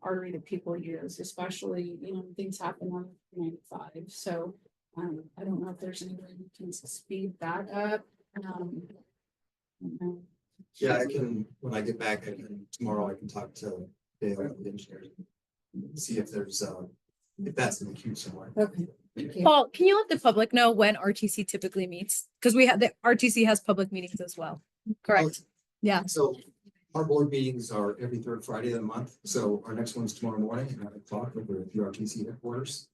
artery that people use, especially, you know, things happen on 95. So I don't know if there's any way we can speed that up.
Yeah, I can, when I get back tomorrow, I can talk to Dale, the engineers. See if there's if that's in the queue somewhere.
Okay.
Paul, can you let the public know when RTC typically meets? Because we have, the RTC has public meetings as well. Correct. Yeah.
So our board meetings are every 3rd Friday of the month. So our next one's tomorrow morning at 9 o'clock over at the RTC headquarters.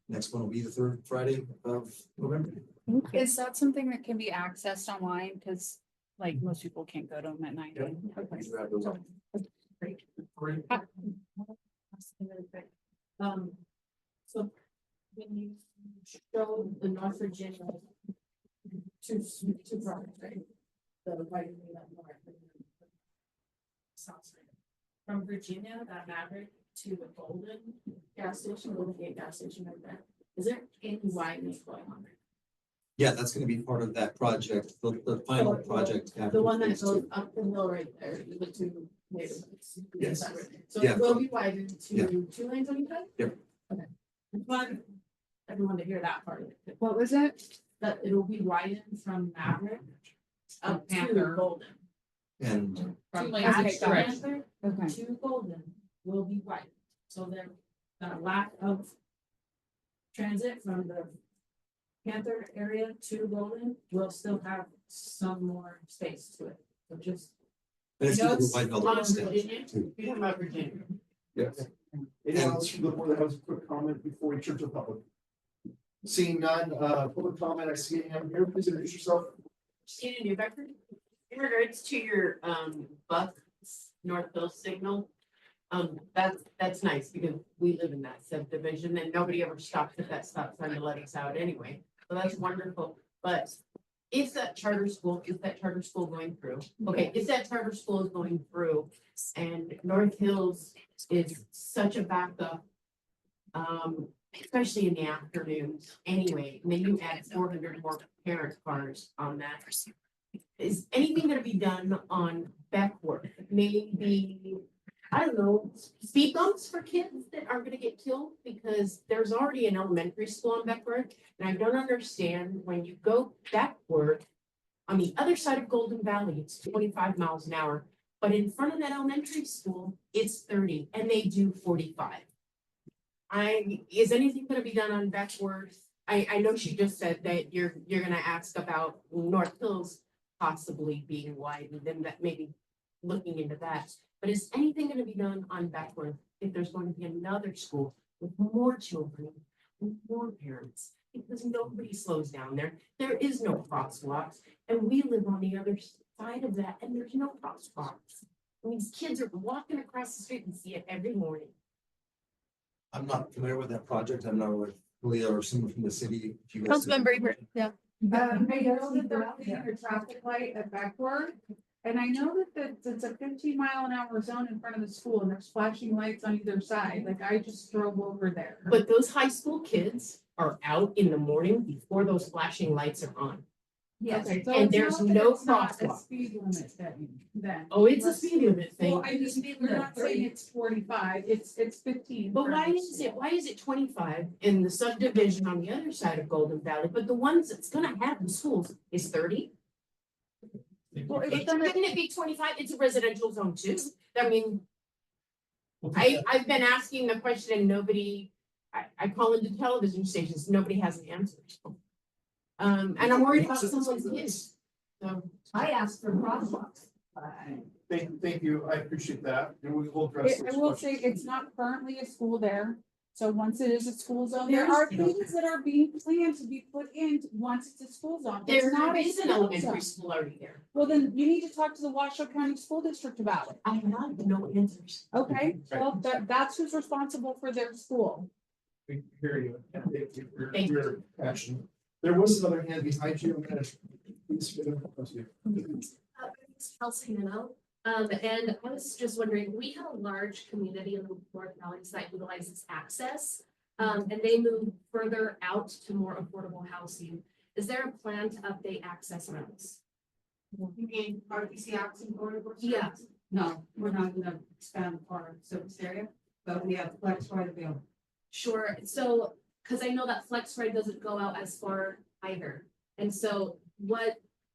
Next one will be the 3rd Friday of November.
Is that something that can be accessed online? Because like most people can't go to them at night.
Yep.
Okay.
Grab those up.
Great.
So when you show the North Virginia two projects, right? The widening of North South Side. From Virginia, that Maverick to the Golden gas station, Golden Gate gas station right there. Is there any widening going on there?
Yeah, that's gonna be part of that project, the final project.
The one that goes up the hill right there, the two neighborhoods.
Yes.
So
Yeah.
it will be widened to
Yeah.
2 lanes on each side?
Yep.
Okay. I want everyone to hear that part of it.
What was it?
That it'll be widened from Maverick up to
Panther.
Golden.
And
From
Two
lanes
lanes
of
from
stretch.
Panther
Okay.
to Golden will be widened. So then the lack of transit from the Panther area to Golden will still have some more space to it. So just.
And it's
I know
gonna
it's
widen all the
on
way down,
Virginia.
too.
You're talking about Virginia.
Yes.
Anyone else from the board that has a quick comment before we turn to the public? Seeing none, public comment, I see a hand here, please introduce yourself.
Christina Newbecker, in regards to your Buck North Hill signal. That's nice because we live in that subdivision and nobody ever stops at that stop sign to let us out anyway. So that's wonderful. But is that charter school going through? Okay, if that charter school is going through and North Hills is such a backup. Especially in the afternoons anyway, and then you add 400 more parent cars on that. Is anything gonna be done on Beckworth? Maybe I don't know, speed bumps for kids that aren't gonna get killed, because there's already an elementary school on Beckford. And I don't understand, when you go backward, on the other side of Golden Valley, it's 25 miles an hour. But in front of that elementary school, it's 30, and they do 45. Is anything gonna be done on Beckworth? I know she just said that you're gonna ask about North Hills possibly being widened, and that maybe looking into that. But is anything gonna be done on Beckworth if there's going to be another school with more children, with more parents? Because nobody slows down there. There is no crosswalks, and we live on the other side of that, and there's no crosswalks. These kids are walking across the street and see it every morning.
I'm not familiar with that project. I'm not with Leah or someone from the city. If you guys-
Councilmember Ebert, yeah.
I know that they're putting a traffic light at Backward, and I know that it's a 15-mile-an-hour zone in front of the school, and there's flashing lights on either side, like I just drove over there.
But those high school kids are out in the morning before those flashing lights are on.
Yes.
Okay,
So
and
it's
there's
not that
no
it's not a
crosswalk.
speed limit then.
Oh, it's a speed limit thing.
Well, I just, we're not saying it's 45, it's 15.
But why is it 25 in the subdivision on the other side of Golden Valley, but the ones that's gonna have the schools is 30?
Well,
Couldn't it be 25? It's a residential zone too. I mean, I've been asking the question and nobody, I call into television stations, nobody has an answer. And I'm worried about someone's kids. So
I asked for crosswalks.
Thank you. I appreciate that. And we will address
I
those
will say
questions.
it's not currently a school there, so once it is a school zone, there
There's-
are things that are being planned to be put in once it's a school zone. It's
there
not a
is an
school
elementary
zone.
school already there.
Well, then you need to talk to the Washoe County School District about it.
I have no answers.
Okay, well, that's who's responsible for their school.
We hear you. And thank you for
Thank
your passion. There was another hand behind you. I'm gonna- please, come to you.
Kelsey Minnow. And I was just wondering, we have a large community in the North Valley that utilizes access. And they move further out to more affordable housing. Is there a plan to update access routes?
You mean RTC access corridor?
Yeah.
No, we're not gonna expand our service area, but we have flex right available.
Sure, so, because I know that Flex Ride doesn't go out as far either. And so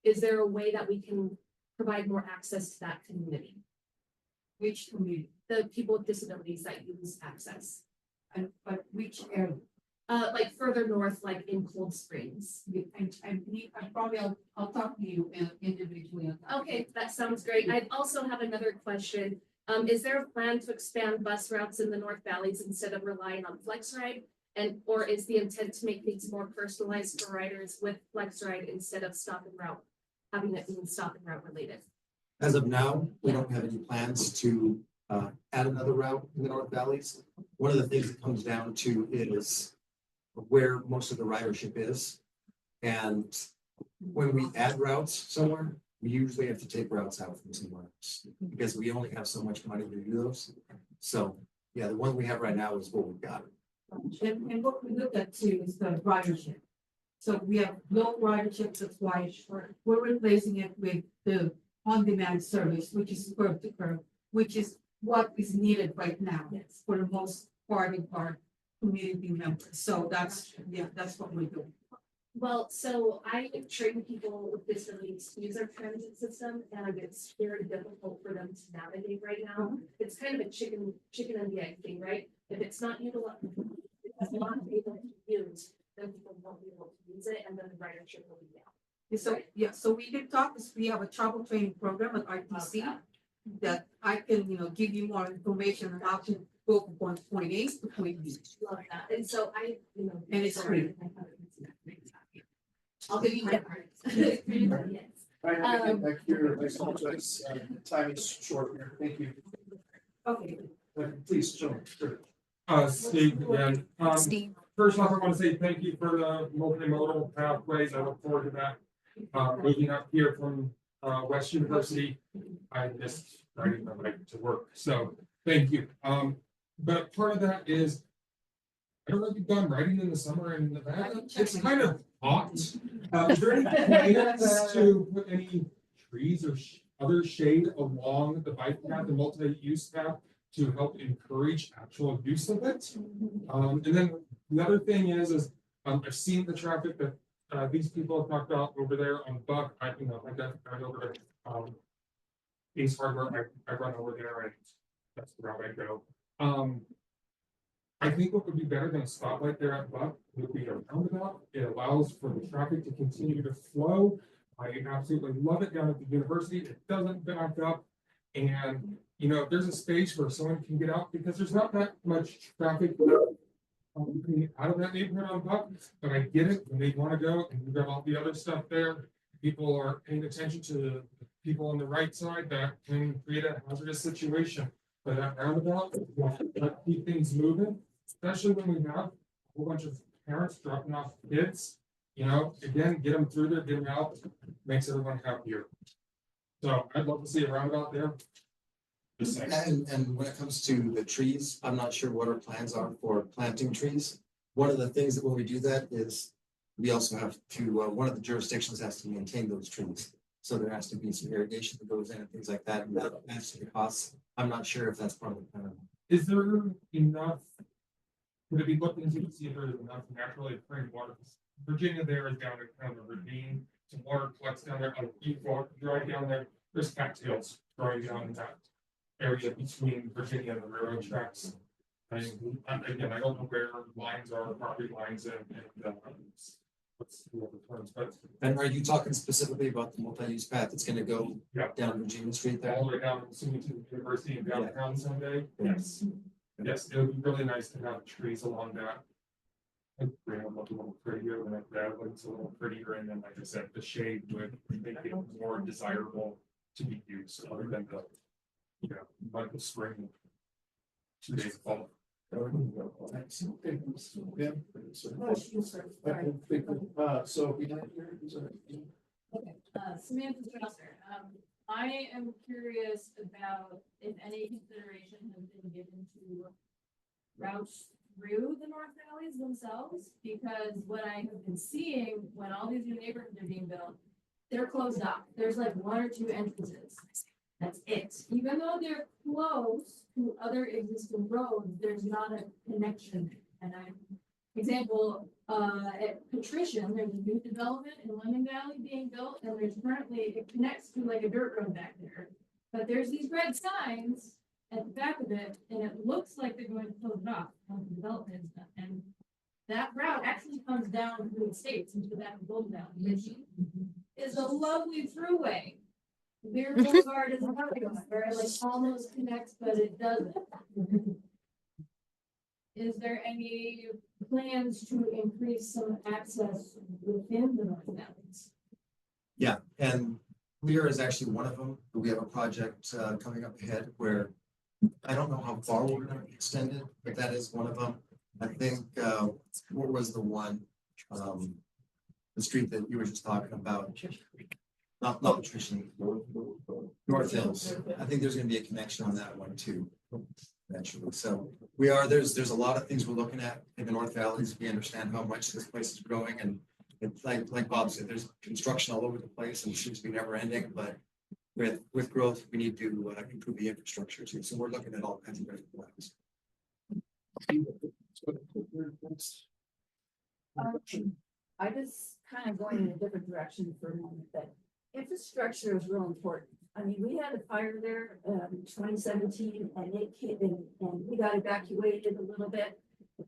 is there a way that we can provide more access to that community?
Which community?
The people with disabilities that use access.
But which area?
Like further north, like in Cold Springs.
I'll talk to you individually.
Okay, that sounds great. I also have another question. Is there a plan to expand bus routes in the North Valleys instead of relying on FlexRide? Or is the intent to make things more personalized for riders with FlexRide instead of stop and route, having it being stop and route related?
As of now, we don't have any plans to add another route in the North Valleys. One of the things it comes down to is where most of the ridership is. And when we add routes somewhere, we usually have to take routes out from somewhere else because we only have so much money to do those. So, yeah, the one we have right now is what we've got.
And what we look at too is the ridership. So we have low ridership, that's why we're replacing it with the on-demand service, which is curb to curb, which is what is needed right now for the most part of our community members. So that's what we're doing.
Well, so I train people with disabilities to use our transit system, and it's very difficult for them to navigate right now. It's kind of a chicken and the egg thing, right? If it's not utilized, if it's not able to use, then people won't be able to use it, and then the ridership will be down.
So we can talk, we have a travel training program at RTC that I can, give you more information on how to go from point A to point B.
Love that. And so
And it's free.
I'll give you that part. Yes.
I back here, I apologize. Time is short here. Thank you.
Okay.
Please, Joe. Sure.
Steve again.
Steve.
First off, I want to say thank you for the multimodal pathways. I look forward to that. Moving up here from West University, I missed riding my bike to work. So thank you. But part of that is, I don't know if you've gone riding in the summer in Nevada. It's kind of hot. Is there any plans to put any trees or other shade along the bike path, the multi-use path,
to help encourage actual use of it. And then the other thing is I've seen the traffic that these people have talked about over there on Buck. I got over to Ace Hardware. I run over there, and that's the route I go. I think what would be better than a stoplight there at Buck would be a roundabout. It allows for the traffic to continue to flow. I absolutely love it down at the university. It doesn't back up. And, you know, if there's a space where someone can get out, because there's not that much traffic out of that neighborhood on Buck, but I get it when they want to go, and you've got all the other stuff there. People are paying attention to the people on the right side that can create a hazardous situation. But that roundabout, keep things moving, especially when we have a whole bunch of parents dropping off kids. You know, again, get them through there, get them out, makes everyone happier. So I'd love to see a roundabout there.
And when it comes to the trees, I'm not sure what our plans are for planting trees. One of the things that when we do that is we also have to, one of the jurisdictions has to maintain those trees. So there has to be some irrigation that goes in and things like that, and that adds to the costs. I'm not sure if that's part of the plan.
Is there enough? Would it be looking to see if there is enough naturally occurring water? Virginia there is down at kind of a ravine. Some water collects down there. You drive down there. There's cattails growing down in that area between Virginia and the railroad tracks. Again, I don't know where lines are, property lines, and what's the other terms, but.
And are you talking specifically about the multi-use path that's gonna go down Virginia Street there?
All the way down, assuming to the university and downtown someday? Yes. Yes, it would be really nice to have trees along that. And bring them up a little prettier, and that looks a little prettier, and then, like I said, the shade would make it more desirable to be used, other than the, you know, like the spring. 2 days of fall.
So behind here is
Okay, Samantha Strasser, I am curious about if any consideration has been given to routes through the North Valleys themselves, because what I have been seeing when all these new neighborhoods are being built, they're closed off. There's like 1 or 2 entrances. That's it. Even though they're close to other existing roads, there's not a connection. And example, at Patrician, there's a new development in Lemon Valley being built, and there's currently, it connects to like a dirt road back there. But there's these red signs at the back of it, and it looks like they're going to close it off when the development is done. And that route actually comes down through the states into that Golden Valley, which is a lovely throughway. Beer Boulevard is another one where it like almost connects, but it doesn't. Is there any plans to increase some access within the North Valleys?
Yeah, and Lear is actually one of them. We have a project coming up ahead where I don't know how far we're gonna extend it, but that is one of them. I think, what was the one, the street that you were just talking about? Not Patricia, North Hills. I think there's gonna be a connection on that one too, eventually. So there's a lot of things we're looking at in the North Valleys. We understand how much this place is growing, and it's like Bob said, there's construction all over the place and it seems to be never ending, but with growth, we need to improve the infrastructure too. So we're looking at all kinds of different plans.
I just kind of going in a different direction for a moment, that infrastructure is real important. I mean, we had a fire there in 2017 and it came in and we got evacuated a little bit.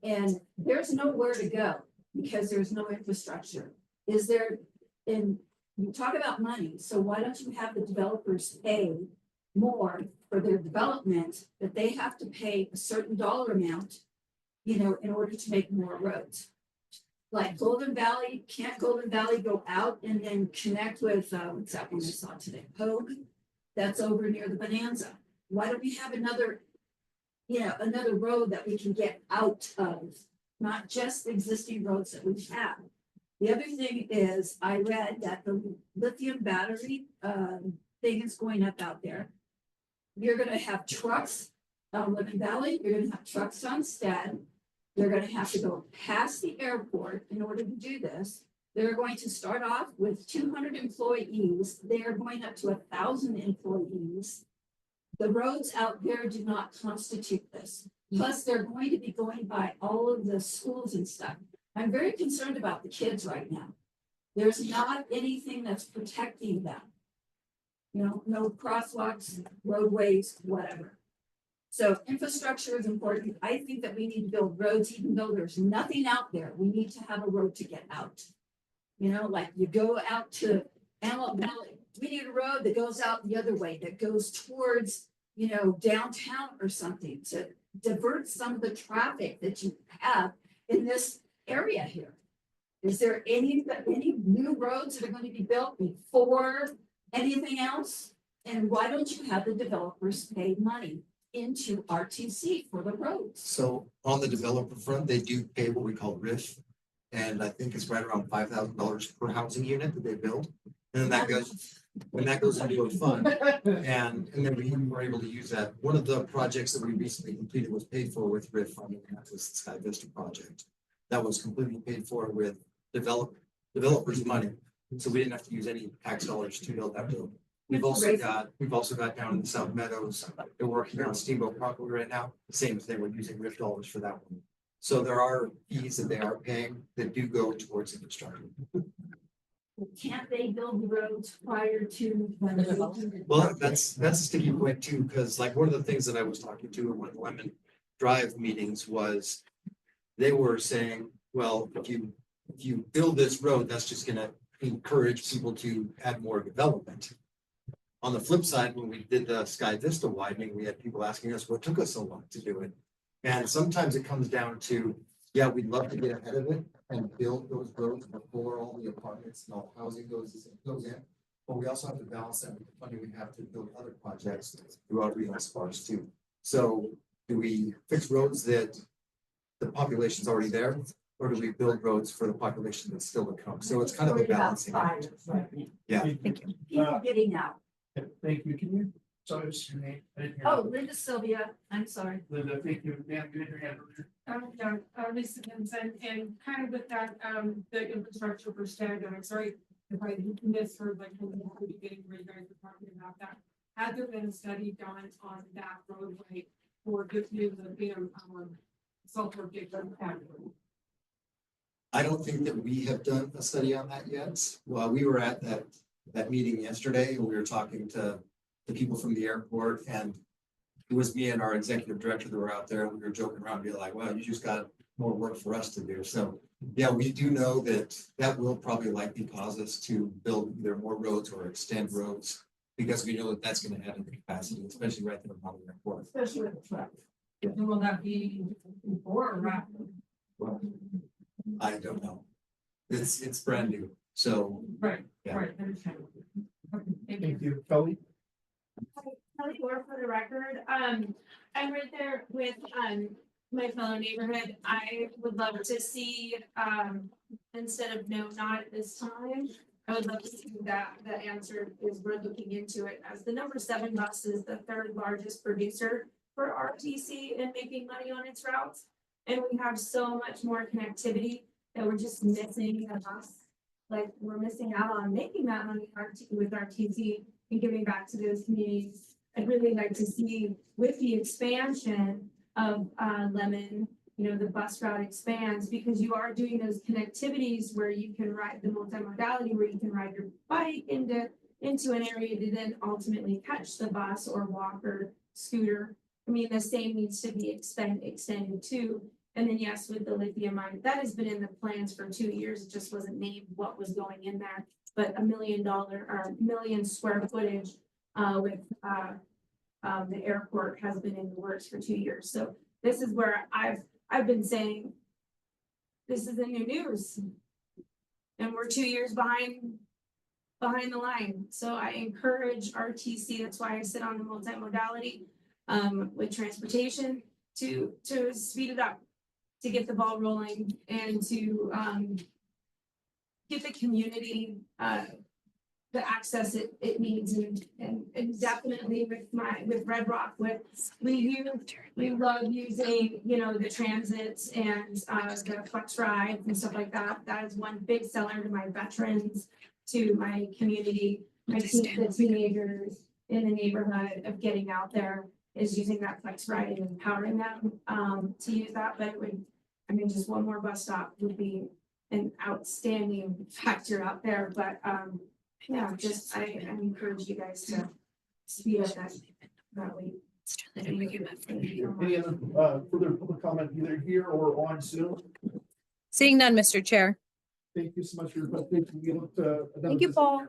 And there's nowhere to go because there's no infrastructure. Is there, and you talk about money, so why don't you have the developers pay more for their development, that they have to pay a certain dollar amount, you know, in order to make more roads? Like Golden Valley, can't Golden Valley go out and then connect with, what's that one I saw today, Hogue? That's over near the Bonanza. Why don't we have another, you know, another road that we can get out of, not just the existing roads that we have? The other thing is, I read that the lithium battery thing is going up out there. You're gonna have trucks on Lemon Valley, you're gonna have trucks on Stead. They're gonna have to go past the airport in order to do this. They're going to start off with 200 employees. They are going up to 1,000 employees.
The roads out there do not constitute this. Plus, they're going to be going by all of the schools and stuff. I'm very concerned about the kids right now. There's not anything that's protecting them. You know, no crosswalks, roadways, whatever. So infrastructure is important. I think that we need to build roads, even though there's nothing out there. We need to have a road to get out. You know, like you go out to Antelope Valley, we need a road that goes out the other way, that goes towards, you know, downtown or something to divert some of the traffic that you have in this area here. Is there any new roads that are going to be built before anything else? And why don't you have the developers pay money into RTC for the roads?
So on the developer front, they do pay what we call RIF. And I think it's right around $5,000 per housing unit that they build. And then that goes into a fund. And then we were able to use that. One of the projects that we recently completed was paid for with RIF funding. That was the Sky Vista project. That was completely paid for with developers' money. So we didn't have to use any tax dollars to build that road. We've also got down in the South Meadows, they're working on Steamboat Parkway right now, the same as they were using RIF dollars for that one. So there are fees that they are paying that do go towards infrastructure.
Can't they build the roads prior to?
Well, that's a sticky point too, because like one of the things that I was talking to in one of the Lemon Drive meetings was they were saying, well, if you build this road, that's just gonna encourage people to add more development. On the flip side, when we did the Sky Vista widening, we had people asking us what took us so long to do it. And sometimes it comes down to, yeah, we'd love to get ahead of it and build those roads before all the apartments and all housing goes in. But we also have to balance that with the funding we have to build other projects throughout Reno Sparks too. So do we fix roads that the population's already there? Or do we build roads for the population that's still to come? So it's kind of a balancing act. Yeah.
Thank you. People getting out.
Thank you. Can you, so it's your name? I didn't hear
Oh,
that.
Linda Sylvia, I'm sorry.
Linda, thank you. Ma'am, you had your hand over there.
Lisa Vincent, and kind of with that, the infrastructure for standard, I'm sorry if I misheard, like, from the beginning where you guys were talking about that. Has there been a study done on that roadway for this new lithium, sulfur gateway category?
I don't think that we have done a study on that yet. Well, we were at that meeting yesterday and we were talking to the people from the airport and it was me and our executive director that were out there and we were joking around, being like, well, you just got more work for us to do. So yeah, we do know that will probably likely cause us to build either more roads or extend roads because we know that that's going to add to the capacity, especially right there around the airport.
Especially with the traffic.
And will that be before or after?
Well, I don't know. It's brand new. So.
Right,
yeah.
right. Understand.
Thank you. Kelly?
Kelly Gore for the record. I'm right there with my fellow neighborhood. I would love to see instead of no, not at this time. I would love to see that the answer is we're looking into it as the number 7 bus is the 3rd largest producer for RTC and making money on its routes. And we have so much more connectivity that we're just missing the bus. Like we're missing out on making that money with RTC and giving back to those communities. I'd really like to see with the expansion of Lemon, you know, the bus route expands because you are doing those connectivities where you can ride the multimodality, where you can ride your bike into an area to then ultimately catch the bus or walk or scooter. I mean, the same needs to be extended too. And then yes, with the lithium mine, that has been in the plans for 2 years. It just wasn't named what was going in there. But $1 million or million square footage with the airport has been in the works for 2 years. So this is where I've been saying this is the new news, and we're 2 years behind the line. So I encourage RTC. That's why I sit on the multimodality with transportation to speed it up, to get the ball rolling, and to get the community the access it needs, and definitely with Red Rock, we love using, you know, the transits and the flex rides and stuff like that. That is one big seller to my veterans, to my community, the teenagers. in the neighborhood of getting out there is using that flex ride and empowering them, to use that, but it would, I mean, just one more bus stop would be an outstanding factor out there, but, yeah, just, I encourage you guys to speed up that way.
Any other, further public comment either here or on Zoom?
Seeing none, Mr. Chair.
Thank you so much for your presentation. We look to.
Thank you, Paul.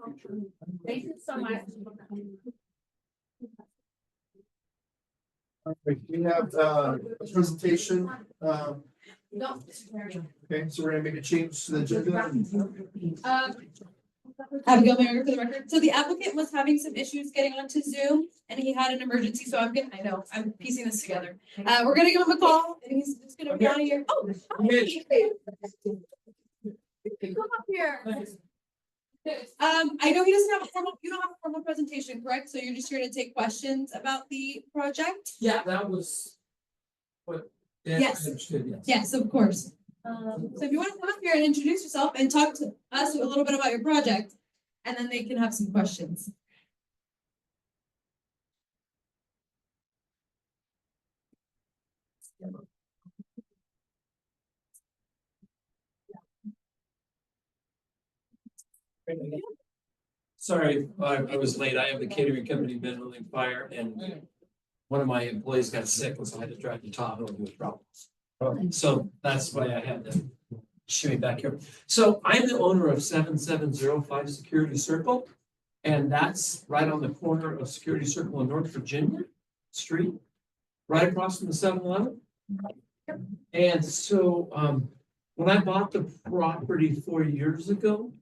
Thank you so much.
All right, we have a presentation.
No.
Okay, so we're gonna make a change to the agenda.
Abigail Mayer for the record. So the applicant was having some issues getting onto Zoom and he had an emergency. So I'm piecing this together. We're gonna give him a call and he's just gonna be out of here. Oh, hi. Come up here. I know he doesn't have a formal, you don't have a formal presentation, correct? So you're just here to take questions about the project?
Yeah, that was what.
Yes.
I understood, yes.
Yes, of course. So if you want to come up here and introduce yourself and talk to us a little bit about your project, and then they can have some questions.
Sorry, I was late. I have the catering company, Van Willing Fire, and one of my employees got sick, so I had to drive to Tahoe with problems. So that's why I had to shoot back here. So I'm the owner of 7705 Security Circle, and that's right on the corner of Security Circle and North Virginia Street, right across from the 7-Eleven. And so when I bought the property 4 years ago,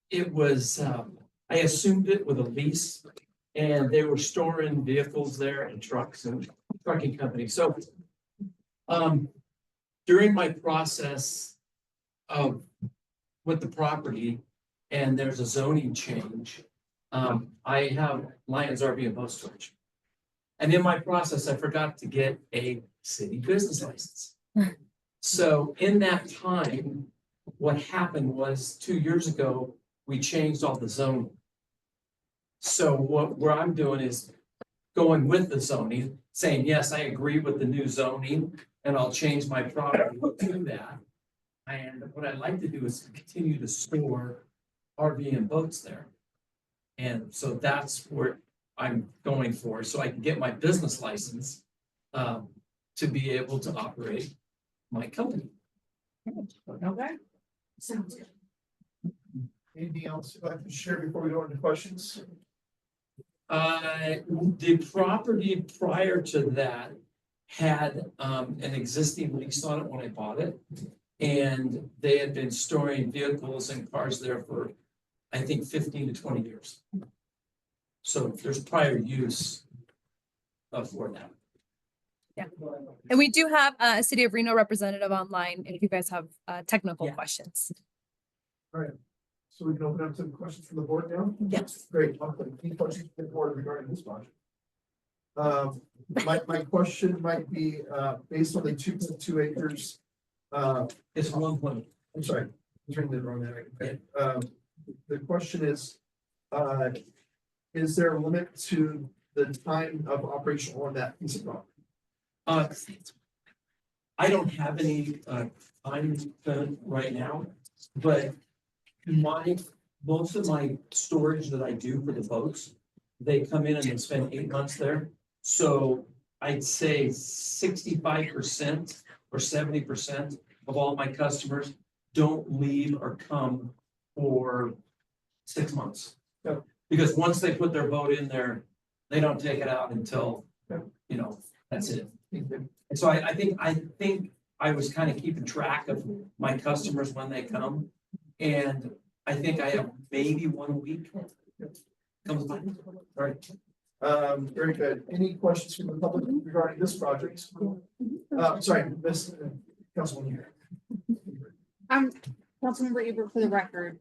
it was, I assumed it with a lease, and they were storing vehicles there and trucks and trucking company. So during my process of with the property, and there's a zoning change, I have Lions RV and boat storage. And in my process, I forgot to get a city business license. So in that time, what happened was 2 years ago, we changed all the zoning. So where I'm doing is going with the zoning, saying, yes, I agree with the new zoning, and I'll change my property to that. And what I'd like to do is continue to store RV and boats there. And so that's where I'm going for, so I can get my business license to be able to operate my company.
Okay. Sounds good.
Anything else you'd like to share before we go into questions?
The property prior to that had an existing lease on it when I bought it. And they had been storing vehicles and cars there for, I think, 15 to 20 years. So there's prior use for that.
Yeah. And we do have a City of Reno representative online if you guys have technical questions.
All right, so we can open up some questions from the board now?
Yes.
Great, any questions from the board regarding this project? My question might be, based on the 2.2 acres.
It's 1
I'm sorry, I was reading the wrong area. The question is there a limit to the time of operation on that piece of property?
I don't have any time right now, but most of my storage that I do for the boats, they come in and they spend 8 months there. So I'd say 65% or 70% of all my customers don't leave or come for 6 months. Because once they put their boat in there, they don't take it out until, that's it. And so I think I was kind of keeping track of my customers when they come. And I think I have maybe 1 week. Comes by.
All right. Very good. Any questions from the public regarding this project? Sorry, Miss Councilwoman here.
I'm Councilmember Ebert for the record.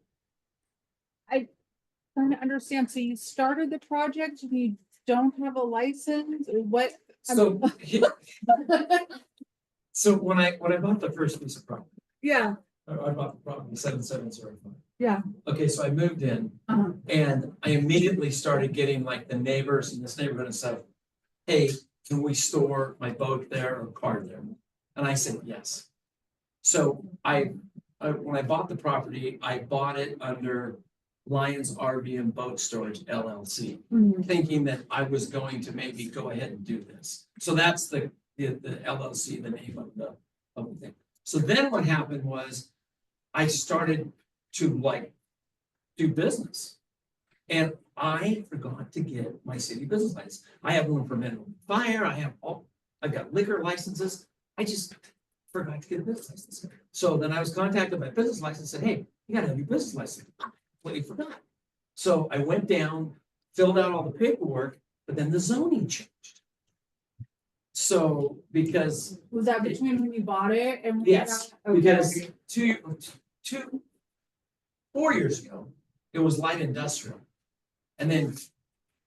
I trying to understand, so you started the project, you don't have a license, or what?
So, so when I bought the first piece of property,
Yeah.
I bought the property 7705.
Yeah.
Okay, so I moved in and I immediately started getting like the neighbors in this neighborhood and stuff. Hey, can we store my boat there or car there? And I said, yes. So when I bought the property, I bought it under Lions RV and Boat Storage LLC, thinking that I was going to maybe go ahead and do this. So that's the LLC, the name of the thing. So then what happened was I started to like do business. And I forgot to get my city business license. I have one for minimum fire. I've got liquor licenses. I just forgot to get a business license. So then I was contacted by business license and said, hey, you gotta have your business license. Completely forgot. So I went down, filled out all the paperwork, but then the zoning changed. So because.
Was that between when you bought it and? when
Yes,
you got-
because
okay.
4 years ago, it was light industrial. And then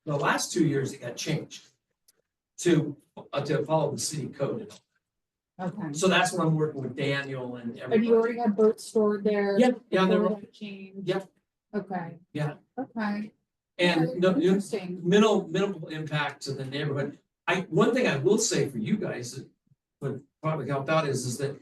the last 2 years, it got changed to follow the city code.
Okay.
So that's what I'm working with Daniel and everybody.
And you already had boats stored there?
Yep, yeah, they're
before
all-
that changed?
Yep,
Okay,
yeah.
okay.
And no,
Interesting.
minimal impact to the neighborhood. One thing I will say for you guys that would probably help out is that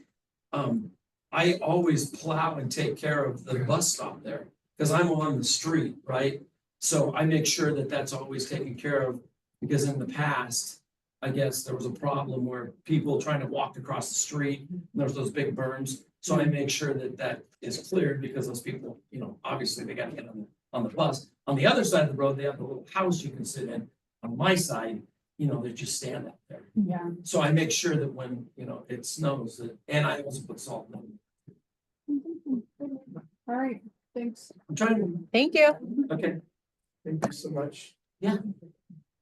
I always plow and take care of the bus stop there because I'm on the street, right? So I make sure that that's always taken care of because in the past, I guess there was a problem where people trying to walk across the street, and there's those big berms. So I make sure that that is cleared because those people, obviously they got to get on the bus. On the other side of the road, they have a little house you can sit in. On my side, they just stand out there.
Yeah.
So I make sure that when, it snows, and I also put salt in them.
All right, thanks.
I'm trying to.
Thank you.
Okay.
Thank you so much.
Yeah.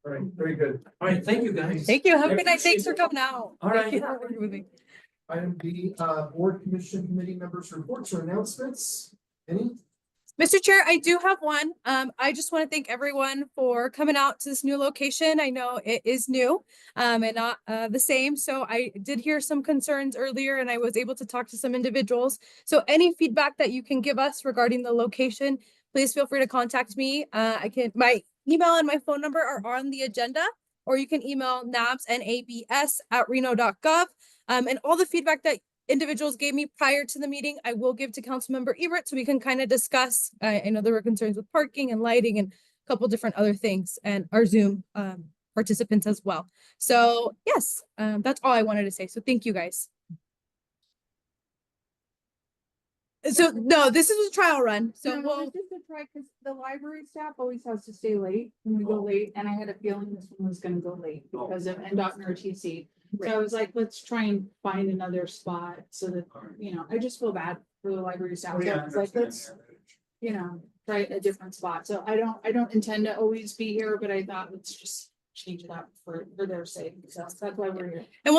All right, very good.
All right, thank you, guys.
Thank you. Have a
I
good night.
appreciate
Thanks for
it.
coming out.
All right.
Thank you for moving.
Item B, board commission committee members reports or announcements. Any?
Mr. Chair, I do have one. I just want to thank everyone for coming out to this new location. I know it is new and not the same. So I did hear some concerns earlier and I was able to talk to some individuals. So any feedback that you can give us regarding the location, please feel free to contact me. My email and my phone number are on the agenda, or you can email nabs@reno.gov. And all the feedback that individuals gave me prior to the meeting, I will give to Councilmember Ebert so we can kind of discuss. I know there were concerns with parking and lighting and a couple different other things, and our Zoom participants as well. So yes, that's all I wanted to say. So thank you guys. So no, this is a trial run. So
So
we'll
it's just a try, because the library staff always has to stay late when we go late, and I had a feeling this one was gonna go late because of NDOT and RTC. So I was like, let's try and find another spot so that, I just feel bad for the library staff. So I was like, let's, try a different spot. So I don't intend to always be here, but I thought let's just change it up for their sake. So that's why we're here.
And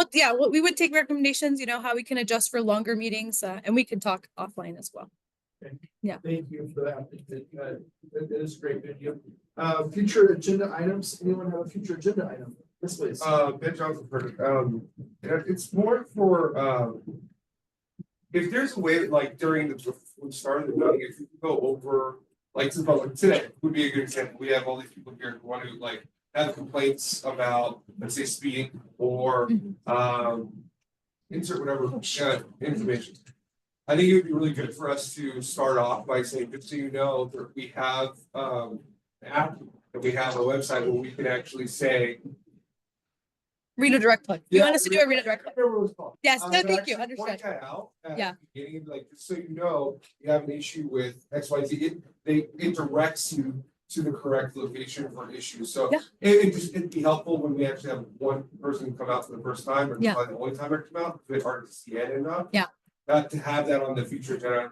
we would take recommendations, how we can adjust for longer meetings, and we can talk offline as well. Yeah.
Thank you for that. That is a great video. Future agenda items. Anyone have a future agenda item? This please.
Ben Johnson, it's more for, if there's a way, like during the start of the meeting, if you could go over, like today would be a good example. We have all these people here who want to have complaints about, let's say, speeding or insert whatever information. I think it would be really good for us to start off by saying, just so you know, that we have an app, that we have a website where we can actually say.
Reno Direct Plug. You want us to do a Reno Direct Plug? Yes, no,
But
thank you.
actually point
Understood.
that out at
Yeah.
the beginning, just so you know, you have an issue with XYZ, it directs you to the correct location for an issue. So it'd be helpful when we actually have one person come out for the first time, or probably the only time I come out, it's hard to see it enough.
Yeah.
To have that on the future agenda,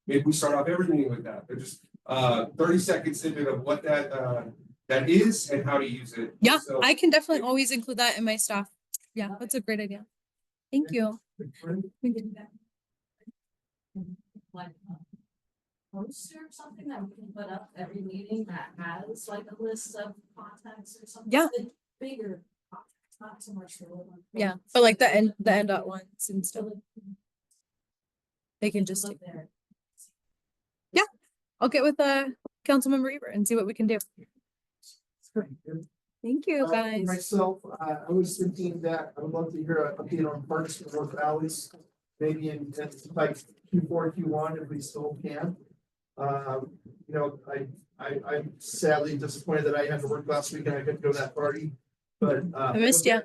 maybe we start off every meeting with that. They're just 30-second snippet of what that is and how to use it.
Yeah,
So,
I can definitely always include that in my stuff. Yeah, that's a great idea. Thank you.
Like poster or something that we can put up every meeting that has like a list of contacts or something.
Yeah.
The bigger contacts, not so much the little one.
Yeah, but like the end dot ones and stuff. They can just
Look there.
Yeah, I'll get with Councilmember Eber and see what we can do. Thank you,
For
guys.
myself, I was thinking that I would love to hear an update on parks and North Valleys, maybe in like Q4, Q1, if we still can. You know, I'm sadly disappointed that I had to work last week and I couldn't go to that party, but.
I missed you.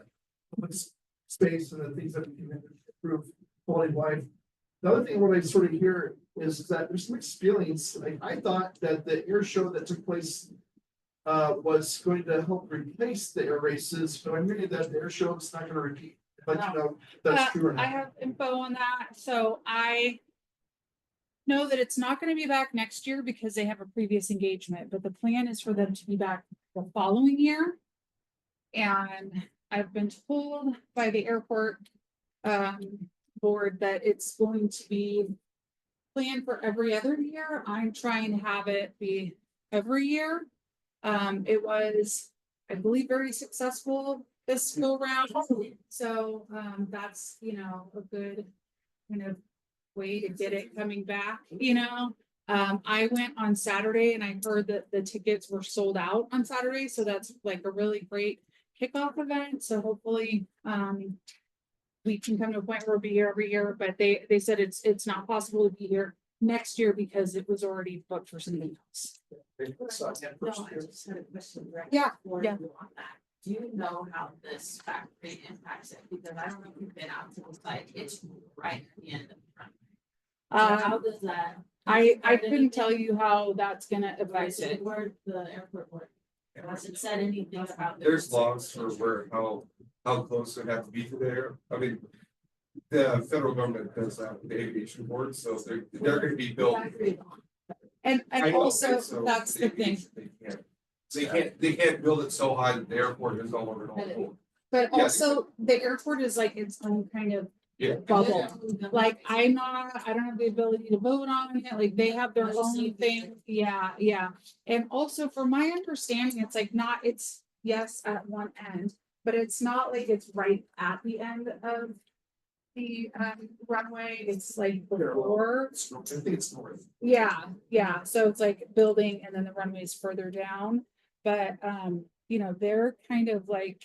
Space and the things that we can improve quality of life. The other thing what I sort of hear is that there's mixed feelings. Like, I thought that the air show that took place was going to help replace the air races, but I'm hearing that the air show is not going to repeat. But you know, that's true or
I
not.
have info on that, so I know that it's not gonna be back next year because they have a previous engagement, but the plan is for them to be back the following year. And I've been told by the airport board that it's going to be planned for every other year. I'm trying to have it be every year. It was, I believe, very successful this go round. So that's, you know, a good kind of way to get it coming back, you know. I went on Saturday and I heard that the tickets were sold out on Saturday. So that's like a really great kickoff event. So hopefully we can come to a point where we'll be here every year, but they said it's not possible to be here next year because it was already booked for something else.
No, I just had a question.
Yeah,
for
yeah.
you on that. Do you know how this factory impacts it? Because I don't know if you've been out to the site, it's right at the end of the front. So how does that?
I couldn't tell you how that's gonna affect
Right,
it.
where the airport board, has it said anything about?
There's laws for where, how close they have to be to there. I mean, the federal government does that with the aviation board, so they're gonna be built.
And
I know,
also,
so
that's the thing.
They can't build it so high that the airport is no longer.
But
Yeah.
also, the airport is like its own kind of
Yeah.
bubble. Like, I don't have the ability to vote on it, like, they have their own thing, yeah. And also, from my understanding, it's like not, it's, yes, at one end, but it's not like it's right at the end of the runway, it's like before.
I think it's north.
Yeah, so it's like building and then the runway is further down, but you know, they're kind of like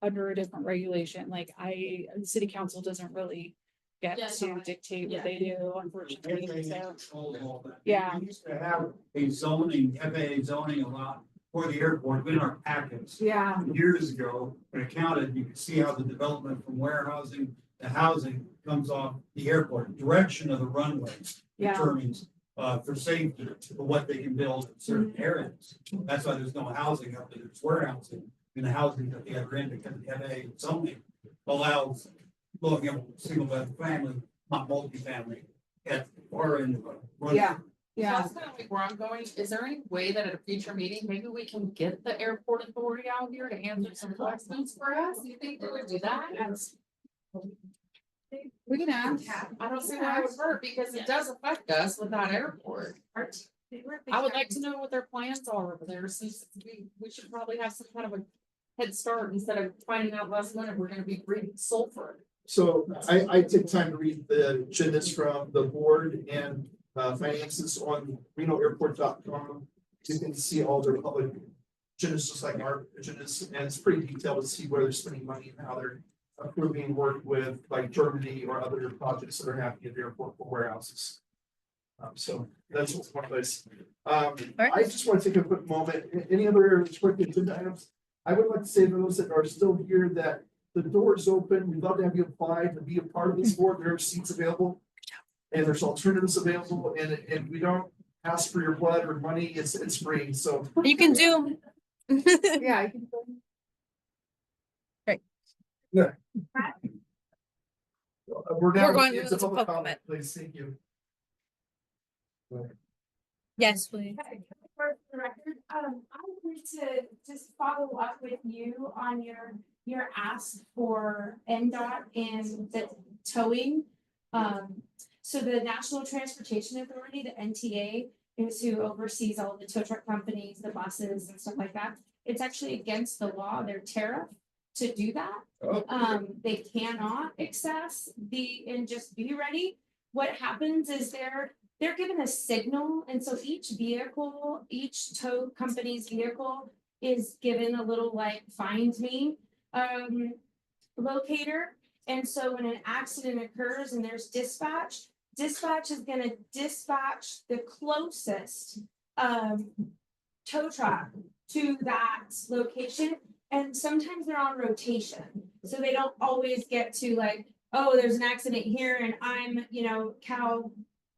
under a different regulation, like the city council doesn't really get to dictate what they do, unfortunately, so. Yeah.
We used to have a zoning, FAA zoning a lot for the airport in our packets.
Yeah.
Years ago, when it counted, you could see how the development from warehousing to housing comes off the airport, direction of the runway
Yeah.
determines for safety, for what they can build in certain areas. That's why there's no housing up there, there's warehousing in the housing that they have in because the FAA zoning allows looking at single family, not multifamily at far end of a runway.
Yeah.
So that's kind of like where I'm going. Is there any way that at a future meeting, maybe we can get the airport authority out here to answer some questions for us? Do you think they would do that?
We can ask.
I don't see why it would hurt because it does affect us with that airport. I would like to know what their plans are over there, since we should probably have some kind of a head start instead of finding out last minute we're gonna be breathing sulfur.
So I take time to read the agendas from the board and finances on renoairport.com. You can see all their public agendas, just like our agendas, and it's pretty detailed to see where they're spending money and how they're approving work with like Germany or other projects that are happening at the airport for warehouses. So that's one place. I just want to take a quick moment. Any other quick agenda items? I would like to say to those that are still here that the door is open. We'd love to have you apply to be a part of this board. There are seats available. And there's alternatives available, and we don't ask for your blood or money. It's free. So
You can Zoom.
Yeah, I can.
yeah.
We're going
into
into
public
public
comment, please. Thank you.
Yes, please.
For the record, I wanted to just follow up with you on your ask for NDOT and the towing. So the National Transportation Authority, the NTA, is who oversees all the tow truck companies, the buses and stuff like that. It's actually against the law, their tariff to do that. They cannot access and just be ready. What happens is
they're given a signal, and so each vehicle, each tow company's vehicle is given a little like find me locator. And so when an accident occurs and there's dispatch is gonna dispatch the closest tow truck to that location. And sometimes they're on rotation, so they don't always get to like, oh, there's an accident here and I'm, you know,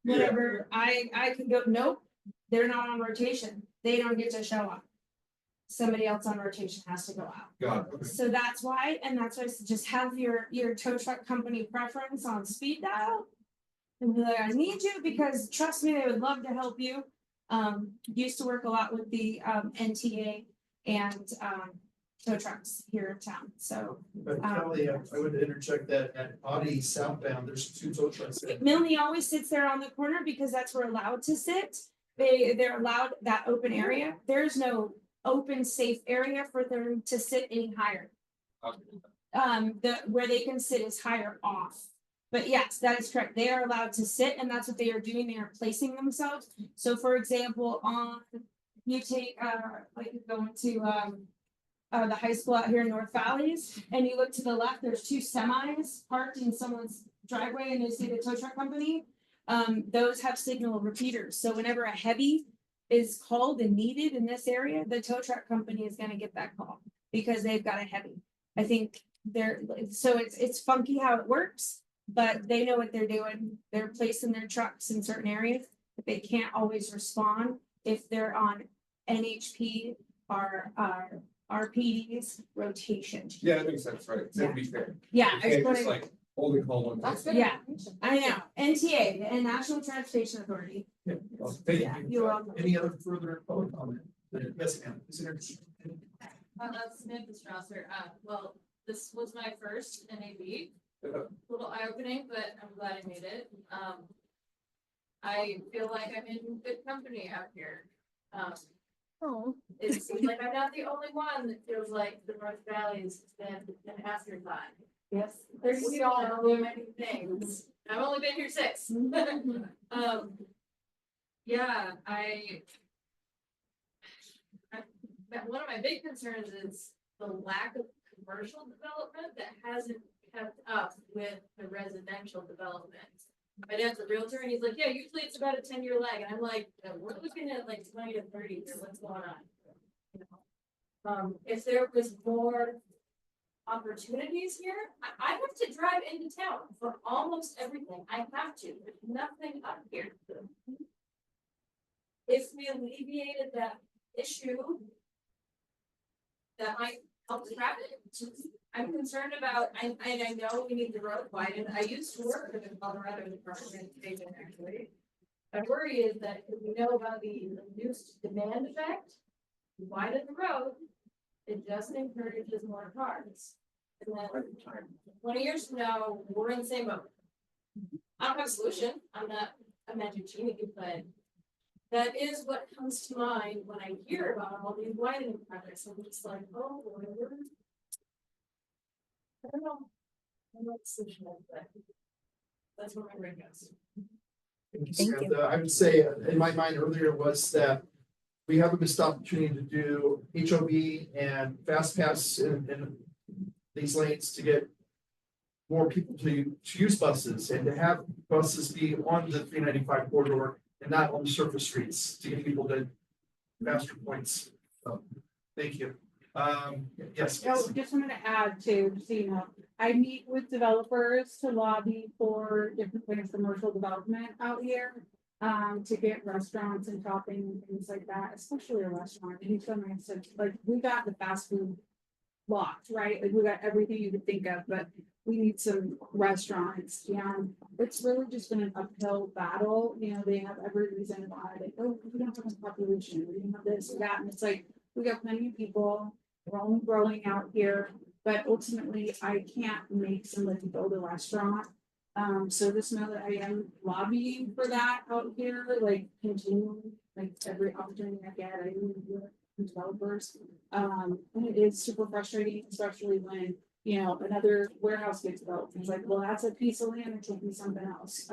whatever, I can go, nope, they're not on rotation. They don't get to show up. Somebody else on rotation has to go out.
Got it.
So that's why, and that's why I said just have your tow truck company preference on speed dial. And be like, I need you because trust me, they would love to help you. Used to work a lot with the NTA and tow trucks here in town, so.
But Kelly, I would interject that at Audi southbound, there's 2 tow trucks.
Milne always sits there on the corner because that's where allowed to sit. They're allowed that open area. There's no open, safe area for them to sit any higher. Where they can sit is higher off. But yes, that is correct. They are allowed to sit, and that's what they are doing. They are placing themselves. So for example, you take like going to the high school out here in North Valleys, and you look to the left, there's 2 semis parked in someone's driveway, and you see the tow truck company. Those have signal repeaters. So whenever a heavy is called and needed in this area, the tow truck company is gonna get that call because they've got a heavy. I think so it's funky how it works, but they know what they're doing. They're placing their trucks in certain areas, but they can't always respond if they're on NHP or RPD's rotation.
Yeah, that makes sense, right? To be fair.
Yeah, I
It's
just
just
wanna-
like holding call one.
That's good. Yeah, I know. NTA, the National Transportation Authority.
Thank
Yeah,
you.
you're welcome.
Any other further public comment? Yes, ma'am. Is there-
Samantha Strasser, well, this was my first NAB, little eye-opening, but I'm glad I made it. I feel like I'm in good company out here. It seems like I'm not the only one that feels like the North Valley has been an afterthought.
Yes.
We all know many things. I've only been here 6. Yeah, one of my big concerns is the lack of commercial development that hasn't kept up with the residential development. My dad's a realtor and he's like, yeah, usually it's about a 10-year lag. And I'm like, we're looking at like 20 to 30 years. What's going on? You know? If there was more opportunities here, I have to drive into town for almost everything. I have to. There's nothing up here. If we alleviated that issue, that might help the traffic. I'm concerned about, and I know we need the road widened. I used to work for the Colorado Department of Transportation, actually. My worry is that if we know about the reduced demand effect, widen the road, it just encourages more cars. And then 20 years from now, we're in the same boat. I don't have a solution. I'm not a magic genie, but that is what comes to mind when I hear about all these widening projects. I'm just like, oh, whatever. I don't know. I don't know what the solution is, but that's where my brain goes.
Samantha. I would say in my mind earlier was that we have a missed opportunity to do HOV and fast pass in these lanes to get more people to use buses and to have buses be on the 395 corridor and not on the surface streets to get people to faster points. So, thank you. Yes.
Oh, just wanted to add to, so you know, I meet with developers to lobby for different kind of commercial development out here. To get restaurants and shopping and things like that, especially a restaurant. And he's done like we got the fast food locked, right? Like we got everything you could think of, but we need some restaurants. And it's really just been an uphill battle. You know, they have every reason why they we don't have enough population, we don't have this or that. And it's like we got plenty of people, we're only growing out here, but ultimately I can't make somebody build a restaurant. So just know that I am lobbying for that out here, like continuing, like every opportunity I get, I really do it with developers. And it is super frustrating, especially when, you know, another warehouse gets built. It's like, well, that's a piece of land, it should be something else.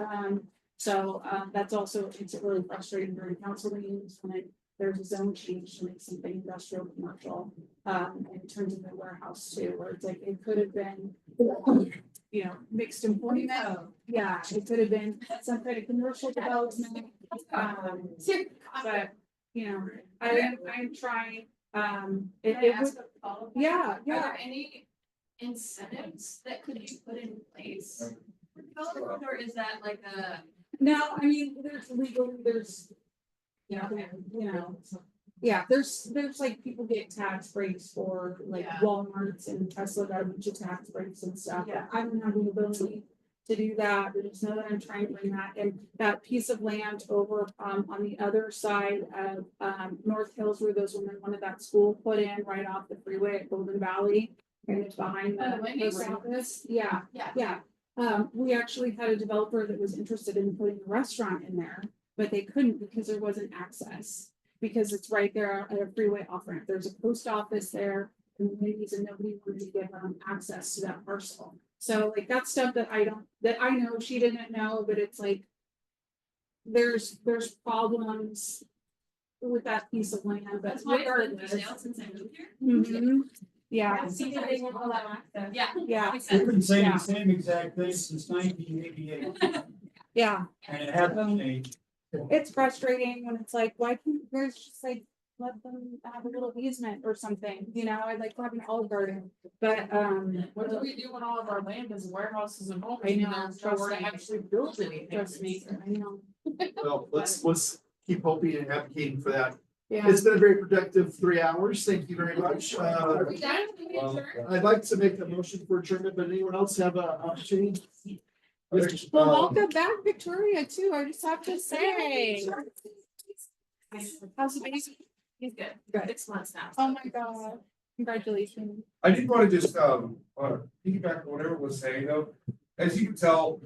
So, that's also, it's really frustrating during council meetings when there's a zone change to make something industrial, commercial, and it turns into a warehouse too, where it's like, it could have been, you know, mixed employment. Yeah, it could have been some kind of commercial development. But, you know, I'm trying, it would, yeah,
Are
yeah.
there any incentives that could be put in place for developers, or is that like a?
No, I mean, there's legal, there's, yeah, you know, yeah, there's like people get tax breaks for like
Yeah.
Walmarts and Tesla got a bunch of tax breaks and stuff.
Yeah.
I don't have the ability to do that, but just know that I'm trying to bring that, and that piece of land over on the other side of North Hills where those women wanted that school put in right off the freeway at Golden Valley. And it's behind
Oh,
the
Wendy's?
post office. Yeah,
Yeah.
yeah. We actually had a developer that was interested in putting a restaurant in there, but they couldn't because there wasn't access. Because it's right there at a freeway off ramp. There's a post office there, and Wendy's, and nobody wanted to give them access to that parcel. So like that's stuff that I know she didn't know, but it's like. There's problems with that piece of land, but
That's my garden
regardless.
sale since I moved here.
Mhm. Yeah.
Yeah, see that they won't allow access. Yeah.
Yeah.
Makes
We've
sense.
been saying
Yeah.
the same exact thing since 1988,
Yeah.
and it hasn't changed.
It's frustrating when it's like, why can't there's just like, let them have a little easement or something, you know, I'd like to have an Olive Garden, but,
What do we do when all of our land is warehouses and homes?
I know,
And there's
trust
nowhere to
me.
actually build anything.
Trust me, I know.
Well, let's keep hoping and advocating for that.
Yeah.
It's been a very productive 3 hours. Thank you very much.
Are we done? Can we adjourn?
I'd like to make a motion for adjournment, but anyone else have an opportunity?
Well, welcome back, Victoria, too, I just have to say. How's the baby?
He's good.
Good.
6 months now.
Oh my God, congratulations.
I did want to just, piggyback on whatever was saying though. As you can tell,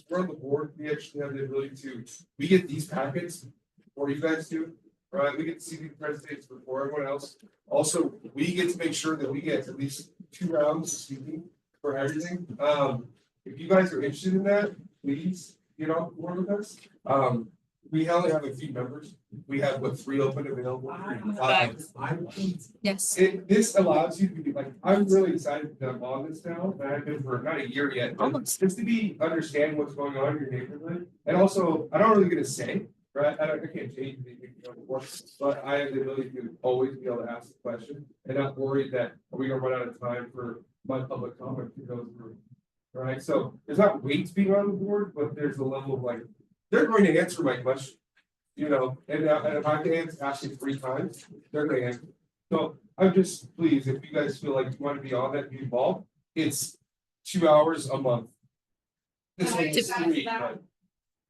we're on the board, we actually have the ability to, we get these packets before you guys do, right? We get to see the presentations before everyone else. Also, we get to make sure that we get at least 2 rounds of speaking for everything. If you guys are interested in that, please get on board with us. We only have a few members. We have 3 open available.
Yes.
This allows you to be like, I'm really excited that I'm on this now, and I've been for not a year yet, but just to be understanding what's going on in your neighborhood. And also, I don't really get to say, right? I can't change anything, but I have the ability to always be able to ask the question and not worried that we're gonna run out of time for my public comment to go through. Right? So there's not weights being on the board, but there's a level of like, they're going to answer my question. You know, and if I can ask it 3 times, they're gonna answer. So I'm just pleased if you guys feel like you want to be on that, be involved, it's 2 hours a month. This
Can I
one's
just add to
3,
that?
but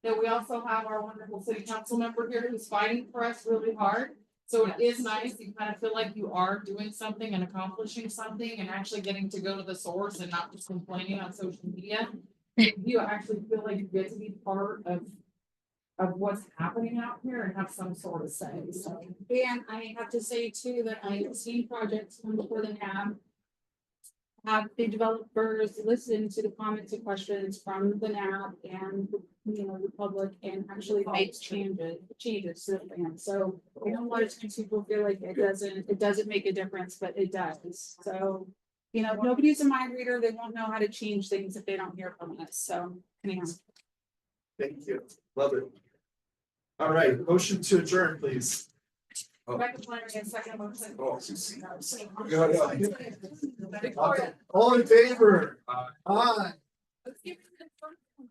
That we also have our wonderful city council member here who's fighting for us really hard. So it is nice, you kind of feel like you are doing something and accomplishing something and actually getting to go to the source and not just complaining on social media. You actually feel like you get to be part of what's happening out here and have some sort of say, so.
And I have to say too, that I have seen projects come before the NAB. Have the developers listen to the comments and questions from the NAB and, you know, the public and actually make changes to the plan. So I know a lot of times people feel like it doesn't make a difference, but it does. So, you know, if nobody's a mind reader, they won't know how to change things if they don't hear from us. So anyhow.
Thank you. Love it. All right, motion to adjourn, please.
Rebecca Flannery, and second motion.
All in favor? Aye.
Let's give it to the first one.